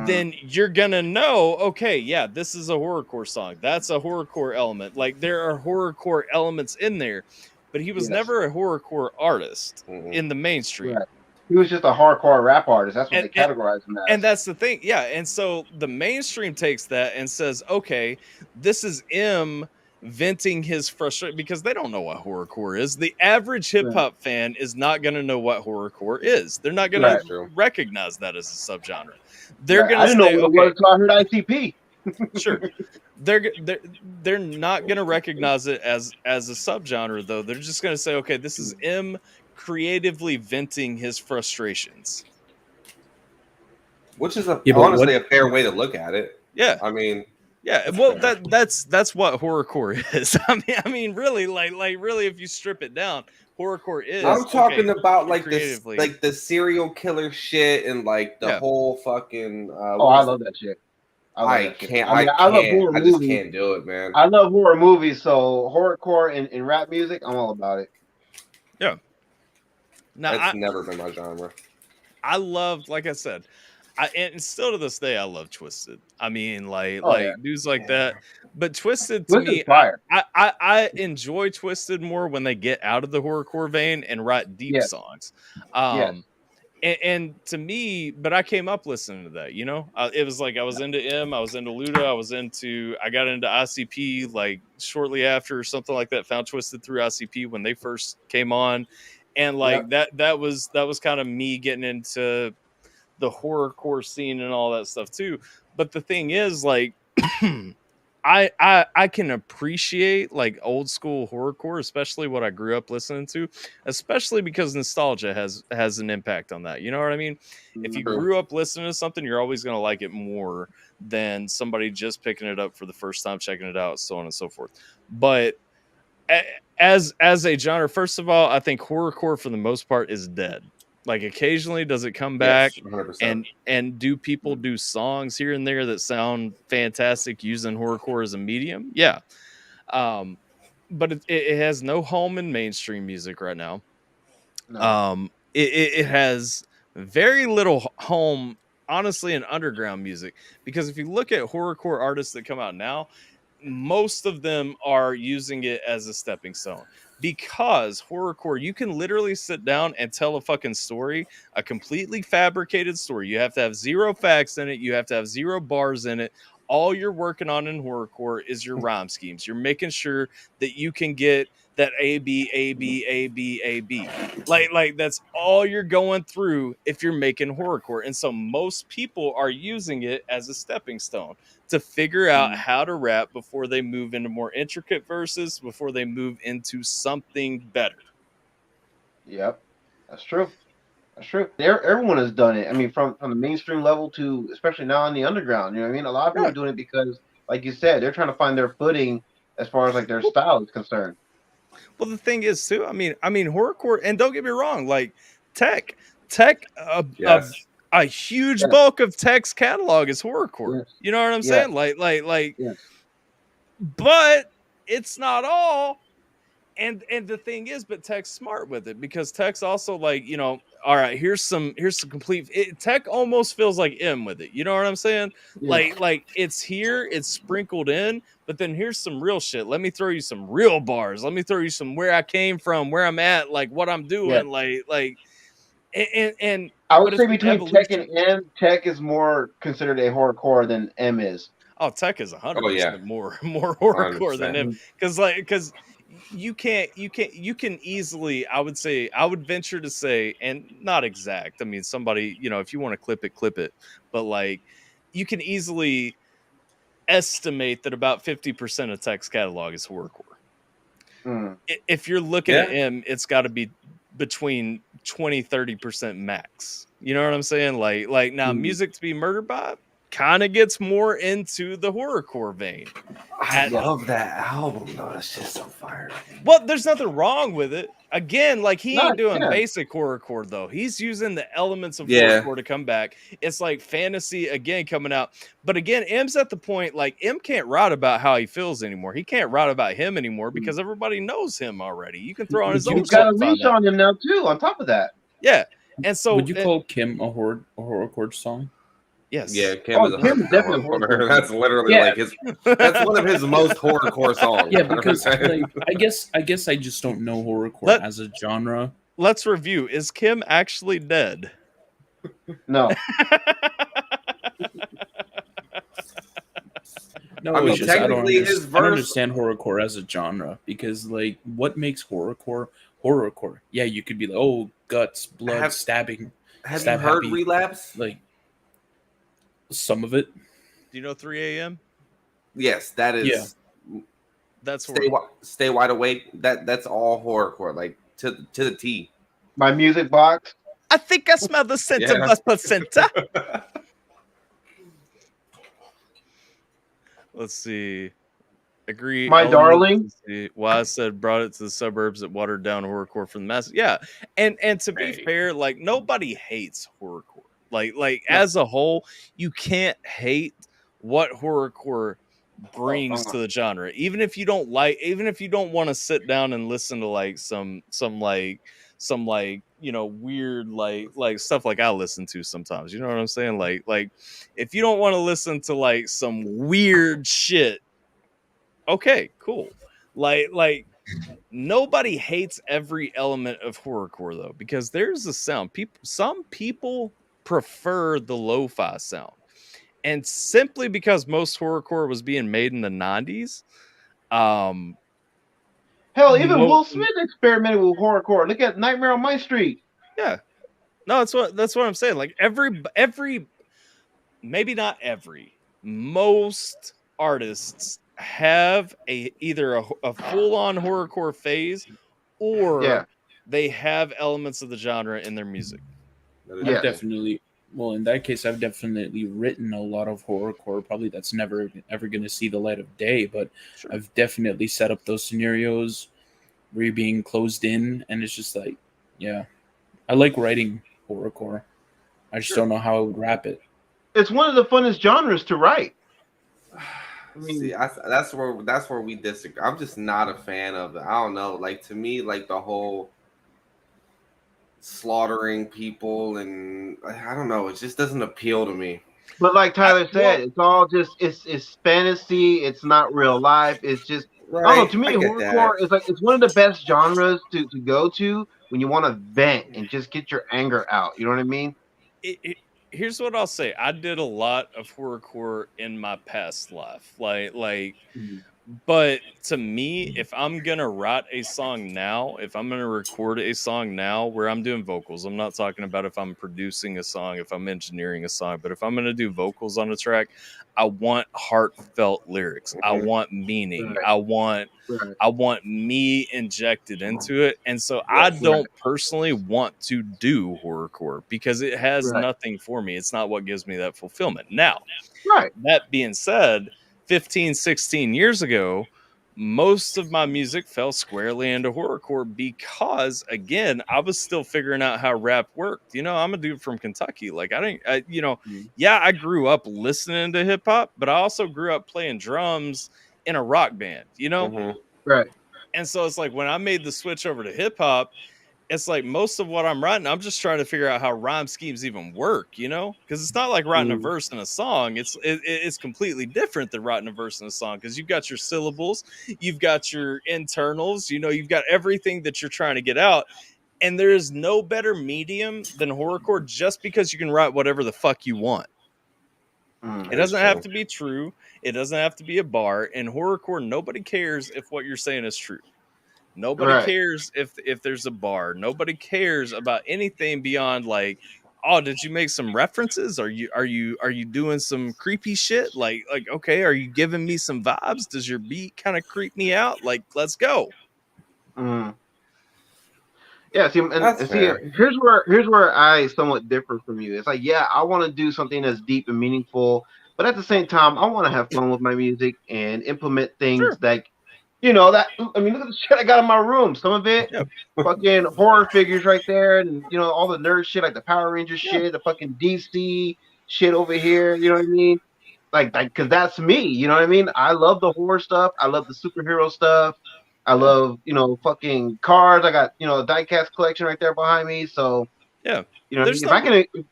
then you're gonna know, okay, yeah, this is a horrorcore song. That's a horrorcore element. Like, there are horrorcore elements in there, but he was never a horrorcore artist in the mainstream. Right. He was just a hardcore rap artist. That's what they categorize him as. And that's the thing, yeah. And so the mainstream takes that and says, okay, this is M venting his frustration, because they don't know what horrorcore is. The average hip hop fan is not going to know what horrorcore is. They're not going to recognize that as a subgenre. They're going to say, know what it was until I heard ICP. Sure. They're not going to recognize it as a subgenre, though. They're just going to say, okay, this is M creatively venting his frustrations. Which is honestly a fair way to look at it. Yeah. I mean, yeah, well, that's what horrorcore is. I mean, really, like really, if you strip it down, horrorcore is. I'm talking about like this, like the serial killer shit and like the whole fucking. I love that shit. I love horror movies. I just can't do it, man. I love horror movies, so horrorcore and rap music, I'm all about it. Yeah. Now, that's never been my genre. I loved, like I said, and still to this day, I love Twisted. I mean, dudes like that. But Twisted to me, I enjoy Twisted more when they get out of the horrorcore vein and write deep songs. And to me, but I came up listening to that, you know? It was like I was into M, I was into Luda, I got into ICP like shortly after or something like that, found Twisted through ICP when they first came on. And like that was kind of me getting into the horrorcore scene and all that stuff too. But the thing is, like, I can appreciate like old school horrorcore, especially what I grew up listening to, especially because nostalgia has an impact on that. You know what I mean? If you grew up listening to something, you're always going to like it more than somebody just picking it up for the first time, checking it out, so on and so forth. But as a genre, first of all, I think horrorcore for the most part is dead. Like, occasionally does it come back, and do people do songs here and there that sound fantastic using horrorcore as a medium? Yeah. But it has no home in mainstream music right now. No. It has very little home, honestly, in underground music, because if you look at horrorcore artists that come out now, most of them are using it as a stepping stone. Because horrorcore, you can literally sit down and tell a fucking story, a completely fabricated story. You have to have zero facts in it. You have to have zero bars in it. All you're working on in horrorcore is your rhyme schemes. You're making sure that you can get that A, B, A, B, A, B, A, B. Like that's all you're going through if you're making horrorcore. And so most people are using it as a stepping stone to figure out how to rap before they move into more intricate verses, before they move into something better. Yep, that's true. That's true. Everyone has done it. I mean, from the mainstream level to especially now in the underground. You know what I mean? A lot of people are doing it because, like you said, they're trying to find their footing as far as like their style is concerned. Well, the thing is too, I mean, horrorcore, and don't get me wrong, like Tech, a huge bulk of Tech's catalog is horrorcore. Yes. You know what I'm saying? Like, but it's not all. And the thing is, but Tech's smart with it, because Tech's also like, you know, all right, here's some complete. Tech almost feels like M with it. You know what I'm saying? Yeah. Like it's here, it's sprinkled in, but then here's some real shit. Let me throw you some real bars. Let me throw you some where I came from, where I'm at, like what I'm doing, and I would say between Tech and M, Tech is more considered a horrorcore than M is. Oh, Tech is 100% more horrorcore than M, because you can easily, I would venture to say, and not exact, I mean, somebody, you know, if you want to clip it, but like you can easily estimate that about 50% of Tech's catalog is horrorcore. If you're looking at M, it's got to be between 20-30% max. You know what I'm saying? Like now, Music to be Murdered by kind of gets more into the horrorcore vein. I love that album though. It's just so fire. Well, there's nothing wrong with it. Again, like he ain't doing basic horrorcore though. He's using the elements of horrorcore to come back. It's like fantasy again coming out. But again, M's at the point like M can't write about how he feels anymore. He can't write about him anymore because everybody knows him already. You can throw on his own. You've got a leash on him now too. On top of that, yeah. And so, would you call Kim a horrorcore song? Yes. Yeah, Kim is definitely horrorcore. That's literally like his. That's one of his most horrorcore songs. Yeah, because like, I guess I just don't know horrorcore as a genre. Let's review. Is Kim actually dead? No. No, I mean, technically, I don't understand horrorcore as a genre because, like, what makes horrorcore? Yeah, you could be like, oh, guts, blood, stabbing. Have you heard Relapse? Like, some of it. Do you know 3 a.m.? Yes, that is. Yeah. That's stay wide awake. That's all horrorcore, like to the T. My music box. I think I smell the scent of the placenta. Let's see. Agree. My darling. Why I said brought it to the suburbs that watered down horrorcore from the masses. Yeah, and to be fair, like nobody hates horrorcore. Like as a whole, you can't hate what horrorcore brings to the genre. Even if you don't want to sit down and listen to like some you know weird like stuff like I listen to sometimes. You know what I'm saying? Like if you don't want to listen to like some weird shit, okay, cool. Like nobody hates every element of horrorcore though, because there's a sound. Some people prefer the lo-fi sound. And simply because most horrorcore was being made in the 90s, hell, even Will Smith experimented with horrorcore. Look at Nightmare on My Street. Yeah. No, that's what I'm saying. Like every maybe not every, most artists have either a full-on horrorcore phase or they have elements of the genre in their music. I've definitely, well, in that case, I've definitely written a lot of horrorcore. Probably that's never ever going to see the light of day, but I've definitely set up those scenarios where you're being closed in, and it's just like, yeah, I like writing horrorcore. I just don't know how I would wrap it. It's one of the funnest genres to write. I mean, that's where we disagree. I'm just not a fan of it. I don't know. Like to me, like the whole slaughtering people and I don't know. It just doesn't appeal to me. But like Tyler said, it's all just it's fantasy. It's not real life. It's just I don't know. To me, horrorcore is like it's one of the best genres to go to when you want to vent and just get your anger out. You know what I mean? Here's what I'll say. I did a lot of horrorcore in my past life. But to me, if I'm going to write a song now, if I'm going to record a song now where I'm doing vocals, I'm not talking about if I'm producing a song, if I'm engineering a song, but if I'm going to do vocals on a track, I want heartfelt lyrics. I want meaning. I want me injected into it. And so I don't personally want to do horrorcore because it has nothing for me. It's not what gives me that fulfillment. Now, that being said, 15, 16 years ago, most of my music fell squarely into horrorcore because, again, I was still figuring out how rap worked. You know, I'm a dude from Kentucky. Like, I grew up listening to hip hop, but I also grew up playing drums in a rock band, you know? Mm-hmm. Right. And so it's like when I made the switch over to hip hop, it's like most of what I'm writing, I'm just trying to figure out how rhyme schemes even work, you know? Because it's not like writing a verse in a song. It's completely different than writing a verse in a song because you've got your syllables, you've got your internals, you know, you've got everything that you're trying to get out. And there is no better medium than horrorcore just because you can write whatever the fuck you want. It doesn't have to be true. It doesn't have to be a bar. In horrorcore, nobody cares if what you're saying is true. Nobody cares if there's a bar. Nobody cares about anything beyond like, oh, did you make some references? Are you doing some creepy shit? Like okay, are you giving me some vibes? Does your beat kind of creep me out? Like, let's go. Yeah, here's where I somewhat differ from you. It's like, yeah, I want to do something that's deep and meaningful, But at the same time, I want to have fun with my music and implement things Sure. that, that, I mean, look at the shit I got in my room. Some of it, fucking horror figures right there, and, all the nerd shit, like the Power Rangers shit, the fucking DC shit over here, you know what I mean? Like, because that's me, you know what I mean? I love the horror stuff. I love the superhero stuff. I love, fucking cars. I got, a diecast collection right there behind me. So, yeah, you know what I mean? If I can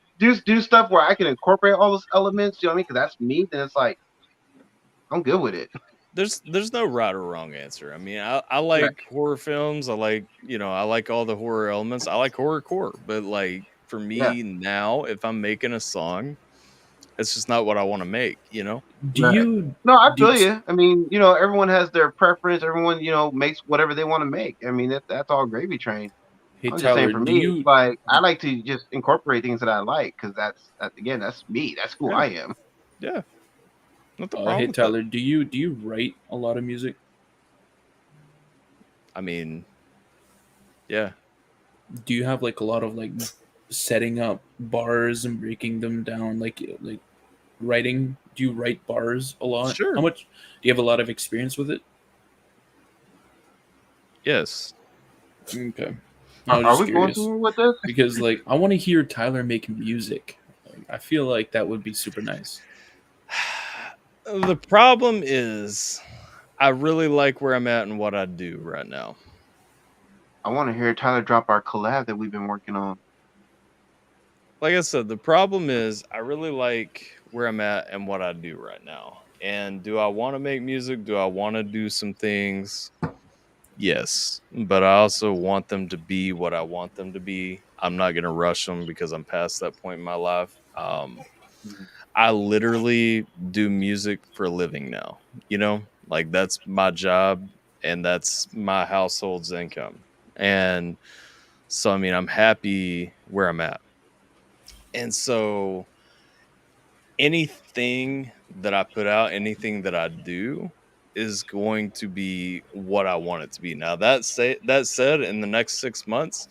do stuff where I can incorporate all those elements, you know what I mean? Because that's me, then it's like, I'm good with it. There's no right or wrong answer. I mean, I like horror films. I like, I like all the horror elements. I like horrorcore, but like for me now, if I'm making a song, it's just not what I want to make, Do you? No, I feel you. I mean, everyone has their preference. Everyone, makes whatever they want to make. I mean, that's all gravy train. Hey, I'm just Tyler, saying, for me, it's like I like to just incorporate things that I like because that's me. That's who I am. Yeah. Hey, Tyler, do you write a lot of music? I mean, yeah. Do you have like a lot of like setting up bars and breaking them down, like writing? Do you write bars a lot? Sure. How much do you have a lot of experience with it? Yes. Okay. Are we going through with this? Because like I want to hear Tyler make music. I feel like that would be super nice. The problem is I really like where I'm at and what I do right now. I want to hear Tyler drop our collab that we've been working on. Like I said, the problem is I really like where I'm at and what I do right now. And do I want to make music? Do I want to do some things? Yes. But I also want them to be what I want them to be. I'm not going to rush them because I'm past that point in my life. I literally do music for a living now, like that's my job and that's my household's income. And so, I mean, I'm happy where I'm at. And so anything that I put out, anything that I do is going to be what I want it to be. Now that said, in the next 6 months,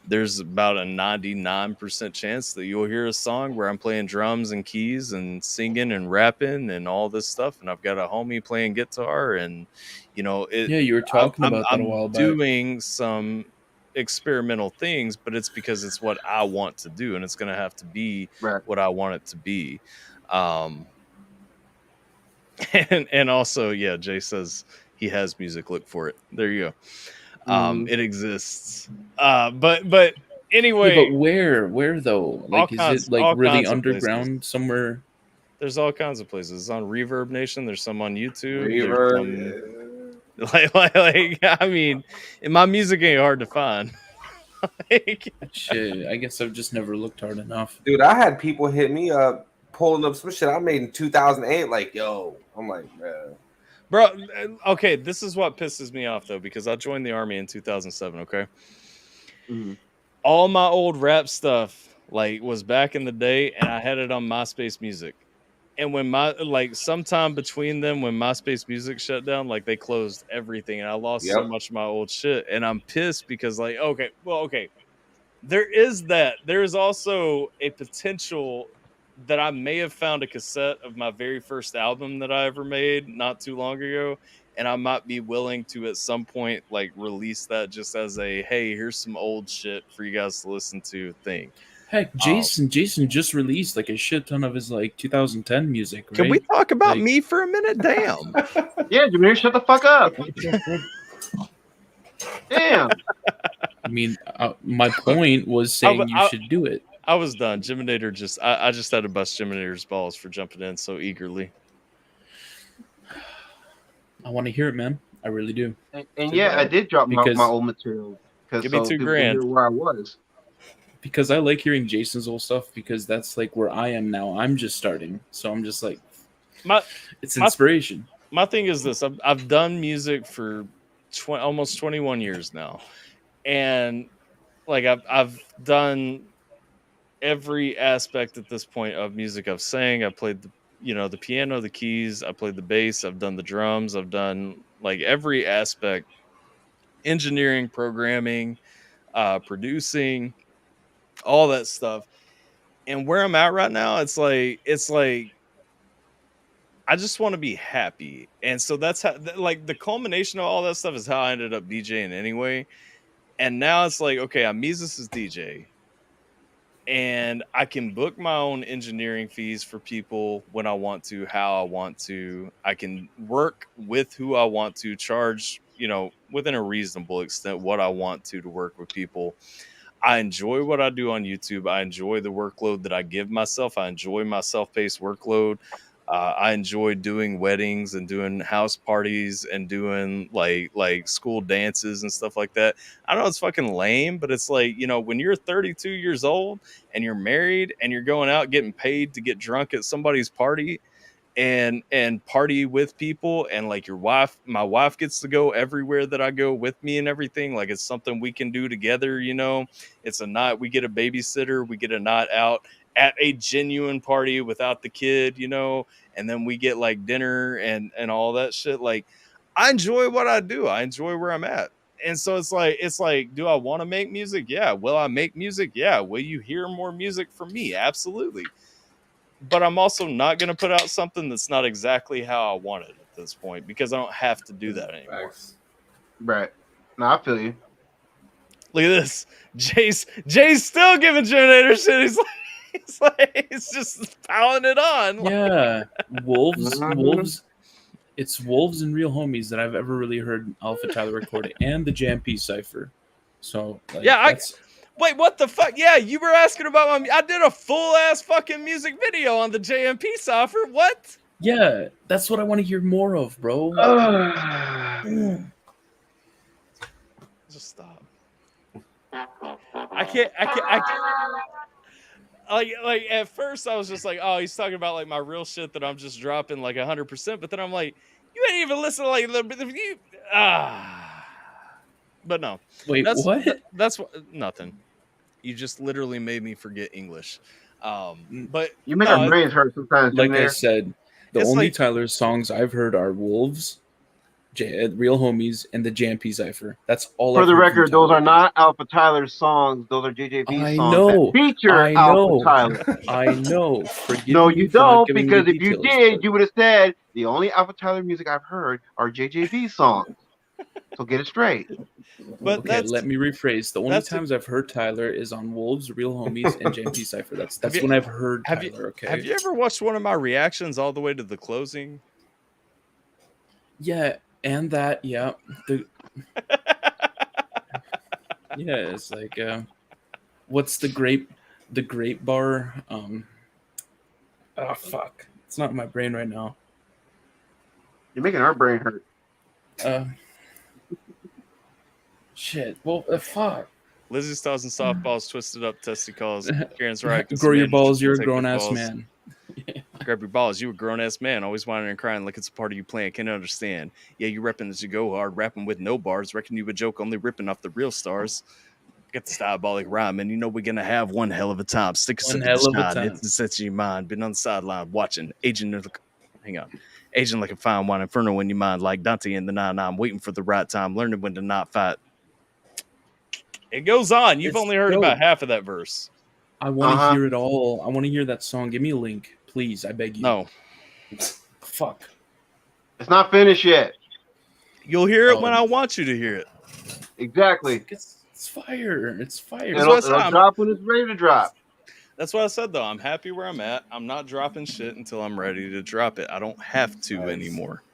there's about a 99% chance that you'll hear a song where I'm playing drums and keys and singing and rapping and all this stuff. And I've got a homie playing guitar and, you were talking about that a while back. I'm doing some experimental things, but it's because it's what I want to do. And it's going to have to be what I want it to be. And also, yeah, Jay says he has music. Look for it. There you go. It exists. But anyway, but where though? Like, is it like really underground somewhere? There's all kinds of places. It's on Reverb Nation. There's some on YouTube. I mean, my music ain't hard to find. Shit, I guess I've just never looked hard enough. Dude, I had people hit me up pulling up some shit I made in 2008. Like, yo, I'm like, bro. Okay, this is what pisses me off though, because I joined the army in 2007. Okay, all my old rap stuff was back in the day, and I had it on MySpace Music. And when sometime between them, when MySpace Music shut down, they closed everything, and I lost so much of my old shit. And I'm pissed because there is that. There is also a potential that I may have found a cassette of my very first album that I ever made not too long ago, and I might be willing to at some point release that just as a hey, here's some old shit for you guys to listen to thing. Heck, Jason just released a shit ton of his 2010 music. Right? Can we talk about me for a minute? Damn. Yeah, Jameer, shut the fuck up. Damn. I mean, my point was saying you should do it. I was done. Jiminator I just had to bust Jiminator's balls for jumping in so eagerly. I want to hear it, man. I really do. And yeah, I did drop my old material. Give me $2,000. Where I was. Because I like hearing Jason's old stuff because that's where I am now. I'm just starting. So I'm just it's inspiration. My thing is this. I've done music for almost 21 years now. And I've done every aspect at this point of music. I've sang, I played the piano, the keys, I played the bass, I've done the drums, I've done every aspect, engineering, programming, producing, all that stuff. And where I'm at right now, it's like I just want to be happy. And so that's how, like, the culmination of all that stuff is how I ended up DJing anyway. And now it's like, okay, I'm Mises' DJ. And I can book my own engineering fees for people when I want to, how I want to. I can work with who I want to, charge, within a reasonable extent, what I want to work with people. I enjoy what I do on YouTube. I enjoy the workload that I give myself. I enjoy my self-paced workload. I enjoy doing weddings and doing house parties and doing like school dances and stuff like that. I know it's fucking lame, but it's like, when you're 32 years old and you're married and you're going out getting paid to get drunk at somebody's party and party with people, and like my wife gets to go everywhere that I go with me and everything. Like, it's something we can do together. It's a night, we get a babysitter, we get a night out at a genuine party without the kid, and then we get like dinner and all that shit. Like, I enjoy what I do. I enjoy where I'm at. And so it's like, do I want to make music? Yeah. Will I make music? Yeah. Will you hear more music from me? Absolutely. But I'm also not going to put out something that's not exactly how I want it at this point, because I don't have to do that anymore. Right. No, I feel you. Look at this. Jay's still giving Generator shit. He's just piling it on. Yeah. Wolves. It's Wolves and Real Homies that I've ever really heard AlphaTyler record, and the JMP Cypher. So yeah, wait, what the fuck? Yeah, you were asking about I did a full ass fucking music video on the JMP Cypher. What? Yeah, that's what I want to hear more of, bro. Just stop. I can't. Like at first I was just like, oh, he's talking about like my real shit that I'm just dropping like 100%. But then I'm like, you ain't even listen to like But no. Wait, what? That's nothing. You just literally made me forget English. But you make our brains hurt sometimes. Like I said, the only Tyler songs I've heard are Wolves, Real Homies, and the JMP Cypher. That's all. For the record, those are not AlphaTyler songs. Those are JJP songs that feature AlphaTyler. I know. No, you don't, because if you did, you would have said the only AlphaTyler music I've heard are JJP songs. So get it straight. But okay, let me rephrase. The only times I've heard Tyler is on Wolves, Real Homies, and JMP Cypher. That's when I've heard Tyler. Okay. Have you ever watched one of my reactions all the way to the closing? Yeah, and that, yeah. Yeah, it's like what's the grape bar? Oh fuck. It's not in my brain right now. You're making our brain hurt. Shit. Well, fuck. Lizzie Stars and softballs, twisted up testicles. Karen's right. Grow your balls. You're a grown ass man. Grab your balls. You a grown ass man. Always whining and crying like it's a part of you plan. Can't understand. Yeah, you repping as you go hard. Rapping with no bars. Reckon you a joke. Only ripping off the real stars. Get the diabolic rhyme, and you know we're gonna have one hell of a time. Stick us in the shine. It's the sense of your mind. Been on the sideline watching. Aging like a fine wine inferno in your mind, like Dante in the 9-9, waiting for the right time, learning when to not fight. It goes on. You've only heard about half of that verse. I want to hear it all. I want to hear that song. Give me a link, please. I beg you. No. Fuck. It's not finished yet. You'll hear it when I want you to hear it. Exactly. It's fire. It's fire. It'll drop when it's ready to drop. That's what I said, though. I'm happy where I'm at. I'm not dropping shit until I'm ready to drop it. I don't have to anymore.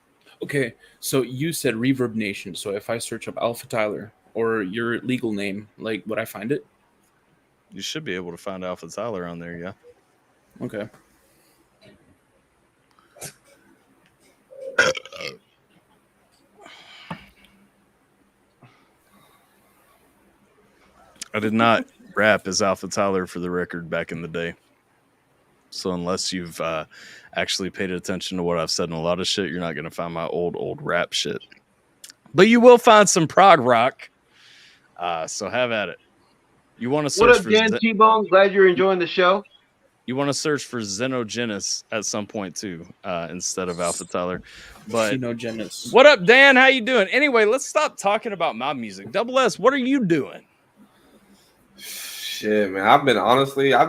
Okay, so you said Reverb Nation. So if I search up AlphaTyler or your legal name, like, would I find it? You should be able to find AlphaTyler on there, yeah. Okay. I did not rap as AlphaTyler, for the record, back in the day. So unless you've actually paid attention to what I've said in a lot of shit, you're not going to find my old rap shit. But you will find some prog rock. So have at it. You want to search what up, Dan T-Bone? Glad you're enjoying the show. You want to search for Xenogenis at some point too, instead of AlphaTyler. But Xenogenis. What up, Dan? How you doing? Anyway, let's stop talking about my music. Double S, what are you doing? Shit, man. I've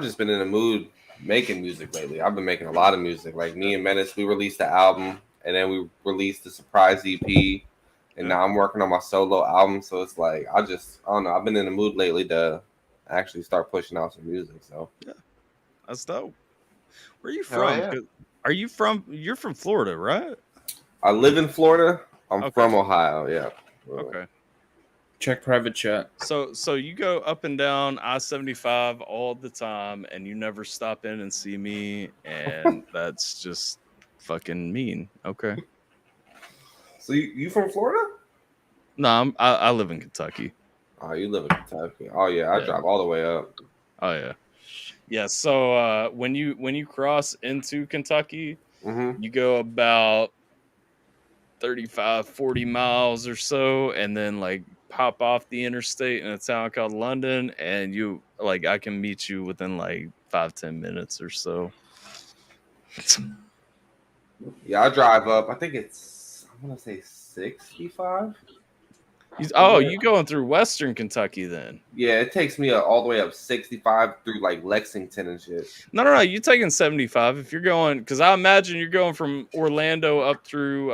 just been in a mood making music lately. I've been making a lot of music. Like me and Menace, we released the album, and then we released the surprise EP, and now I'm working on my solo album. So it's like I don't know. I've been in the mood lately to actually start pushing out some music. So yeah, that's dope. Where are you from? Yeah. Are you from? You're from Florida, right? I live in Florida. I'm from Ohio. Yeah. Okay. Check private chat. So you go up and down I-75 all the time, and you never stop in and see me, and that's just fucking mean. Okay. So you from Florida? No, I live in Kentucky. Oh, you live in Kentucky. Oh yeah, I drive all the way up. Oh yeah. Yeah. So when you cross into Kentucky, you go about 35-40 miles or so, and then like pop off the interstate in a town called London, and you like I can meet you within like 5-10 minutes or so. Yeah, I drive up. I think I'm gonna say 65. You going through Western Kentucky then? Yeah, it takes me all the way up 65 through like Lexington and shit. No. You taking 75 if you're going, because I imagine you're going from Orlando up through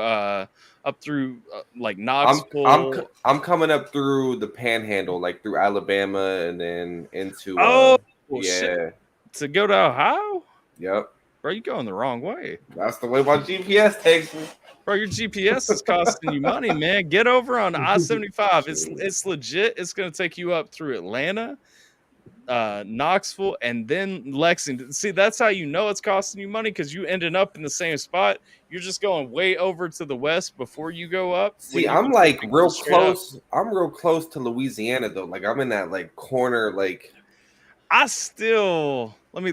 like Knoxville. I'm coming up through the Panhandle, like through Alabama, and then into shit. To go to Ohio. Yep. Bro, you going the wrong way. That's the way my GPS takes me. Bro, your GPS is costing you money, man. Get over on I-75. It's legit. It's going to take you up through Atlanta, Knoxville, and then Lexington. See, that's how you know it's costing you money, because you ended up in the same spot. You're just going way over to the west before you go up. See, I'm like real close. I'm real close to Louisiana though. Like I'm in that like corner. Like I still let me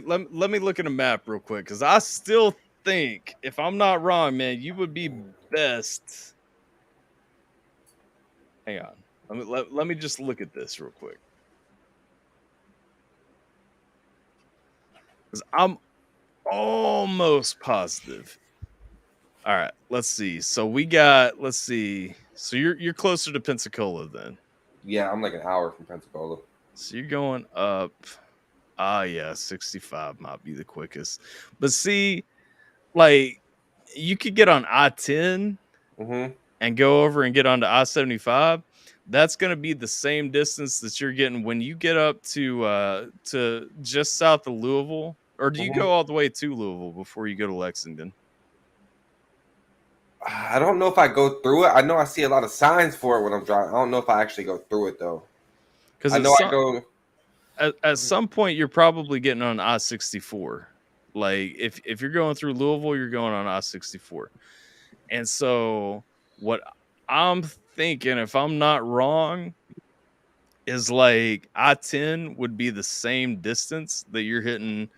look at a map real quick, because I still think, if I'm not wrong, man, you would be best. Hang on. Let me just look at this real quick. Because I'm almost positive. All right, let's see. So let's see. So you're closer to Pensacola then. Yeah, I'm like an hour from Pensacola. So you're going up. Yeah, 65 might be the quickest. But see, like, you could get on I-10 and go over and get onto I-75. That's going to be the same distance that you're getting when you get up to just south of Louisville. Or do you go all the way to Louisville before you go to Lexington? I don't know if I go through it. I know I see a lot of signs for it when I'm driving. I don't know if I actually go through it though. Because I know I go. At some point, you're probably getting on I-64. Like if you're going through Louisville, you're going on I-64. And so what I'm thinking, if I'm not wrong, is like I-10 would be the same distance that you're hitting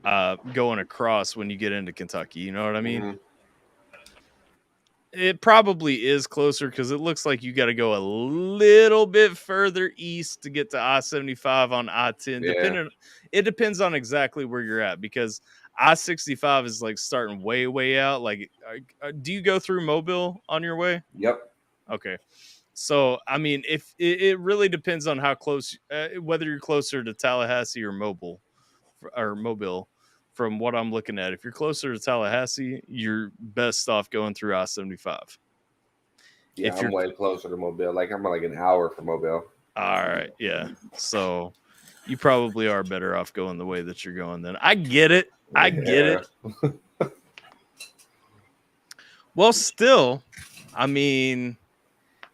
going across when you get into Kentucky. You know what I mean? It probably is closer, because it looks like you got to go a little bit further east to get to I-75 on I-10. Yeah. It depends on exactly where you're at, because I-65 is like starting way out. Like, do you go through Mobile on your way? Yep. Okay. So, I mean, if it really depends on how close, whether you're closer to Tallahassee or Mobile. From what I'm looking at, if you're closer to Tallahassee, you're best off going through I-75. Yeah, I'm way closer to Mobile. Like I'm like an hour from Mobile. All right, yeah. So you probably are better off going the way that you're going then. I get it. Well, still, I mean,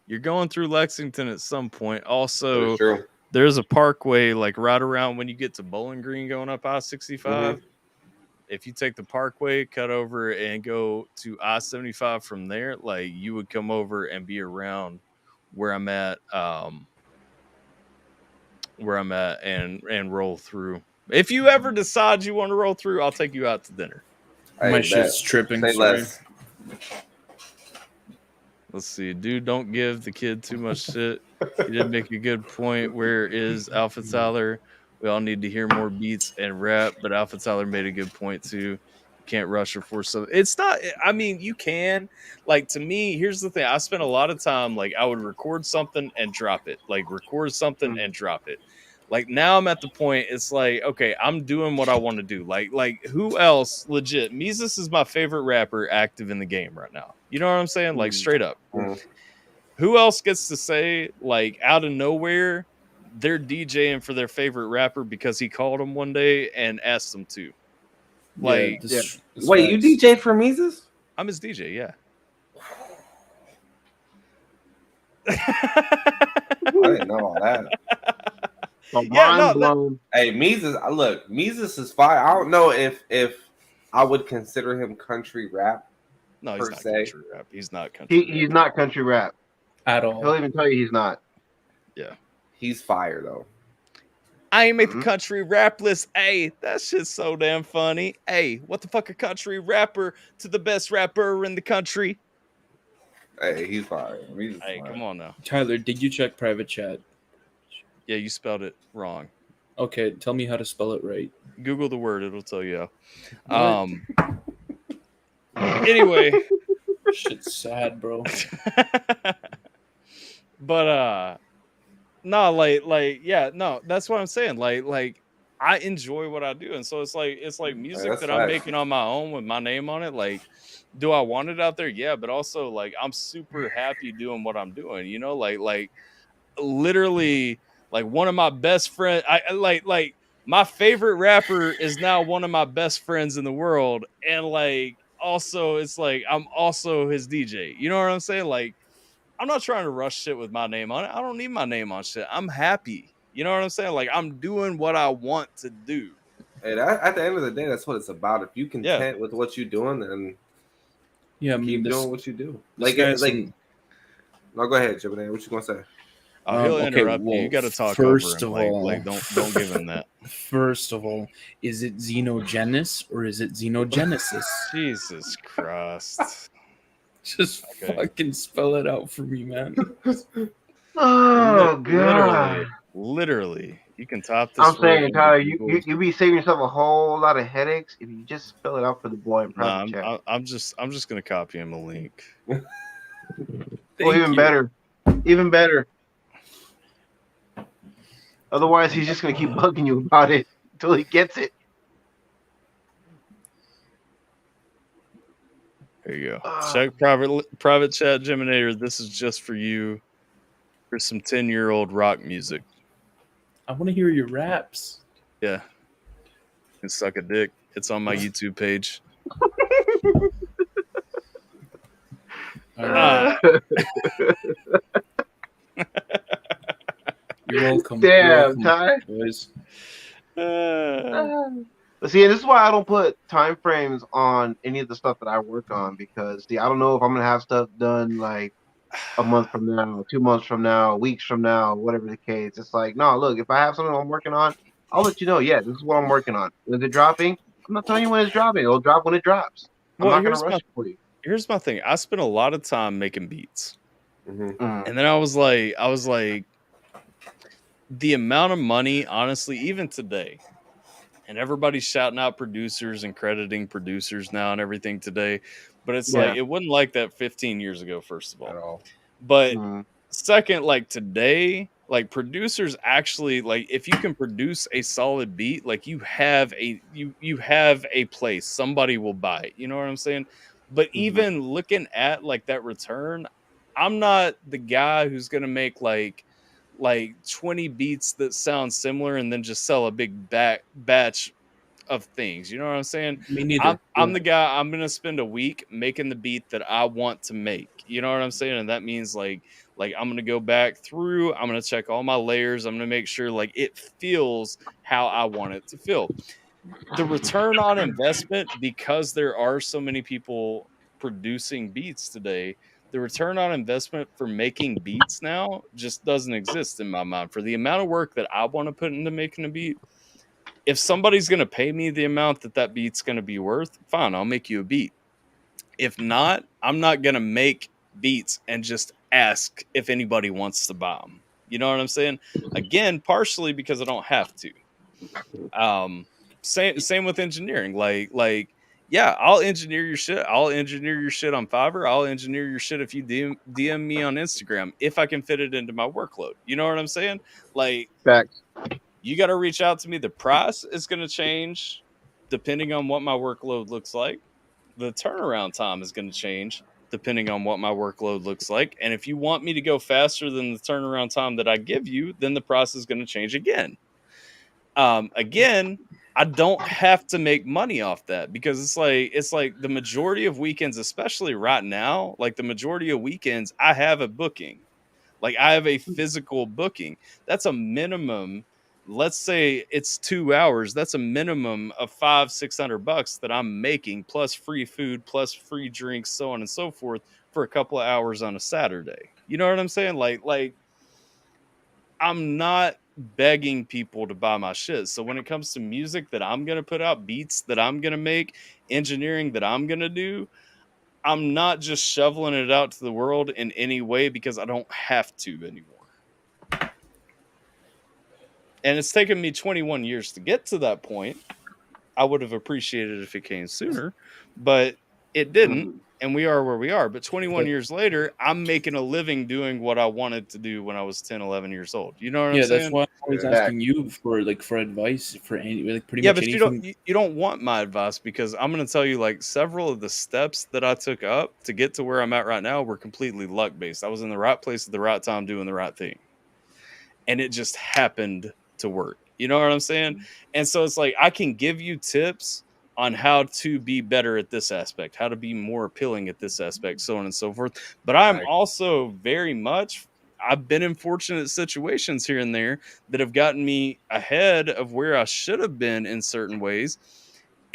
you're going through Lexington at some point. Also, there's a parkway like right around when you get to Bowling Green going up I-65. If you take the parkway, cut over and go to I-75 from there, like you would come over and be around where I'm at and roll through. If you ever decide you want to roll through, I'll take you out to dinner. My shit's tripping. Let's see, dude. Don't give the kid too much shit. He did make a good point. Where is AlphaTyler? We all need to hear more beats and rap, but AlphaTyler made a good point too. You can't rush or force something. It's not. I mean, you can. Like, to me, here's the thing. I spent a lot of time. Like, I would record something and drop it. Like, record something and drop it. Like now I'm at the point, it's like, okay, I'm doing what I want to do. Like who else legit? Meezus is my favorite rapper active in the game right now. You know what I'm saying? Like straight up. Who else gets to say, like, out of nowhere, they're DJing for their favorite rapper because he called them one day and asked them to? Like, wait, you DJ for Meezus? I'm his DJ, yeah. I didn't know all that. Hey, Meezus, look, Meezus is fire. I don't know if I would consider him country rap. No, he's not country rap. He's not country rap. He's not country rap at all. He'll even tell you he's not. Yeah. He's fire, though. I ain't make the country rap list. Hey, that shit's so damn funny. Hey, what the fuck, a country rapper to the best rapper in the country? Hey, he's fire. Hey, come on now. Tyler, did you check private chat? Yeah, you spelled it wrong. Okay, tell me how to spell it right. Google the word, it'll tell you how. Anyway. Shit's sad, bro. But no, like yeah, no, that's what I'm saying. Like I enjoy what I do, and so it's like music that I'm making on my own with my name on it. Like, do I want it out there? Yeah, but also like I'm super happy doing what I'm doing. You know, like literally, like one of my best friends. I like my favorite rapper is now one of my best friends in the world, and like also it's like I'm also his DJ. You know what I'm saying? Like, I'm not trying to rush shit with my name on it. I don't need my name on shit. I'm happy. You know what I'm saying? Like, I'm doing what I want to do. Hey, at the end of the day, that's what it's about. If you content with what you're doing, then keep doing what you do. No, go ahead, Jimmy. What you gonna say? He'll interrupt you. You got to talk first over him. Of all, like don't give him that. First of all, is it Xenogenesis or is it Xenogenesis? Jesus Christ. Just fucking spell it out for me, man. Oh, God. Literally. You can top this. I'm saying, Tyler, you be saving yourself a whole lot of headaches if you just spell it out for the boy in private chat. I'm just going to copy him a link. Even better. Even better. Otherwise, he's just going to keep bugging you about it until he gets it. There you go. Check private chat, Geminator. This is just for you. For some 10-year-old rock music. I want to hear your raps. Yeah. You can suck a dick. It's on my YouTube page. You're welcome. Damn, Ty. Boys. See, and this is why I don't put time frames on any of the stuff that I work on, because I don't know if I'm gonna have stuff done like a month from now, 2 months from now, weeks from now, whatever the case. It's like, no, look, if I have something I'm working on, I'll let you know. Yeah, this is what I'm working on. Is it dropping? I'm not telling you when it's dropping. It'll drop when it drops. I'm not gonna rush for you. Here's my thing. I spent a lot of time making beats, and then I was like, the amount of money, honestly, even today. And everybody's shouting out producers and crediting producers now and everything today. But it's like, it wasn't like that 15 years ago, first of all. At all. But second, like today, like producers actually, like if you can produce a solid beat, like you have a place, somebody will buy it. You know what I'm saying? But even looking at like that return, I'm not the guy who's going to make like 20 beats that sound similar and then just sell a big batch of things. You know what I'm saying? Me neither. I'm the guy, I'm going to spend a week making the beat that I want to make. You know what I'm saying? And that means like I'm going to go back through, I'm going to check all my layers. I'm going to make sure like it feels how I want it to feel. The return on investment, because there are so many people producing beats today, the return on investment for making beats now just doesn't exist in my mind. For the amount of work that I want to put into making a beat, if somebody's going to pay me the amount that beat's going to be worth, fine, I'll make you a beat. If not, I'm not going to make beats and just ask if anybody wants to buy them. You know what I'm saying? Again, partially because I don't have to. Same with engineering. Like, yeah, I'll engineer your shit. I'll engineer your shit on Fiverr. I'll engineer your shit if you DM me on Instagram, if I can fit it into my workload. You know what I'm saying? Like, facts. You got to reach out to me. The price is going to change depending on what my workload looks like. The turnaround time is going to change depending on what my workload looks like. And if you want me to go faster than the turnaround time that I give you, then the price is going to change again. Again, I don't have to make money off that because it's like the majority of weekends, especially right now, like the majority of weekends, I have a booking. Like I have a physical booking. That's a minimum. Let's say it's 2 hours. That's a minimum of $500-$600 that I'm making, plus free food, plus free drinks, so on and so forth, for a couple of hours on a Saturday. You know what I'm saying? Like I'm not begging people to buy my shit. So when it comes to music that I'm gonna put out, beats that I'm gonna make, engineering that I'm gonna do, I'm not just shoveling it out to the world in any way because I don't have to anymore. And it's taken me 21 years to get to that point. I would have appreciated it if it came sooner, but it didn't. And we are where we are. But 21 years later, I'm making a living doing what I wanted to do when I was 10, 11 years old. You know what I'm saying? Yeah, that's why I was asking you for advice for any, like pretty much anything. But you don't want my advice because I'm going to tell you, like, several of the steps that I took up to get to where I'm at right now were completely luck based. I was in the right place at the right time doing the right thing. And it just happened to work. You know what I'm saying? And so it's like I can give you tips on how to be better at this aspect, how to be more appealing at this aspect, so on and so forth. But I'm also I've been in fortunate situations here and there that have gotten me ahead of where I should have been in certain ways.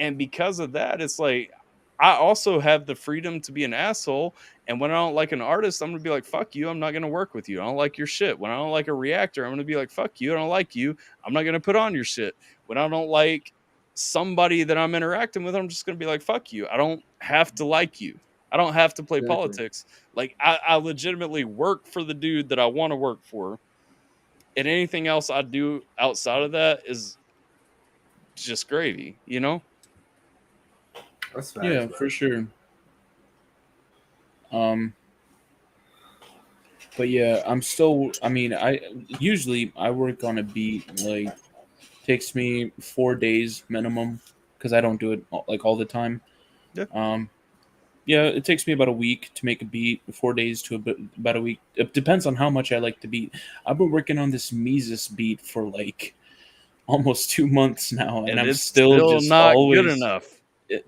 And because of that, it's like I also have the freedom to be an asshole. And when I don't like an artist, I'm going to be like, fuck you. I'm not going to work with you. I don't like your shit. When I don't like a reactor, I'm going to be like, fuck you. I don't like you. I'm not going to put on your shit. When I don't like somebody that I'm interacting with, I'm just going to be like, fuck you. I don't have to like you. I don't have to play politics. Like I legitimately work for the dude that I want to work for. And anything else I do outside of that is just gravy, you know? That's fast, yeah, man. for sure. But yeah, I usually work on a beat, like takes me 4 days minimum because I don't do it like all the time. Yeah. It takes me about a week to make a beat, 4 days to about a week. It depends on how much I like the beat. I've been working on this Mises beat for like almost 2 months now, and I'm it's still just not always good enough.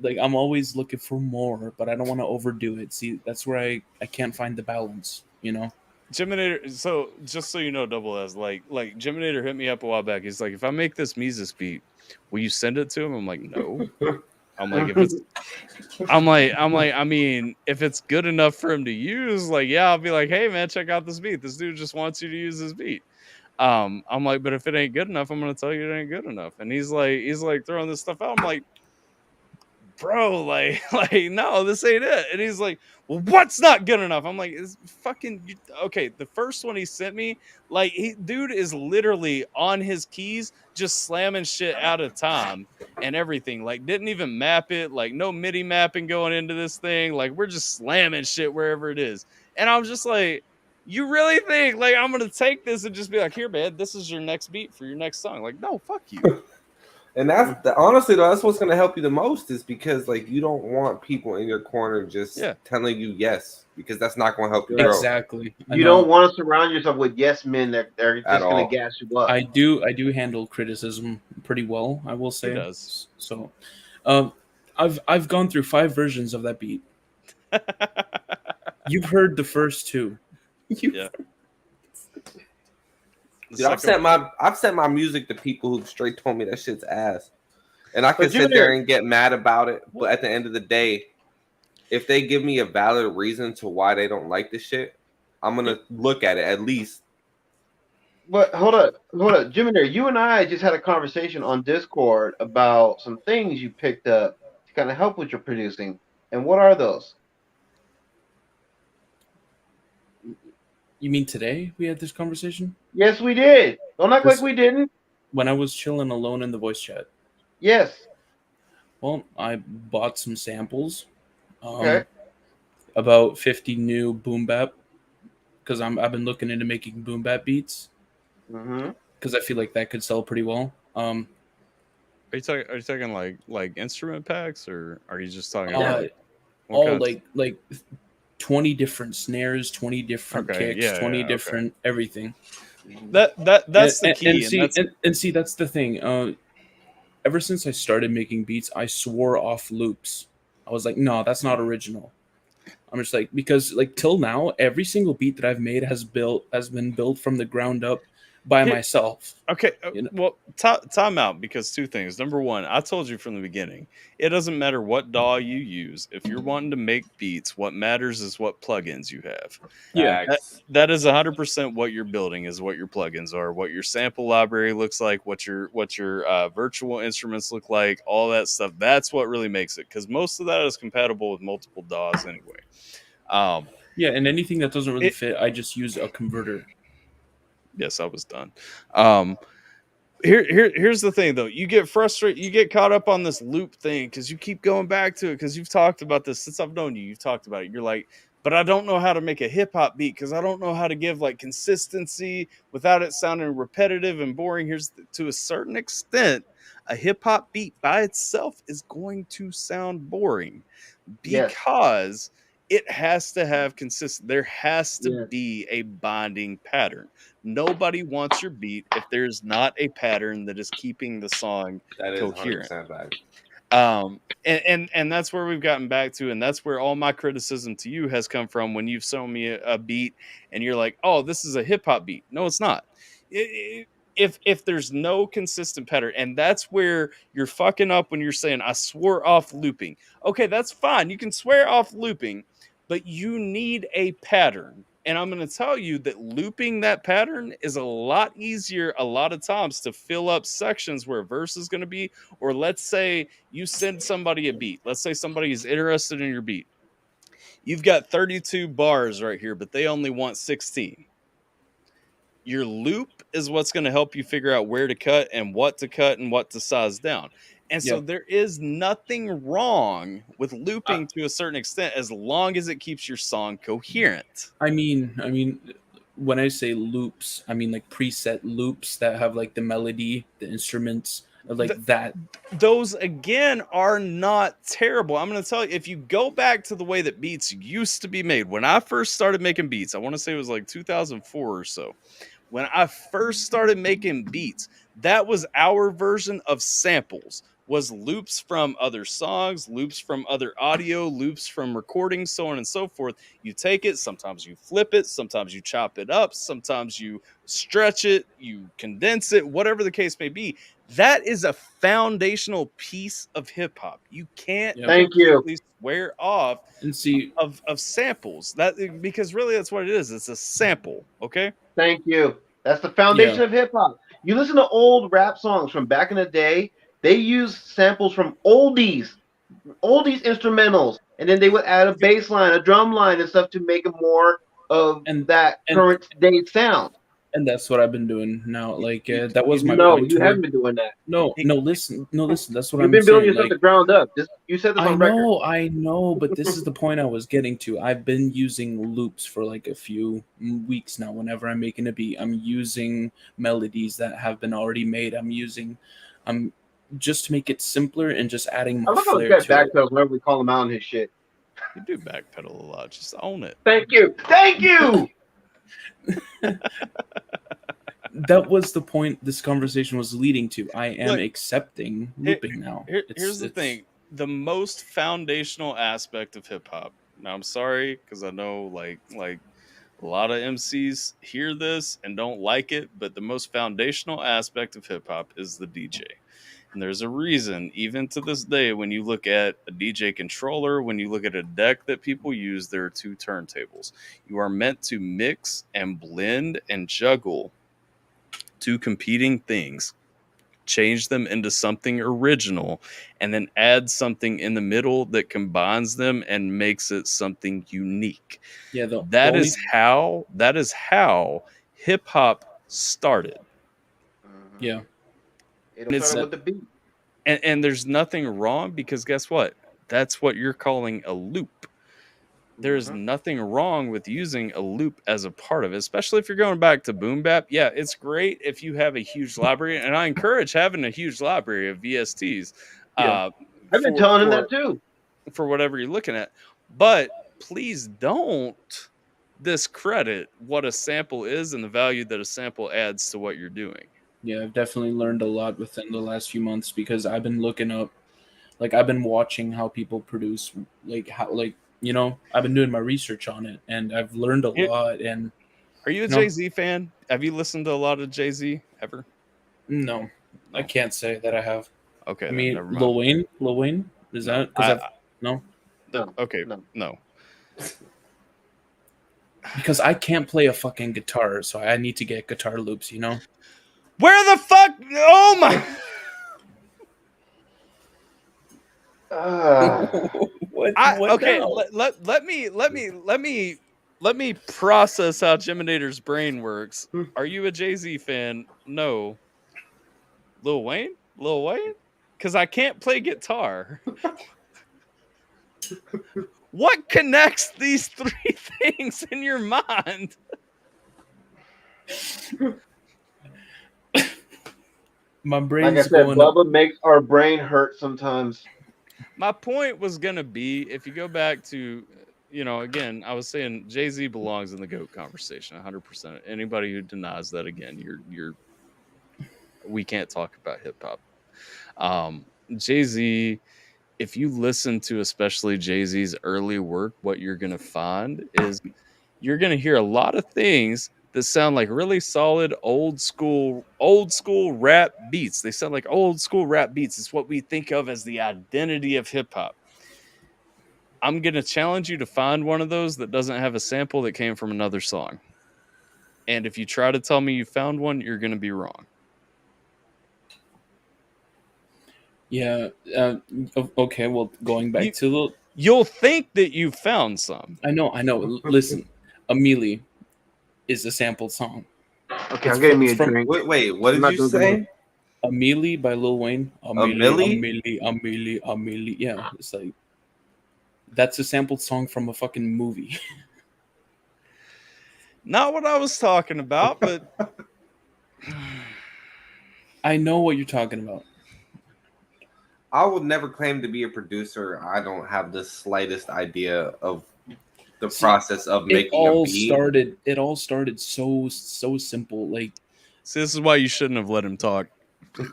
I'm always looking for more, but I don't want to overdo it. See, that's where I can't find the balance, you know? Geminator, so just so you know, Double S, like Geminator hit me up a while back. He's like, if I make this Mises beat, will you send it to him? I'm like, no. I'm like, I mean, if it's good enough for him to use, like, yeah, I'll be like, hey man, check out this beat. This dude just wants you to use this beat. I'm like, but if it ain't good enough, I'm gonna tell you it ain't good enough. And he's like throwing this stuff out. I'm like, bro, like no, this ain't it. And he's like, well, what's not good enough? I'm like, it's fucking okay. The first one he sent me, like, dude is literally on his keys just slamming shit out of time and everything. Like, didn't even map it, like no MIDI mapping going into this thing. Like, we're just slamming shit wherever it is. And I'm just like, you really think like I'm gonna take this and just be like, here, man, this is your next beat for your next song? Like, no, fuck you. And honestly though, that's what's gonna help you the most is because like you don't want people in your corner just telling you yes, because that's not gonna help you grow. Exactly. You don't want to surround yourself with yes men that they're just gonna gas you up. I do handle criticism pretty well, I will say. He does. So I've gone through 5 versions of that beat. You've heard the first 2. Yeah. Dude, I've sent my music to people who straight told me that shit's ass, and I can sit there and get mad about it. But at the end of the day, if they give me a valid reason to why they don't like the shit, I'm gonna look at it at least. But hold up, Jimmy. There, you and I just had a conversation on Discord about some things you picked up to kind of help with your producing. And what are those? You mean today we had this conversation? Yes, we did. Don't act like we didn't. When I was chilling alone in the voice chat. Yes. Well, I bought some samples. Okay. About 50 new boom bap, because I've been looking into making boom bap beats. Mm-hmm. because I feel like that could sell pretty well. Are you talking like instrument packs, or are you just talking all like 20 different snares, 20 different kicks, 20 different everything. That's the key. And see, that's the thing. Ever since I started making beats, I swore off loops. I was like, no, that's not original. I'm just like, because like till now, every single beat that I've made has been built from the ground up by myself. Okay, well, time out, because two things. Number one, I told you from the beginning, it doesn't matter what DAW you use. If you're wanting to make beats, what matters is what plugins you have. Yeah, that is 100% what you're building, is what your plugins are, what your sample library looks like, what your virtual instruments look like, all that stuff. That's what really makes it, because most of that is compatible with multiple DAWs anyway. Yeah, and anything that doesn't really fit, I just use a converter. Yes, I was done. Here's the thing, though. You get frustrated. You get caught up on this loop thing because you keep going back to it, because you've talked about this since I've known you. You've talked about it. You're like, but I don't know how to make a hip hop beat, because I don't know how to give like consistency without it sounding repetitive and boring. To a certain extent, a hip hop beat by itself is going to sound boring because it has to have consistent. There has to be a binding pattern. Nobody wants your beat if there's not a pattern that is keeping the song coherent. And that's where we've gotten back to, and that's where all my criticism to you has come from, when you've shown me a beat and you're like, oh, this is a hip hop beat. No, it's not. If there's no consistent pattern, and that's where you're fucking up when you're saying, I swore off looping. Okay, that's fine. You can swear off looping, but you need a pattern. And I'm going to tell you that looping that pattern is a lot easier a lot of times to fill up sections where a verse is going to be. Or let's say you send somebody a beat. Let's say somebody is interested in your beat. You've got 32 bars right here, but they only want 16. Your loop is what's going to help you figure out where to cut and what to size down. And so there is nothing wrong with looping to a certain extent, as long as it keeps your song coherent. I mean, when I say loops, I mean like preset loops that have like the melody, the instruments, like that. Those again are not terrible. I'm going to tell you, if you go back to the way that beats used to be made, when I first started making beats, I want to say it was like 2004 or so. When I first started making beats, that was our version of samples. Was loops from other songs, loops from other audio, loops from recordings, so on and so forth. You take it, sometimes you flip it, sometimes you chop it up, sometimes you stretch it, you condense it, whatever the case may be. That is a foundational piece of hip hop. You can't completely swear off of samples. That, because really that's what it is. It's a sample, okay? Thank you. That's the foundation of hip hop. You listen to old rap songs from back in the day, they use samples from oldies instrumentals, and then they would add a bass line, a drum line, and stuff to make it more of that current day sound. And that's what I've been doing now. Like that was my point. No, you haven't been doing that. No, listen. That's what You've been building yourself the ground up. You said this on record. I know, but this is the point I was getting to. I've been using loops for like a few weeks now. Whenever I'm making a beat, I'm using melodies that have been already made. I'm just to make it simpler and just adding more flair to it. Backpedal whenever we call him out on his shit. You do backpedal a lot. Just own it. Thank you. That was the point this conversation was leading to. I am accepting looping now. Here's the thing. The most foundational aspect of hip hop. Now I'm sorry, because I know like a lot of MCs hear this and don't like it, but the most foundational aspect of hip hop is the DJ. And there's a reason, even to this day, when you look at a DJ controller, when you look at a deck that people use, there are two turntables. You are meant to mix and blend and juggle two competing things, change them into something original, and then add something in the middle that combines them and makes it something unique. Yeah, that is how hip hop started. Yeah. It'll start with the beat. And there's nothing wrong, because guess what? That's what you're calling a loop. there's nothing wrong with using a loop as a part of it, especially if you're going back to boom bap. Yeah, it's great if you have a huge library, and I encourage having a huge library of VSTs. I've been telling him that too. For whatever you're looking at, but please don't discredit what a sample is and the value that a sample adds to what you're doing. Yeah, I've definitely learned a lot within the last few months because I've been looking up, like I've been watching how people produce, like how, like, you know, I've been doing my research on it, and I've learned a lot. And are you a Jay-Z fan? Have you listened to a lot of Jay-Z ever? No, I can't say that I have. Okay, I mean, Lil Wayne, is that because no? Okay, no. Because I can't play a fucking guitar, so I need to get guitar loops, you know? Where the fuck? Oh my! Okay, let me process how Geminator's brain works. Are you a Jay-Z fan? No. Lil Wayne? Because I can't play guitar. What connects these three things in your mind? My brain's like I said, Bubba makes our brain hurt sometimes. My point was going to be, if you go back to, you know, again, I was saying Jay-Z belongs in the GOAT conversation 100%. Anybody who denies that, again, we can't talk about hip-hop. Jay-Z, if you listen to especially Jay-Z's early work, what you're going to find is you're going to hear a lot of things that sound like really solid old school rap beats. They sound like old school rap beats. It's what we think of as the identity of hip hop. I'm going to challenge you to find one of those that doesn't have a sample that came from another song. And if you try to tell me you found one, you're going to be wrong. Yeah. Okay. Well, going back to the... You'll think that you found some. I know. Listen, Amelie is a sampled song. Okay, I'm getting me a drink. Wait, what did you say? Amelie by Lil Wayne. Amelie. Yeah, it's like... That's a sampled song from a fucking movie. Not what I was talking about, but... I know what you're talking about. I would never claim to be a producer. I don't have the slightest idea of the process of making a beat. It all started so simple. Like, see, this is why you shouldn't have let him talk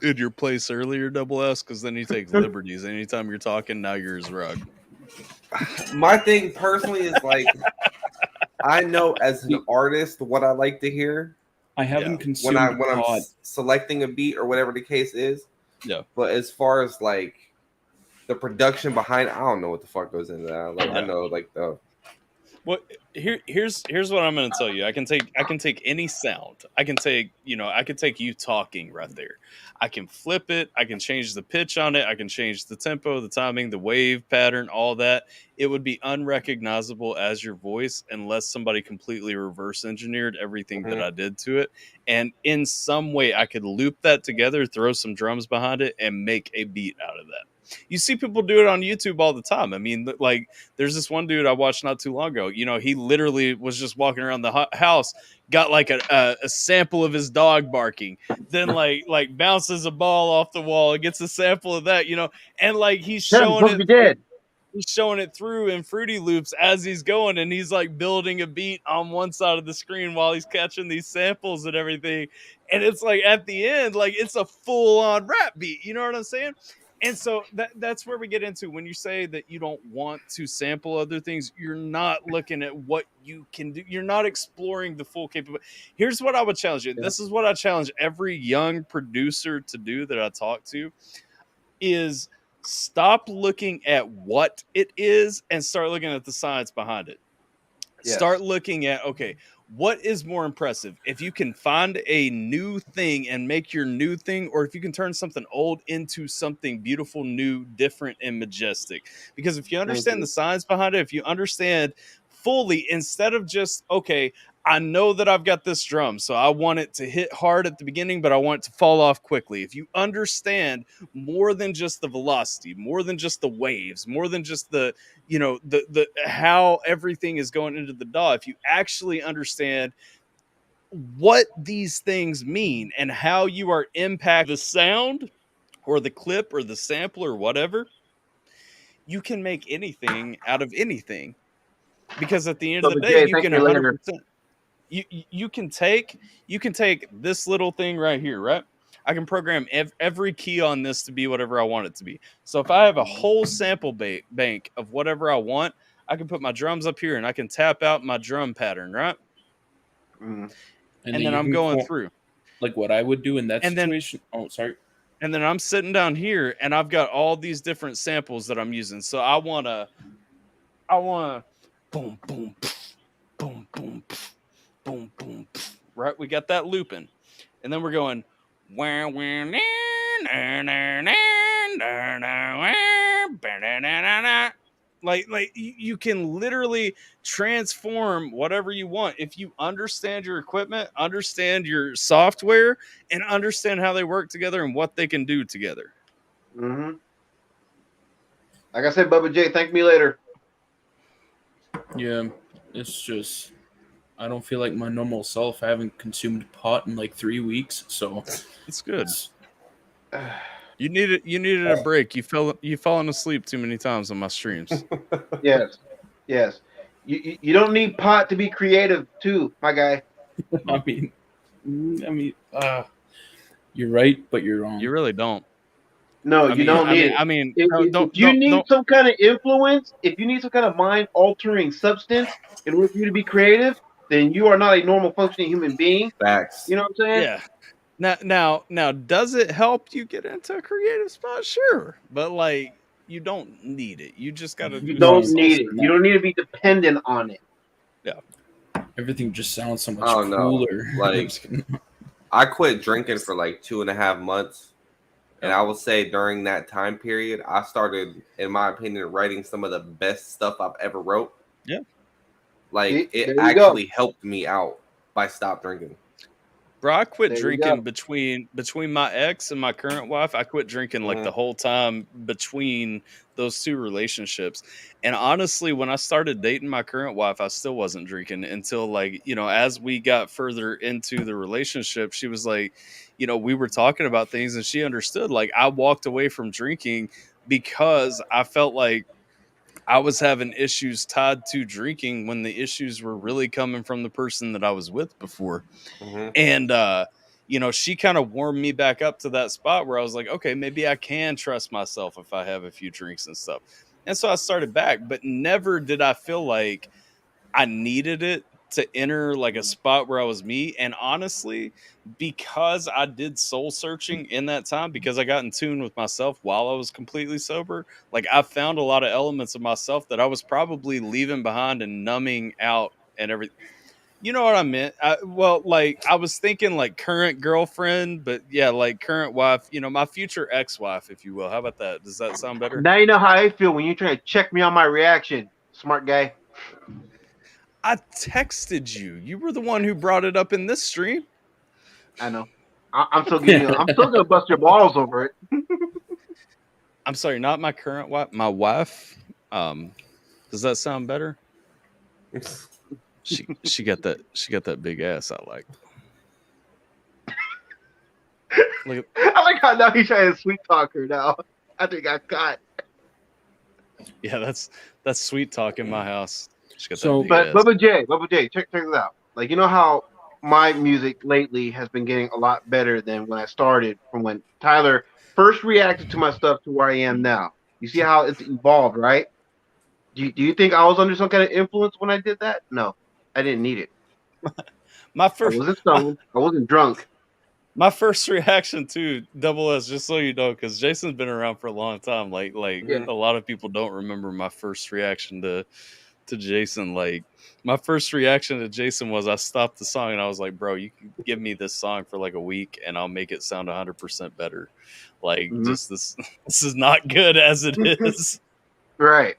in your place earlier, Double S, because then you take liberties. Anytime you're talking, now you're his rug. My thing personally is like, I know as an artist what I like to hear. I haven't consumed when I'm selecting a beat or whatever the case is. Yeah. But as far as like the production behind, I don't know what the fuck goes into that. Like, I know like the... Well, here's what I'm going to tell you. I can take any sound. I can take you talking right there. I can flip it. I can change the pitch on it. I can change the tempo, the timing, the wave pattern, all that. It would be unrecognizable as your voice unless somebody completely reverse engineered everything that I did to it. And in some way I could loop that together, throw some drums behind it, and make a beat out of that. You see people do it on YouTube all the time. I mean, like, there's this one dude I watched not too long ago. You know, he literally was just walking around the house, got like a sample of his dog barking, then like bounces a ball off the wall and gets a sample of that, you know, and like he's showing it. He's showing it through in Fruity Loops as he's going, and he's like building a beat on one side of the screen while he's catching these samples and everything. And it's like at the end, like it's a full-on rap beat. You know what I'm saying? And so that's where we get into when you say that you don't want to sample other things, you're not looking at what you can do. You're not exploring the full capability. Here's what I would challenge you. This is what I challenge every young producer to do that I talk to is stop looking at what it is and start looking at the science behind it. Yes. Start looking at, okay, what is more impressive? If you can find a new thing and make your new thing, or if you can turn something old into something beautiful, new, different, and majestic. Because if you understand the science behind it, if you understand fully, instead of just, okay, I know that I've got this drum, so I want it to hit hard at the beginning, but I want it to fall off quickly. If you understand more than just the velocity, more than just the waves, more than just the how everything is going into the DAW, if you actually understand what these things mean and how you are impacting the sound or the clip or the sample or whatever, you can make anything out of anything. Because at the end of the day, you can 100%. You can take this little thing right here, right? I can program every key on this to be whatever I want it to be. So if I have a whole sample bank of whatever I want, I can put my drums up here and I can tap out my drum pattern, right? Mm. And then I'm going through. Like what I would do in that situation. And then I'm sitting down here and I've got all these different samples that I'm using. So I want to boom, boom, boom, boom, boom, boom, right? We got that looping. And then we're going like you can literally transform whatever you want if you understand your equipment, understand your software, and understand how they work together and what they can do together. Mm-hmm. Like I said, Bubba J, thank me later. Yeah, it's just I don't feel like my normal self. I haven't consumed pot in like 3 weeks, so it's good. You needed a break. You've fallen asleep too many times on my streams. Yes. You don't need pot to be creative too, my guy. I mean, you're right, but you're wrong. You really don't. No, you don't need it. If you need some kind of influence, if you need some kind of mind-altering substance in order for you to be creative, then you are not a normal functioning human being. Facts. You know what I'm saying? Yeah. Now, does it help you get into a creative spot? Sure, but like you don't need it. You just got to. You don't need it. You don't need to be dependent on it. Yeah. Everything just sounds so much cooler. Like, I quit drinking for like 2.5 months, and I will say during that time period, I started, in my opinion, writing some of the best stuff I've ever wrote. Yeah. Like it actually helped me out by stop drinking. Bro, I quit drinking between my ex and my current wife. I quit drinking like the whole time between those two relationships. And honestly, when I started dating my current wife, I still wasn't drinking until like, as we got further into the relationship, she was like, we were talking about things and she understood. Like I walked away from drinking because I felt like I was having issues tied to drinking when the issues were really coming from the person that I was with before. Mm-hmm. And, she kind of warmed me back up to that spot where I was like, okay, maybe I can trust myself if I have a few drinks and stuff. And so I started back, but never did I feel like I needed it to enter like a spot where I was me. And honestly, because I did soul searching in that time, because I got in tune with myself while I was completely sober, like I found a lot of elements of myself that I was probably leaving behind and numbing out and everything. You know what I meant? I was thinking like current girlfriend, but yeah, like current wife, my future ex-wife, if you will. How about that? Does that sound better? Now you know how I feel when you try to check me on my reaction, smart guy. I texted you. You were the one who brought it up in this stream. I know. I'm still gonna bust your balls over it. I'm sorry, not my current wife. My wife. Does that sound better? She got that big ass I like. I like how now he's trying to sweet talk her now. I think I got. Yeah, that's sweet talk in my house. Bubba J, check this out. Like, you know how my music lately has been getting a lot better than when I started, from when Tyler first reacted to my stuff to where I am now. You see how it's evolved, right? Do you think I was under some kind of influence when I did that? No, I didn't need it. I wasn't stoned. I wasn't drunk. My first reaction to Double S, just so you know, because Jason's been around for a long time. Like a lot of people don't remember my first reaction to Jason. Like my first reaction to Jason was I stopped the song and I was like, bro, you can give me this song for like a week and I'll make it sound 100% better. Like just this is not good as it is. Right.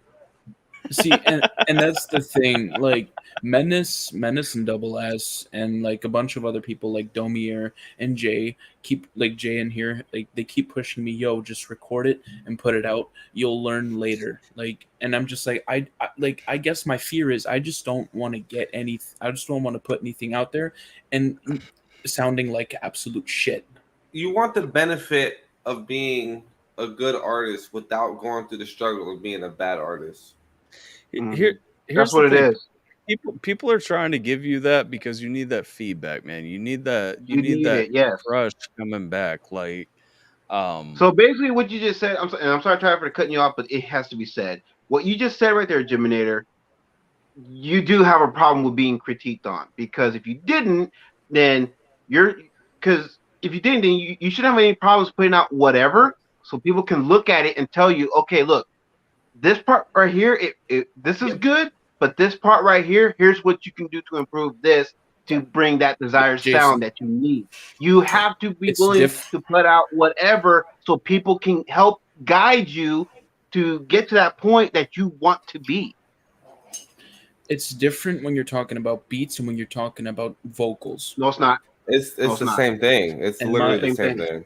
See, and that's the thing. Like Menace and Double S, and like a bunch of other people like Domier and Jay Jay in here. Like they keep pushing me. Yo, just record it and put it out. You'll learn later. Like, and I'm just like, I guess my fear is I just don't want to get any. I just don't want to put anything out there and sounding like absolute shit. You want the benefit of being a good artist without going through the struggle of being a bad artist. Here's That's what it is. People are trying to give you that because you need that feedback, man. You need that. You need that yes. crush coming back. Like, so basically, what you just said. I'm sorry, Tyler, for cutting you off, but it has to be said. What you just said right there, Jiminator, you do have a problem with being critiqued on, because if you didn't, then because if you didn't, then you shouldn't have any problems putting out whatever, so people can look at it and tell you, okay, look, this part right here, this is good, but this part right here, here's what you can do to improve this to bring that desired sound that you need. You have to be willing to put out whatever so people can help guide you to get to that point that you want to be. It's different when you're talking about beats and when you're talking about vocals. No, it's not. It's the same thing. It's literally the same thing.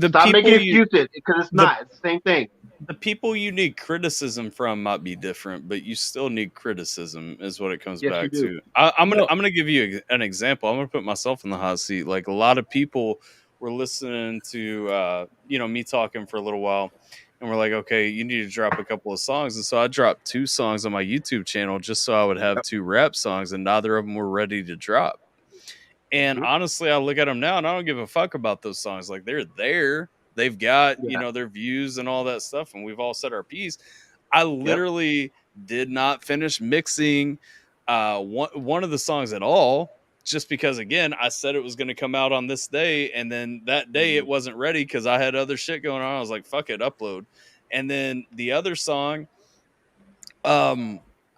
Stop making excuses, because it's not. It's the same thing. The people you need criticism from might be different, but you still need criticism, is what it comes back to. I'm gonna give you an example. I'm gonna put myself in the hot seat. Like, a lot of people were listening to me talking for a little while, and we're like, okay, you need to drop a couple of songs. And so I dropped 2 songs on my YouTube channel just so I would have 2 rap songs, and neither of them were ready to drop. And honestly, I look at them now and I don't give a fuck about those songs. Like, they're there. They've got, their views and all that stuff, and we've all said our piece. I literally did not finish mixing one of the songs at all, just because, again, I said it was going to come out on this day, and then that day it wasn't ready because I had other shit going on. I was like, fuck it, upload. And then the other song,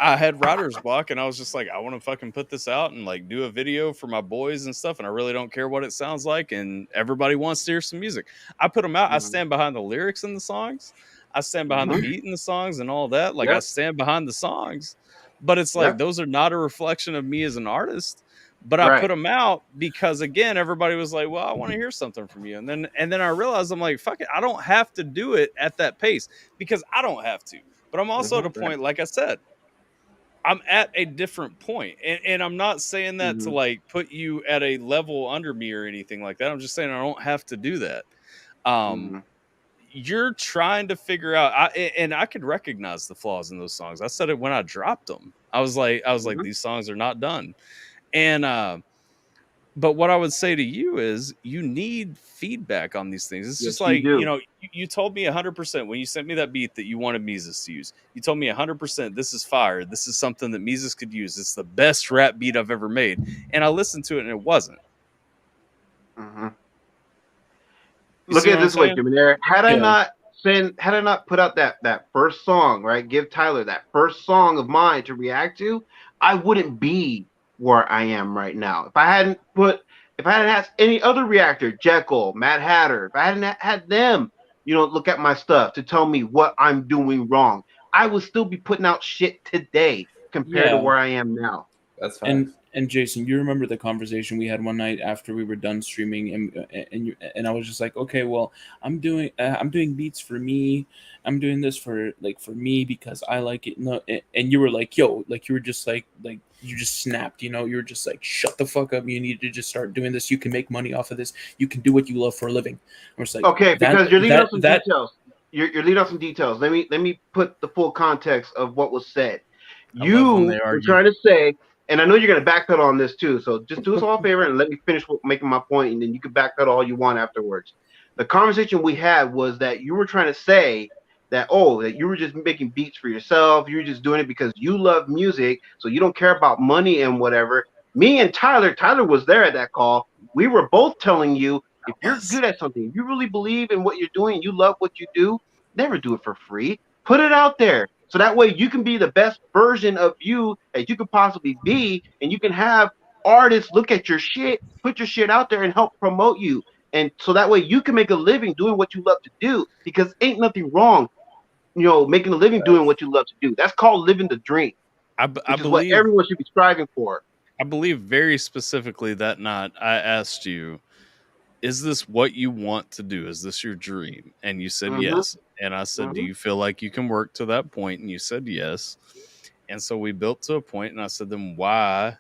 I had writer's block, and I was just like, I want to fucking put this out and like do a video for my boys and stuff, and I really don't care what it sounds like, and everybody wants to hear some music. I put them out. I stand behind the lyrics in the songs. I stand behind the beat in the songs and all that. Like, I stand behind the songs, but it's like those are not a reflection of me as an artist. But I put them out because, again, everybody was like, well, I want to hear something from you. And then I realized, I'm like, fuck it, I don't have to do it at that pace because I don't have to. But I'm also at a point, like I said, I'm at a different point. And I'm not saying that to like put you at a level under me or anything like that. I'm just saying I don't have to do that. You're trying to figure out, and I could recognize the flaws in those songs. I said it when I dropped them. I was like, these songs are not done. And but what I would say to you is you need feedback on these things. It's just like, you told me 100% when you sent me that beat that you wanted Mises to use. You told me 100% this is fire. This is something that Mises could use. It's the best rap beat I've ever made. And I listened to it and it wasn't. Look at it this way, Jiminator. Had I not put out that first song, right? Give Tyler that first song of mine to react to, I wouldn't be where I am right now. If I hadn't had any other reactor, Jekyll, Mad Hatter, if I hadn't had them, look at my stuff to tell me what I'm doing wrong, I would still be putting out shit today compared to where I am now. That's fine. And Jason, you remember the conversation we had one night after we were done streaming, and I was just like, okay, well, I'm doing beats for me. I'm doing this for me because I like it. No, and you were like, yo, like you were just like you just snapped. You were just like, shut the fuck up. You need to just start doing this. You can make money off of this. You can do what you love for a living. I was like, okay, because you're leaving out some details. You're leaving out some details. Let me put the full context of what was said. You were trying to say. And I know you're going to backpedal on this too, so just do us all a favor and let me finish making my point, and then you can backpedal all you want afterwards. The conversation we had was that you were trying to say that, that you were just making beats for yourself, you were just doing it because you love music, so you don't care about money and whatever. Me and Tyler was there at that call. We were both telling you, if you're good at something, if you really believe in what you're doing, you love what you do, never do it for free. Put it out there. So that way you can be the best version of you that you could possibly be, and you can have artists look at your shit, put your shit out there and help promote you. And so that way you can make a living doing what you love to do, because ain't nothing wrong making a living doing what you love to do. That's called living the dream. I which is believe what everyone should be striving for. I believe very specifically that night I asked you, is this what you want to do? Is this your dream? And you said yes. And I said, do you feel like you can work to that point? And you said yes. And so we built to a point, and I said, then why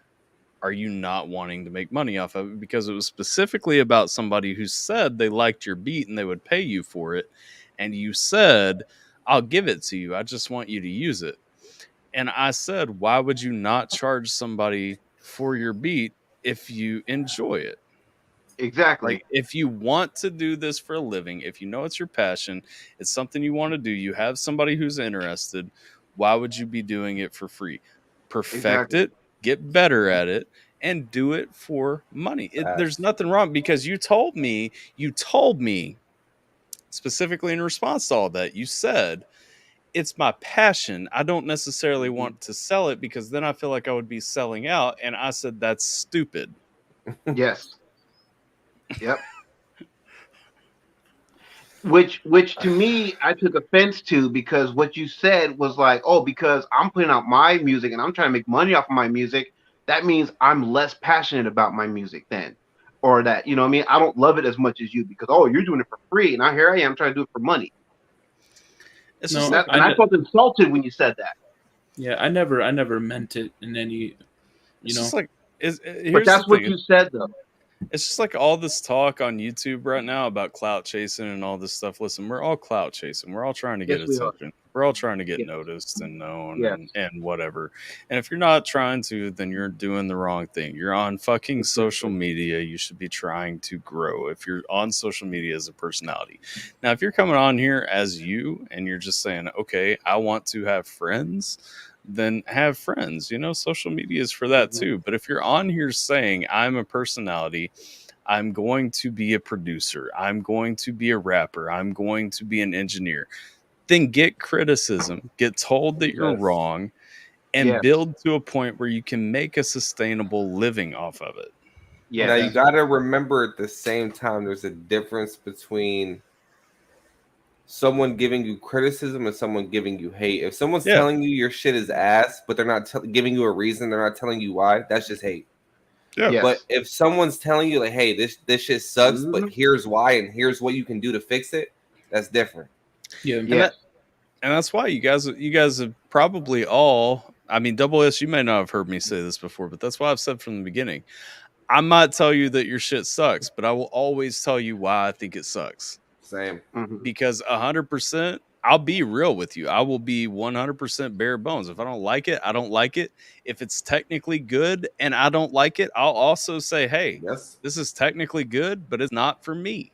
are you not wanting to make money off of it? Because it was specifically about somebody who said they liked your beat and they would pay you for it. And you said, I'll give it to you. I just want you to use it. And I said, why would you not charge somebody for your beat if you enjoy it? Exactly. Like, if you want to do this for a living, if you know it's your passion, it's something you want to do, you have somebody who's interested, why would you be doing it for free? Perfect it, get better at it, and do it for money. There's nothing wrong, because you told me specifically in response to all that, you said, it's my passion. I don't necessarily want to sell it because then I feel like I would be selling out. And I said, that's stupid. Yes. Yep. Which to me, I took offense to, because what you said was like, oh, because I'm putting out my music and I'm trying to make money off of my music, that means I'm less passionate about my music then. Or that, you know what I mean? I don't love it as much as you because, oh, you're doing it for free. And now here I am trying to do it for money. It's just like, I felt insulted when you said that. Yeah, I never meant it in any, it's just like, but that's what you said, though. It's just like all this talk on YouTube right now about clout chasing and all this stuff. Listen, we're all clout chasing. We're all trying to get attention. We're all trying to get noticed and known and whatever. And if you're not trying to, then you're doing the wrong thing. You're on fucking social media. You should be trying to grow. If you're on social media as a personality. Now, if you're coming on here as you and you're just saying, okay, I want to have friends, then have friends. Social media is for that too. But if you're on here saying, I'm a personality, I'm going to be a producer, I'm going to be a rapper, I'm going to be an engineer, then get criticism, get told that you're wrong, and build to a point where you can make a sustainable living off of it. Yeah. Now you got to remember at the same time, there's a difference between someone giving you criticism and someone giving you hate. If someone's telling you your shit is ass, but they're not giving you a reason, they're not telling you why, that's just hate. Yeah. But if someone's telling you like, hey, this shit sucks, but here's why and here's what you can do to fix it, that's different. Yeah. And that's why you guys have probably all, I mean, Double S, you may not have heard me say this before, but that's why I've said from the beginning, I might tell you that your shit sucks, but I will always tell you why I think it sucks. Same. Because 100%, I'll be real with you. I will be 100% bare bones. If I don't like it, I don't like it. If it's technically good and I don't like it, I'll also say, hey, this is technically good, but it's not for me.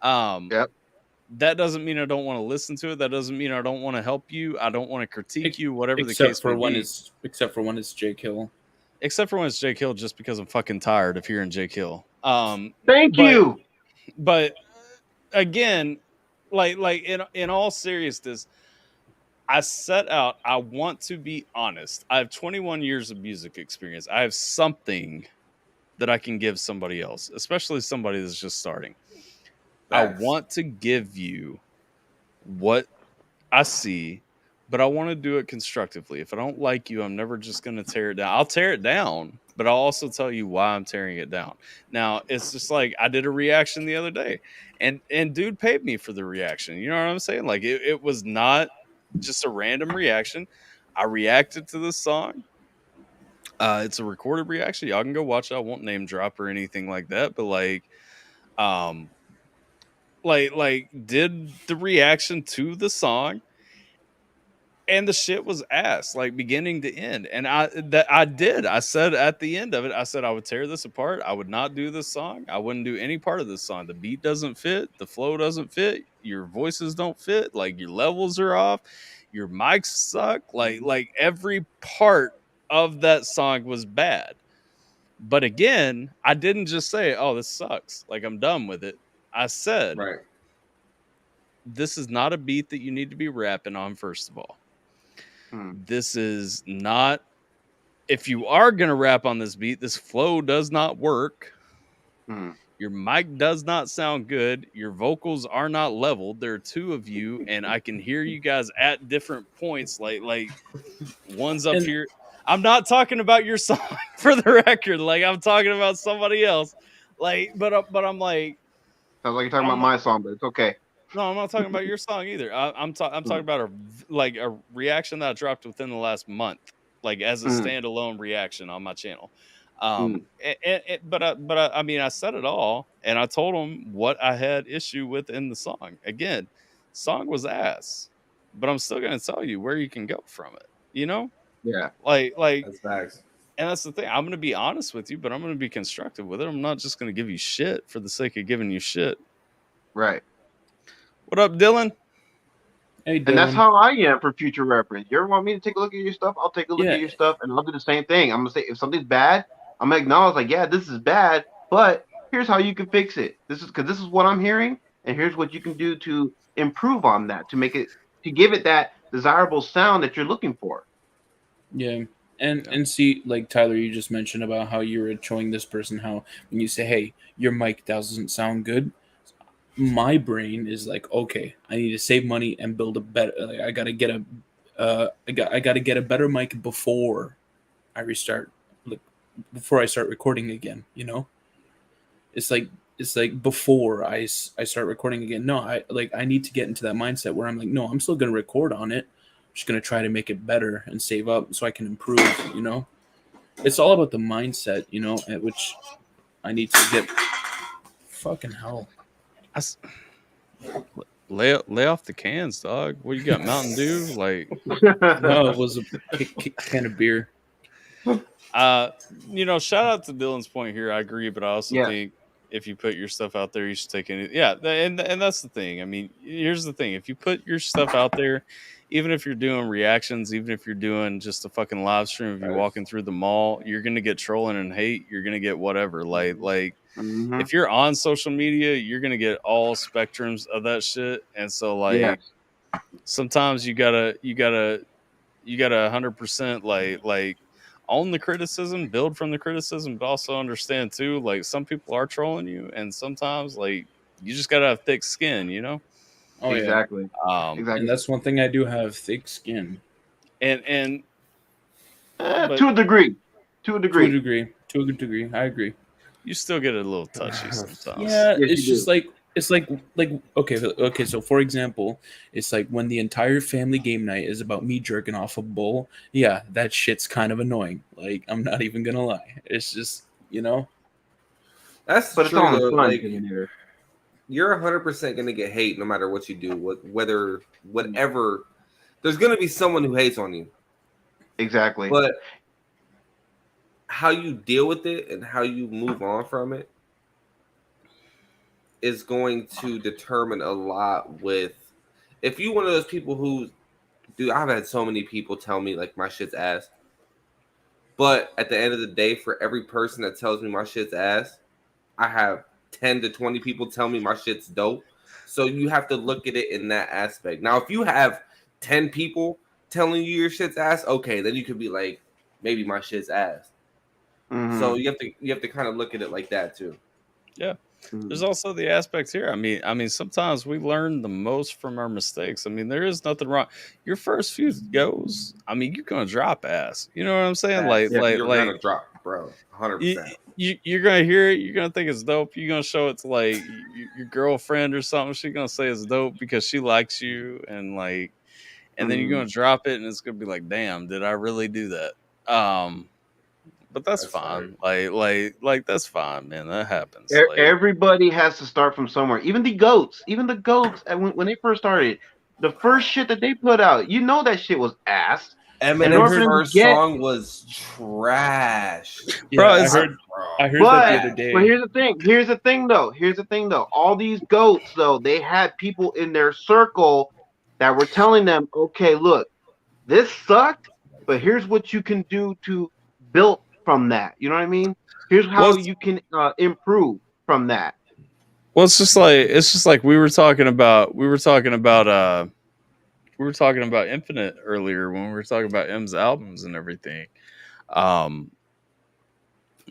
That doesn't mean I don't want to listen to it. That doesn't mean I don't want to help you. I don't want to critique you, whatever the case may be. Except for when it's Jake Hill. Except for when it's Jake Hill, just because I'm fucking tired of hearing Jake Hill. Thank you. But again, like in all seriousness, I set out, I want to be honest. I have 21 years of music experience. I have something that I can give somebody else, especially somebody that's just starting. I want to give you what I see, but I want to do it constructively. If I don't like you, I'm never just going to tear it down. I'll tear it down, but I'll also tell you why I'm tearing it down. Now, it's just like I did a reaction the other day, and dude paid me for the reaction. You know what I'm saying? Like it was not just a random reaction. I reacted to this song. It's a recorded reaction. Y'all can go watch it. I won't name drop or anything like that, but like did the reaction to the song, and the shit was ass, like beginning to end. And I said at the end of it, I said I would tear this apart. I would not do this song. I wouldn't do any part of this song. The beat doesn't fit. The flow doesn't fit. Your voices don't fit. Like your levels are off. Your mics suck. Like every part of that song was bad. But again, I didn't just say, oh, this sucks, like I'm done with it. I said, this is not a beat that you need to be rapping on, first of all. This is not, if you are going to rap on this beat, this flow does not work. You're Your mic does not sound good. Your vocals are not leveled. There are two of you, and I can hear you guys at different points. Like one's up here. I'm not talking about your song for the record. Like I'm talking about somebody else. Like, but I'm like, sounds like you're talking about my song, but it's okay. No, I'm not talking about your song either. I'm talking about a reaction that I dropped within the last month, like as a standalone reaction on my channel. But I mean, I said it all, and I told them what I had issue with in the song. Again, song was ass, but I'm still gonna tell you where you can go from it. You know? Yeah. Like that's facts. And that's the thing. I'm gonna be honest with you, but I'm gonna be constructive with it. I'm not just gonna give you shit for the sake of giving you shit. Right. What up, Dylan? Hey, Dylan. And that's how I am for future reference. You ever want me to take a look at your stuff? I'll take a look at your stuff, and I'll do the same thing. I'm gonna say if something's bad, I'm gonna acknowledge like, yeah, this is bad, but here's how you can fix it. This is what I'm hearing, and here's what you can do to improve on that, to make it, to give it that desirable sound that you're looking for. Yeah. And see, like Tyler, you just mentioned about how you were showing this person how when you say, hey, your mic doesn't sound good, my brain is like, okay, I need to save money and build a better. Like, I gotta get a better mic before I restart, like before I start recording again. You know, it's like before I start recording again. No, I need to get into that mindset where I'm like, no, I'm still gonna record on it. I'm just gonna try to make it better and save up so I can improve. You know, it's all about the mindset. You know, at which I need to get. Fucking hell. Lay off the cans, dog. What you got, Mountain Dew? Like, no, it was a can of beer. You know, shout out to Dylan's point here. I agree, but I also think if you put your stuff out there, you should take it. Yeah, and that's the thing. I mean, here's the thing: if you put your stuff out there, even if you're doing reactions, even if you're doing just a fucking live stream, if you're walking through the mall, you're gonna get trolling and hate. You're gonna get whatever. Like. If you're on social media, you're gonna get all spectrums of that shit, and so like sometimes you gotta 100% like own the criticism, build from the criticism, but also understand too, like some people are trolling you, and sometimes like you just gotta have thick skin, you know. Oh exactly. Exactly. And that's one thing I do have, thick skin. And to a degree, I agree. You still get a little touchy sometimes. Yeah, it's just like okay. So for example, it's like when the entire family game night is about me jerking off a bull. Yeah, that shit's kind of annoying. Like I'm not even gonna lie. It's just that's but true. It's fun. Like, you're 100% gonna get hate no matter what you do. Whatever. There's gonna be someone who hates on you. Exactly. But how you deal with it and how you move on from it is going to determine a lot with if you're one of those people who I've had so many people tell me like my shit's ass. But at the end of the day, for every person that tells me my shit's ass, I have 10 to 20 people tell me my shit's dope. So you have to look at it in that aspect. Now, if you have 10 people telling you your shit's ass, okay, then you could be like, maybe my shit's ass. So you have to kind of look at it like that too. Yeah. There's also the aspects here. I mean, sometimes we learn the most from our mistakes. I mean, there is nothing wrong. Your first few goes, I mean, you're gonna drop ass. You know what I'm saying? You're gonna drop, bro. 100%. You're gonna hear it. You're gonna think it's dope. You're gonna show it to like your girlfriend or something. She's gonna say it's dope because she likes you, and then you're gonna drop it, and it's gonna be like, damn, did I really do that? But that's fine. Like that's fine, man. That happens. Everybody has to start from somewhere. Even the goats, when they first started, the first shit that they put out, you know that shit was ass. Eminem's first song was trash. Yeah, bro, I heard that the other day. But here's the thing though. All these goats though, they had people in their circle that were telling them, okay, look, this sucked, but here's what you can do to build from that. You know what I mean? Here's how you can improve from that. Well, it's just like we were talking about Infinite earlier when we were talking about M's albums and everything.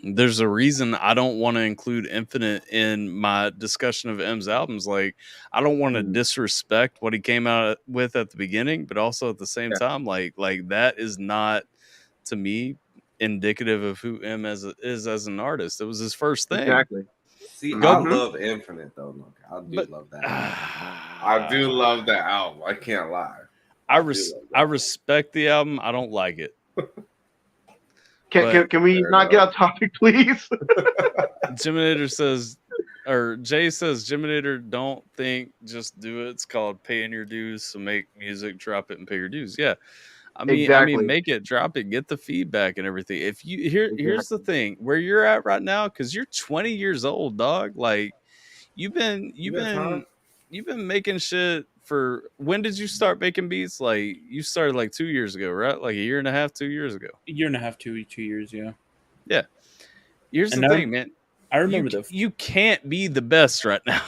There's a reason I don't want to include Infinite in my discussion of M's albums. Like, I don't want to disrespect what he came out with at the beginning, but also at the same time, like that is not, to me, indicative of who M is as an artist. It was his first thing. Exactly. See, I love Infinite though. Look, I love that. I do love that album. I can't lie. I respect the album. I don't like it. Can we not get off topic, please? Jiminator says, or Jay says, Jiminator, don't think, just do it. It's called paying your dues. So make music, drop it, and pay your dues. Yeah. I mean, make it, drop it, get the feedback and everything. If you here's the thing, where you're at right now, because you're 20 years old, dog. Like, you've been making shit for, when did you start making beats? Like, you started like 2 years ago, right? Like a year and a half, 2 years ago. A year and a half, 2 years, yeah. Yeah. Here's the thing, man. I remember you can't be the best right now.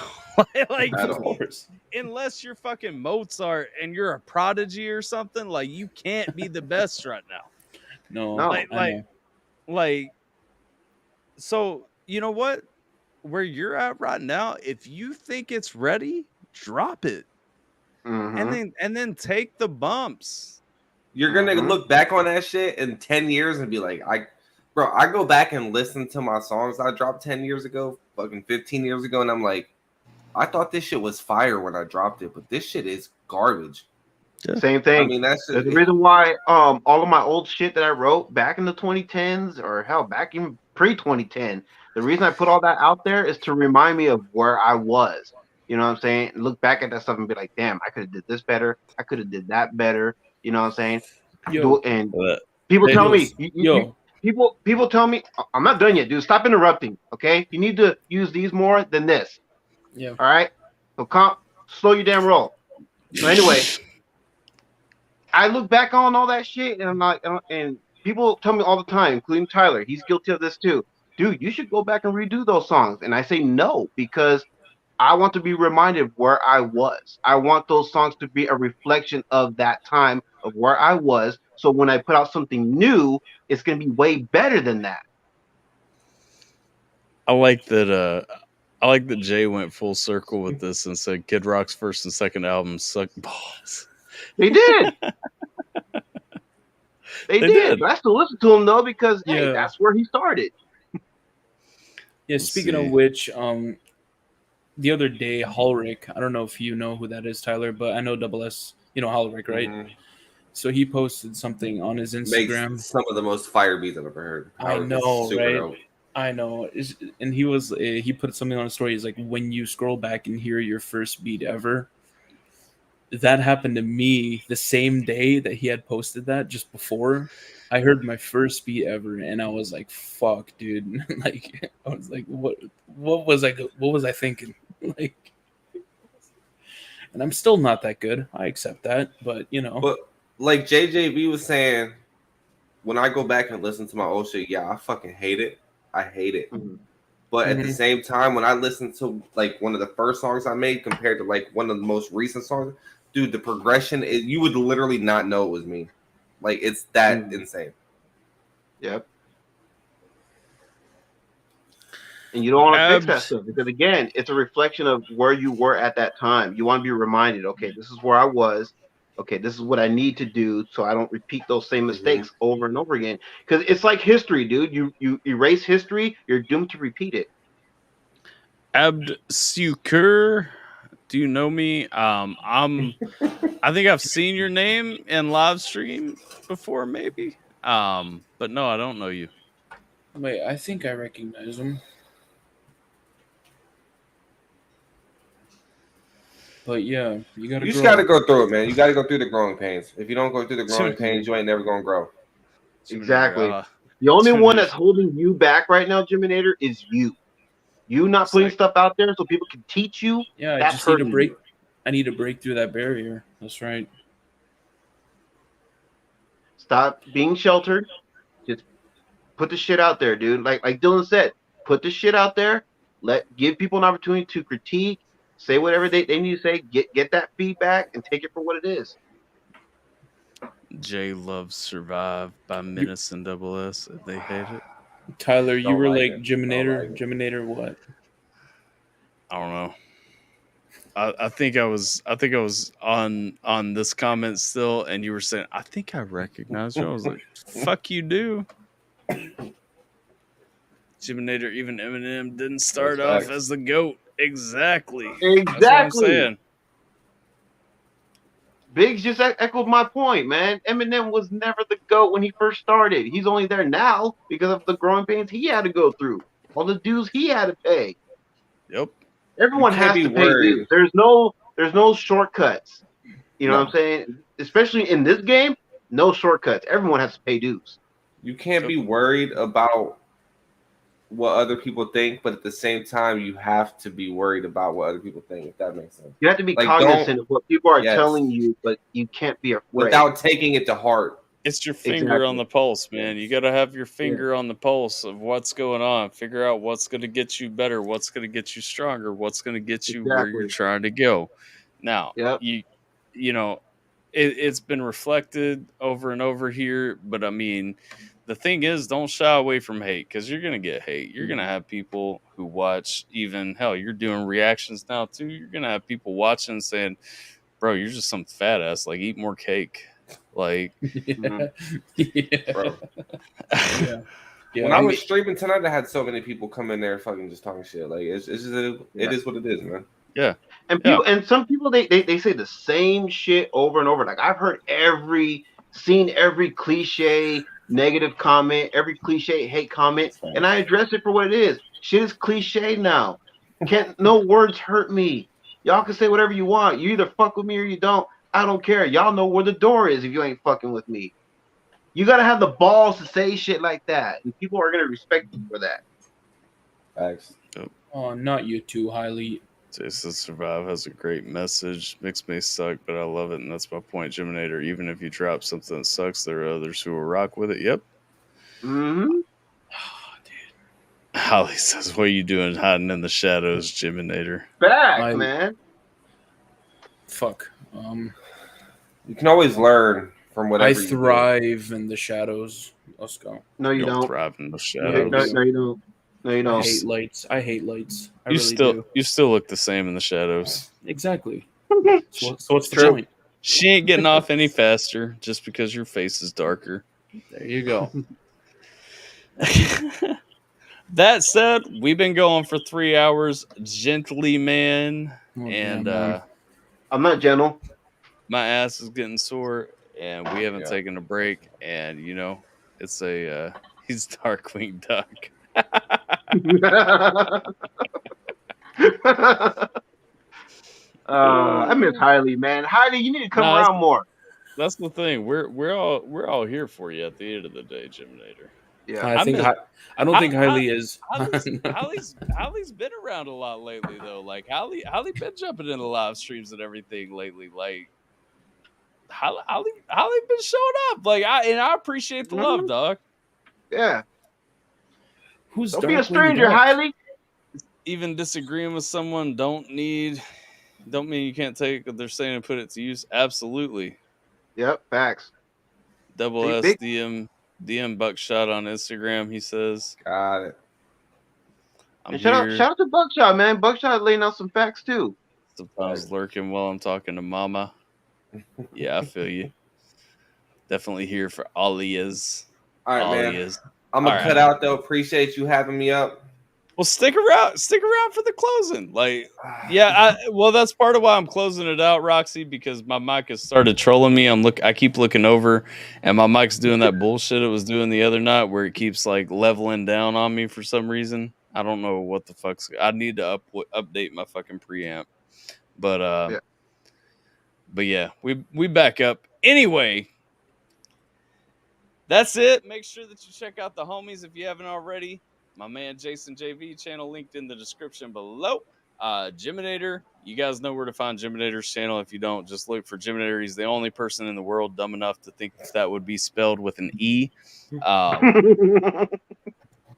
like of course. Unless you're fucking Mozart and you're a prodigy or something, like, you can't be the best right now. No. Like, so you know what? Where you're at right now, if you think it's ready, drop it. And then take the bumps. You're gonna look back on that shit in 10 years and be like, I go back and listen to my songs I dropped 10 years ago, fucking 15 years ago, and I'm like, I thought this shit was fire when I dropped it, but this shit is garbage. Yeah. Same thing. I mean, that's the reason why all of my old shit that I wrote back in the 2010s, or hell, back even pre-2010, the reason I put all that out there is to remind me of where I was. You know what I'm saying? Look back at that stuff and be like, damn, I could have did this better. I could have did that better. You know what I'm saying? And people tell me, people tell me, I'm not done yet, dude. Stop interrupting, okay? You need to use these more than this. Yeah. All right? So slow your damn roll. So anyway, I look back on all that shit, and I'm like, and people tell me all the time, including Tyler, he's guilty of this too. Dude, you should go back and redo those songs. And I say no, because I want to be reminded of where I was. I want those songs to be a reflection of that time of where I was. So when I put out something new, it's going to be way better than that. I like that Jay went full circle with this and said Kid Rock's first and second album sucked balls. They did. They did. But I still listen to him though, because hey, that's where he started. Yeah, speaking of which, the other day, Hallrick, I don't know if you know who that is, Tyler, but I know Double S, you know Hallrick, right? Mm-hmm. So he posted something on his Instagram. Makes some of the most fire beats I've ever heard. I know, right? Dope. I know. And he put something on a story. He's like, when you scroll back and hear your first beat ever, that happened to me the same day that he had posted that, just before. I heard my first beat ever, and I was like, "Fuck, dude!" Like, I was like, "What was I thinking?" Like, and I'm still not that good. I accept that, but you know. But like JJB was saying, when I go back and listen to my old shit, yeah, I fucking hate it. I hate it. Mm-hmm. But at the same time, when I listen to like one of the first songs I made compared to like one of the most recent songs, dude, the progression is, you would literally not know it was me. Like, it's that insane. Yep. And you don't want to fix that stuff, because again, it's a reflection of where you were at that time. You want to be reminded, okay, this is where I was. Okay, this is what I need to do so I don't repeat those same mistakes over and over again. Because it's like history, dude. You erase history, you're doomed to repeat it. Abd Sukur, do you know me? I think I've seen your name in live stream before, maybe. But no, I don't know you. Wait, I think I recognize him. But yeah, you just gotta go through it, man. You gotta go through the growing pains. If you don't go through the growing pains, you ain't never gonna grow. Exactly. The only one that's holding you back right now, Jiminator, is you. You not putting stuff out there so people can teach you. Yeah, I just need to break. I need to break through that barrier. That's right. Stop being sheltered. Just put the shit out there, dude. Like Dylan said, put the shit out there. Give people an opportunity to critique. Say whatever they need to say. Get that feedback and take it for what it is. Jay loves Survive by Menace and Double S. They hate it. Tyler, you Don't were like like it. Geminator. Don't like it. Geminator what? I don't know. I think I was on this comment still, and you were saying, I think I recognized you. I was like, fuck you do. Jiminator, even Eminem didn't start off as the GOAT. Exactly. That's what I'm saying. Biggs just echoed my point, man. Eminem was never the GOAT when he first started. He's only there now because of the growing pains he had to go through. All the dues he had to pay. Yep. Everyone has to pay dues. There's no shortcuts. You know what I'm saying? Especially in this game, no shortcuts. Everyone has to pay dues. You can't be worried about what other people think, but at the same time, you have to be worried about what other people think, if that makes sense. You have to be cognizant of what people are telling you, but you can't be afraid. Without taking it to heart. It's your finger on the pulse, man. You got to have your finger on the pulse of what's going on. Figure out what's going to get you better, what's going to get you stronger, what's going to get you where you're trying to go. Now, you know, it's been reflected over and over here, but I mean, the thing is, don't shy away from hate, because you're going to get hate. You're going to have people who watch, even, hell, you're doing reactions now, too. You're going to have people watching saying, bro, you're just some fat ass. Like, eat more cake. Like, bro. When I was streaming tonight, I had so many people come in there fucking just talking shit. Like, it is what it is, man. Yeah. And people, and some people, they say the same shit over and over. Like, I've heard seen every cliche negative comment, every cliche hate comment, and I address it for what it is. Shit is cliche now. No words hurt me. Y'all can say whatever you want. You either fuck with me or you don't. I don't care. Y'all know where the door is if you ain't fucking with me. You gotta have the balls to say shit like that, and people are gonna respect you for that. Thanks. Oh, not you too, Highly. Jason Survive has a great message. Mix may suck, but I love it, and that's my point, Jiminator. Even if you drop something that sucks, there are others who will rock with it. Yep. Mm-hmm. Oh, dude. Holly says, what are you doing hiding in the shadows, Jiminator? Back, man. Fuck. You can always learn from whatever. I thrive in the shadows. Let's go. No, you don't. Thrive in the shadows. No, you don't. No, you don't. I hate lights. You still look the same in the shadows. Exactly. So what's the point? She ain't getting off any faster just because your face is darker. There you go. That said, we've been going for 3 hours gently, man. And I'm not gentle. My ass is getting sore, and we haven't taken a break. And you know, it's he's Darkwing Duck. I miss Highly, man. Highly, you need to come around more. That's the thing. We're all here for you at the end of the day, Jiminator. Yeah, I don't think Highly is. Holly's been around a lot lately, though. Like Holly been jumping into live streams and everything lately. Like Holly been showing up. Like I appreciate the love, dog. Yeah. Don't be a stranger, Highly. Even disagreeing with someone don't mean you can't take what they're saying and put it to use. Absolutely. Yep, facts. Double S DM Buckshot on Instagram, he says. Got it. Shout out to Buckshot, man. Buckshot laying out some facts too. Sometimes lurking while I'm talking to Mama. Yeah, I feel you. Definitely here for all he is. All right, man. I'm gonna cut out though. Appreciate you having me up. Well, stick around for the closing. Like, yeah, that's part of why I'm closing it out, Roxy, because my mic has started trolling me. I keep looking over, and my mic's doing that bullshit it was doing the other night, where it keeps like leveling down on me for some reason. I don't know what the fuck's. I need to update my fucking preamp, but yeah, we back up anyway. That's it. Make sure that you check out the homies if you haven't already. My man Jason JV channel linked in the description below. Jiminator, you guys know where to find Jiminator's channel. If you don't, just look for Jiminator. He's the only person in the world dumb enough to think that would be spelled with an E. I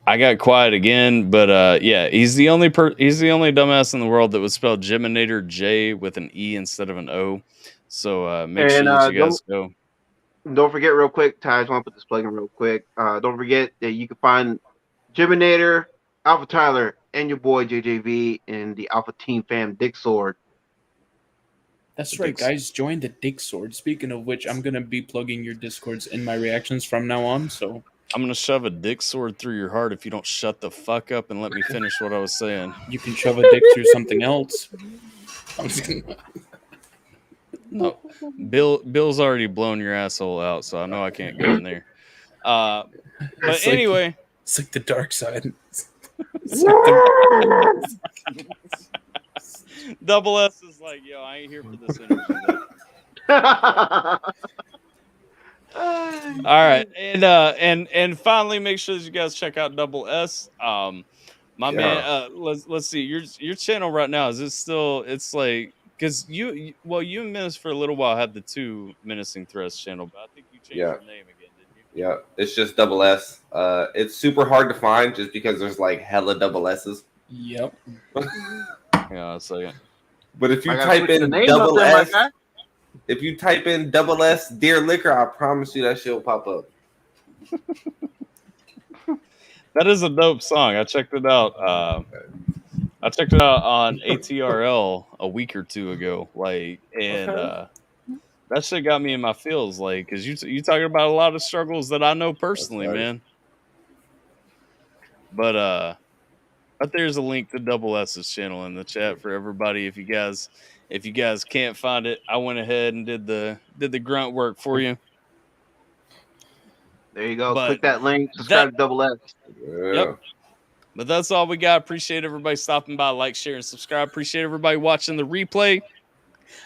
got quiet again, but yeah, he's the only dumbass in the world that would spell Jiminator J with an E instead of an O. So make sure that you guys go. Don't forget real quick, Ty, I just want to put this plug in real quick. Don't forget that you can find Jiminator, AlphaTyler, and your boy JJV and the Alpha Team fam Dick Sword. That's right, guys. Join the Dick Sword. Speaking of which, I'm gonna be plugging your Discords in my reactions from now on. So I'm gonna shove a dick sword through your heart if you don't shut the fuck up and let me finish what I was saying. You can shove a dick through something else. I'm just gonna... No, Bill's already blown your asshole out, so I know I can't go in there. But it's anyway, like, it's like the dark side. Double S is like, yo, I ain't here for this interview. All right, and finally, make sure that you guys check out Double S. Man, let's see your channel right now. Is it still? It's like because you and Menace for a little while had the 2 Menacing Threats channel, but I think you changed your name again, didn't you? Yeah, it's just Double S. It's super hard to find just because there's like hella double S's. Yep. Yeah, a second. But if you type in double S, if you type in double S Dear Liquor, I promise you that shit will pop up. That is a dope song. I checked it out. I checked it out on ATRL a week or 2 ago. Like, and that shit got me in my feels. Like, cause you talking about a lot of struggles that I know personally, man. But there's a link to Double S's channel in the chat for everybody. If you guys can't find it, I went ahead and did the grunt work for you. There you go. Click that link. Subscribe to Double S. Yeah. Yep. But that's all we got. Appreciate everybody stopping by. Like, share, and subscribe. Appreciate everybody watching the replay.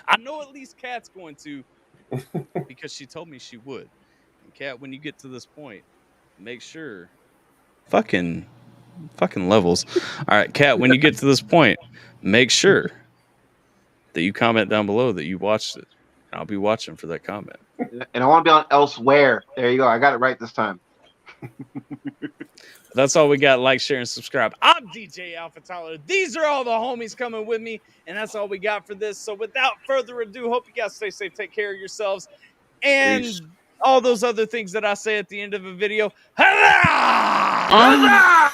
I know at least Kat's going to because she told me she would. And Kat, when you get to this point, make sure fucking levels. All right, Kat, when you get to this point, make sure that you comment down below that you watched it. I'll be watching for that comment. And I want to be on elsewhere. There you go. I got it right this time. That's all we got. Like, share, and subscribe. I'm DJ AlphaTyler. These are all the homies coming with me, and that's all we got for this. So without further ado, hope you guys stay safe, take care of yourselves, and all those other things that I say at the end of a video. Huzzah!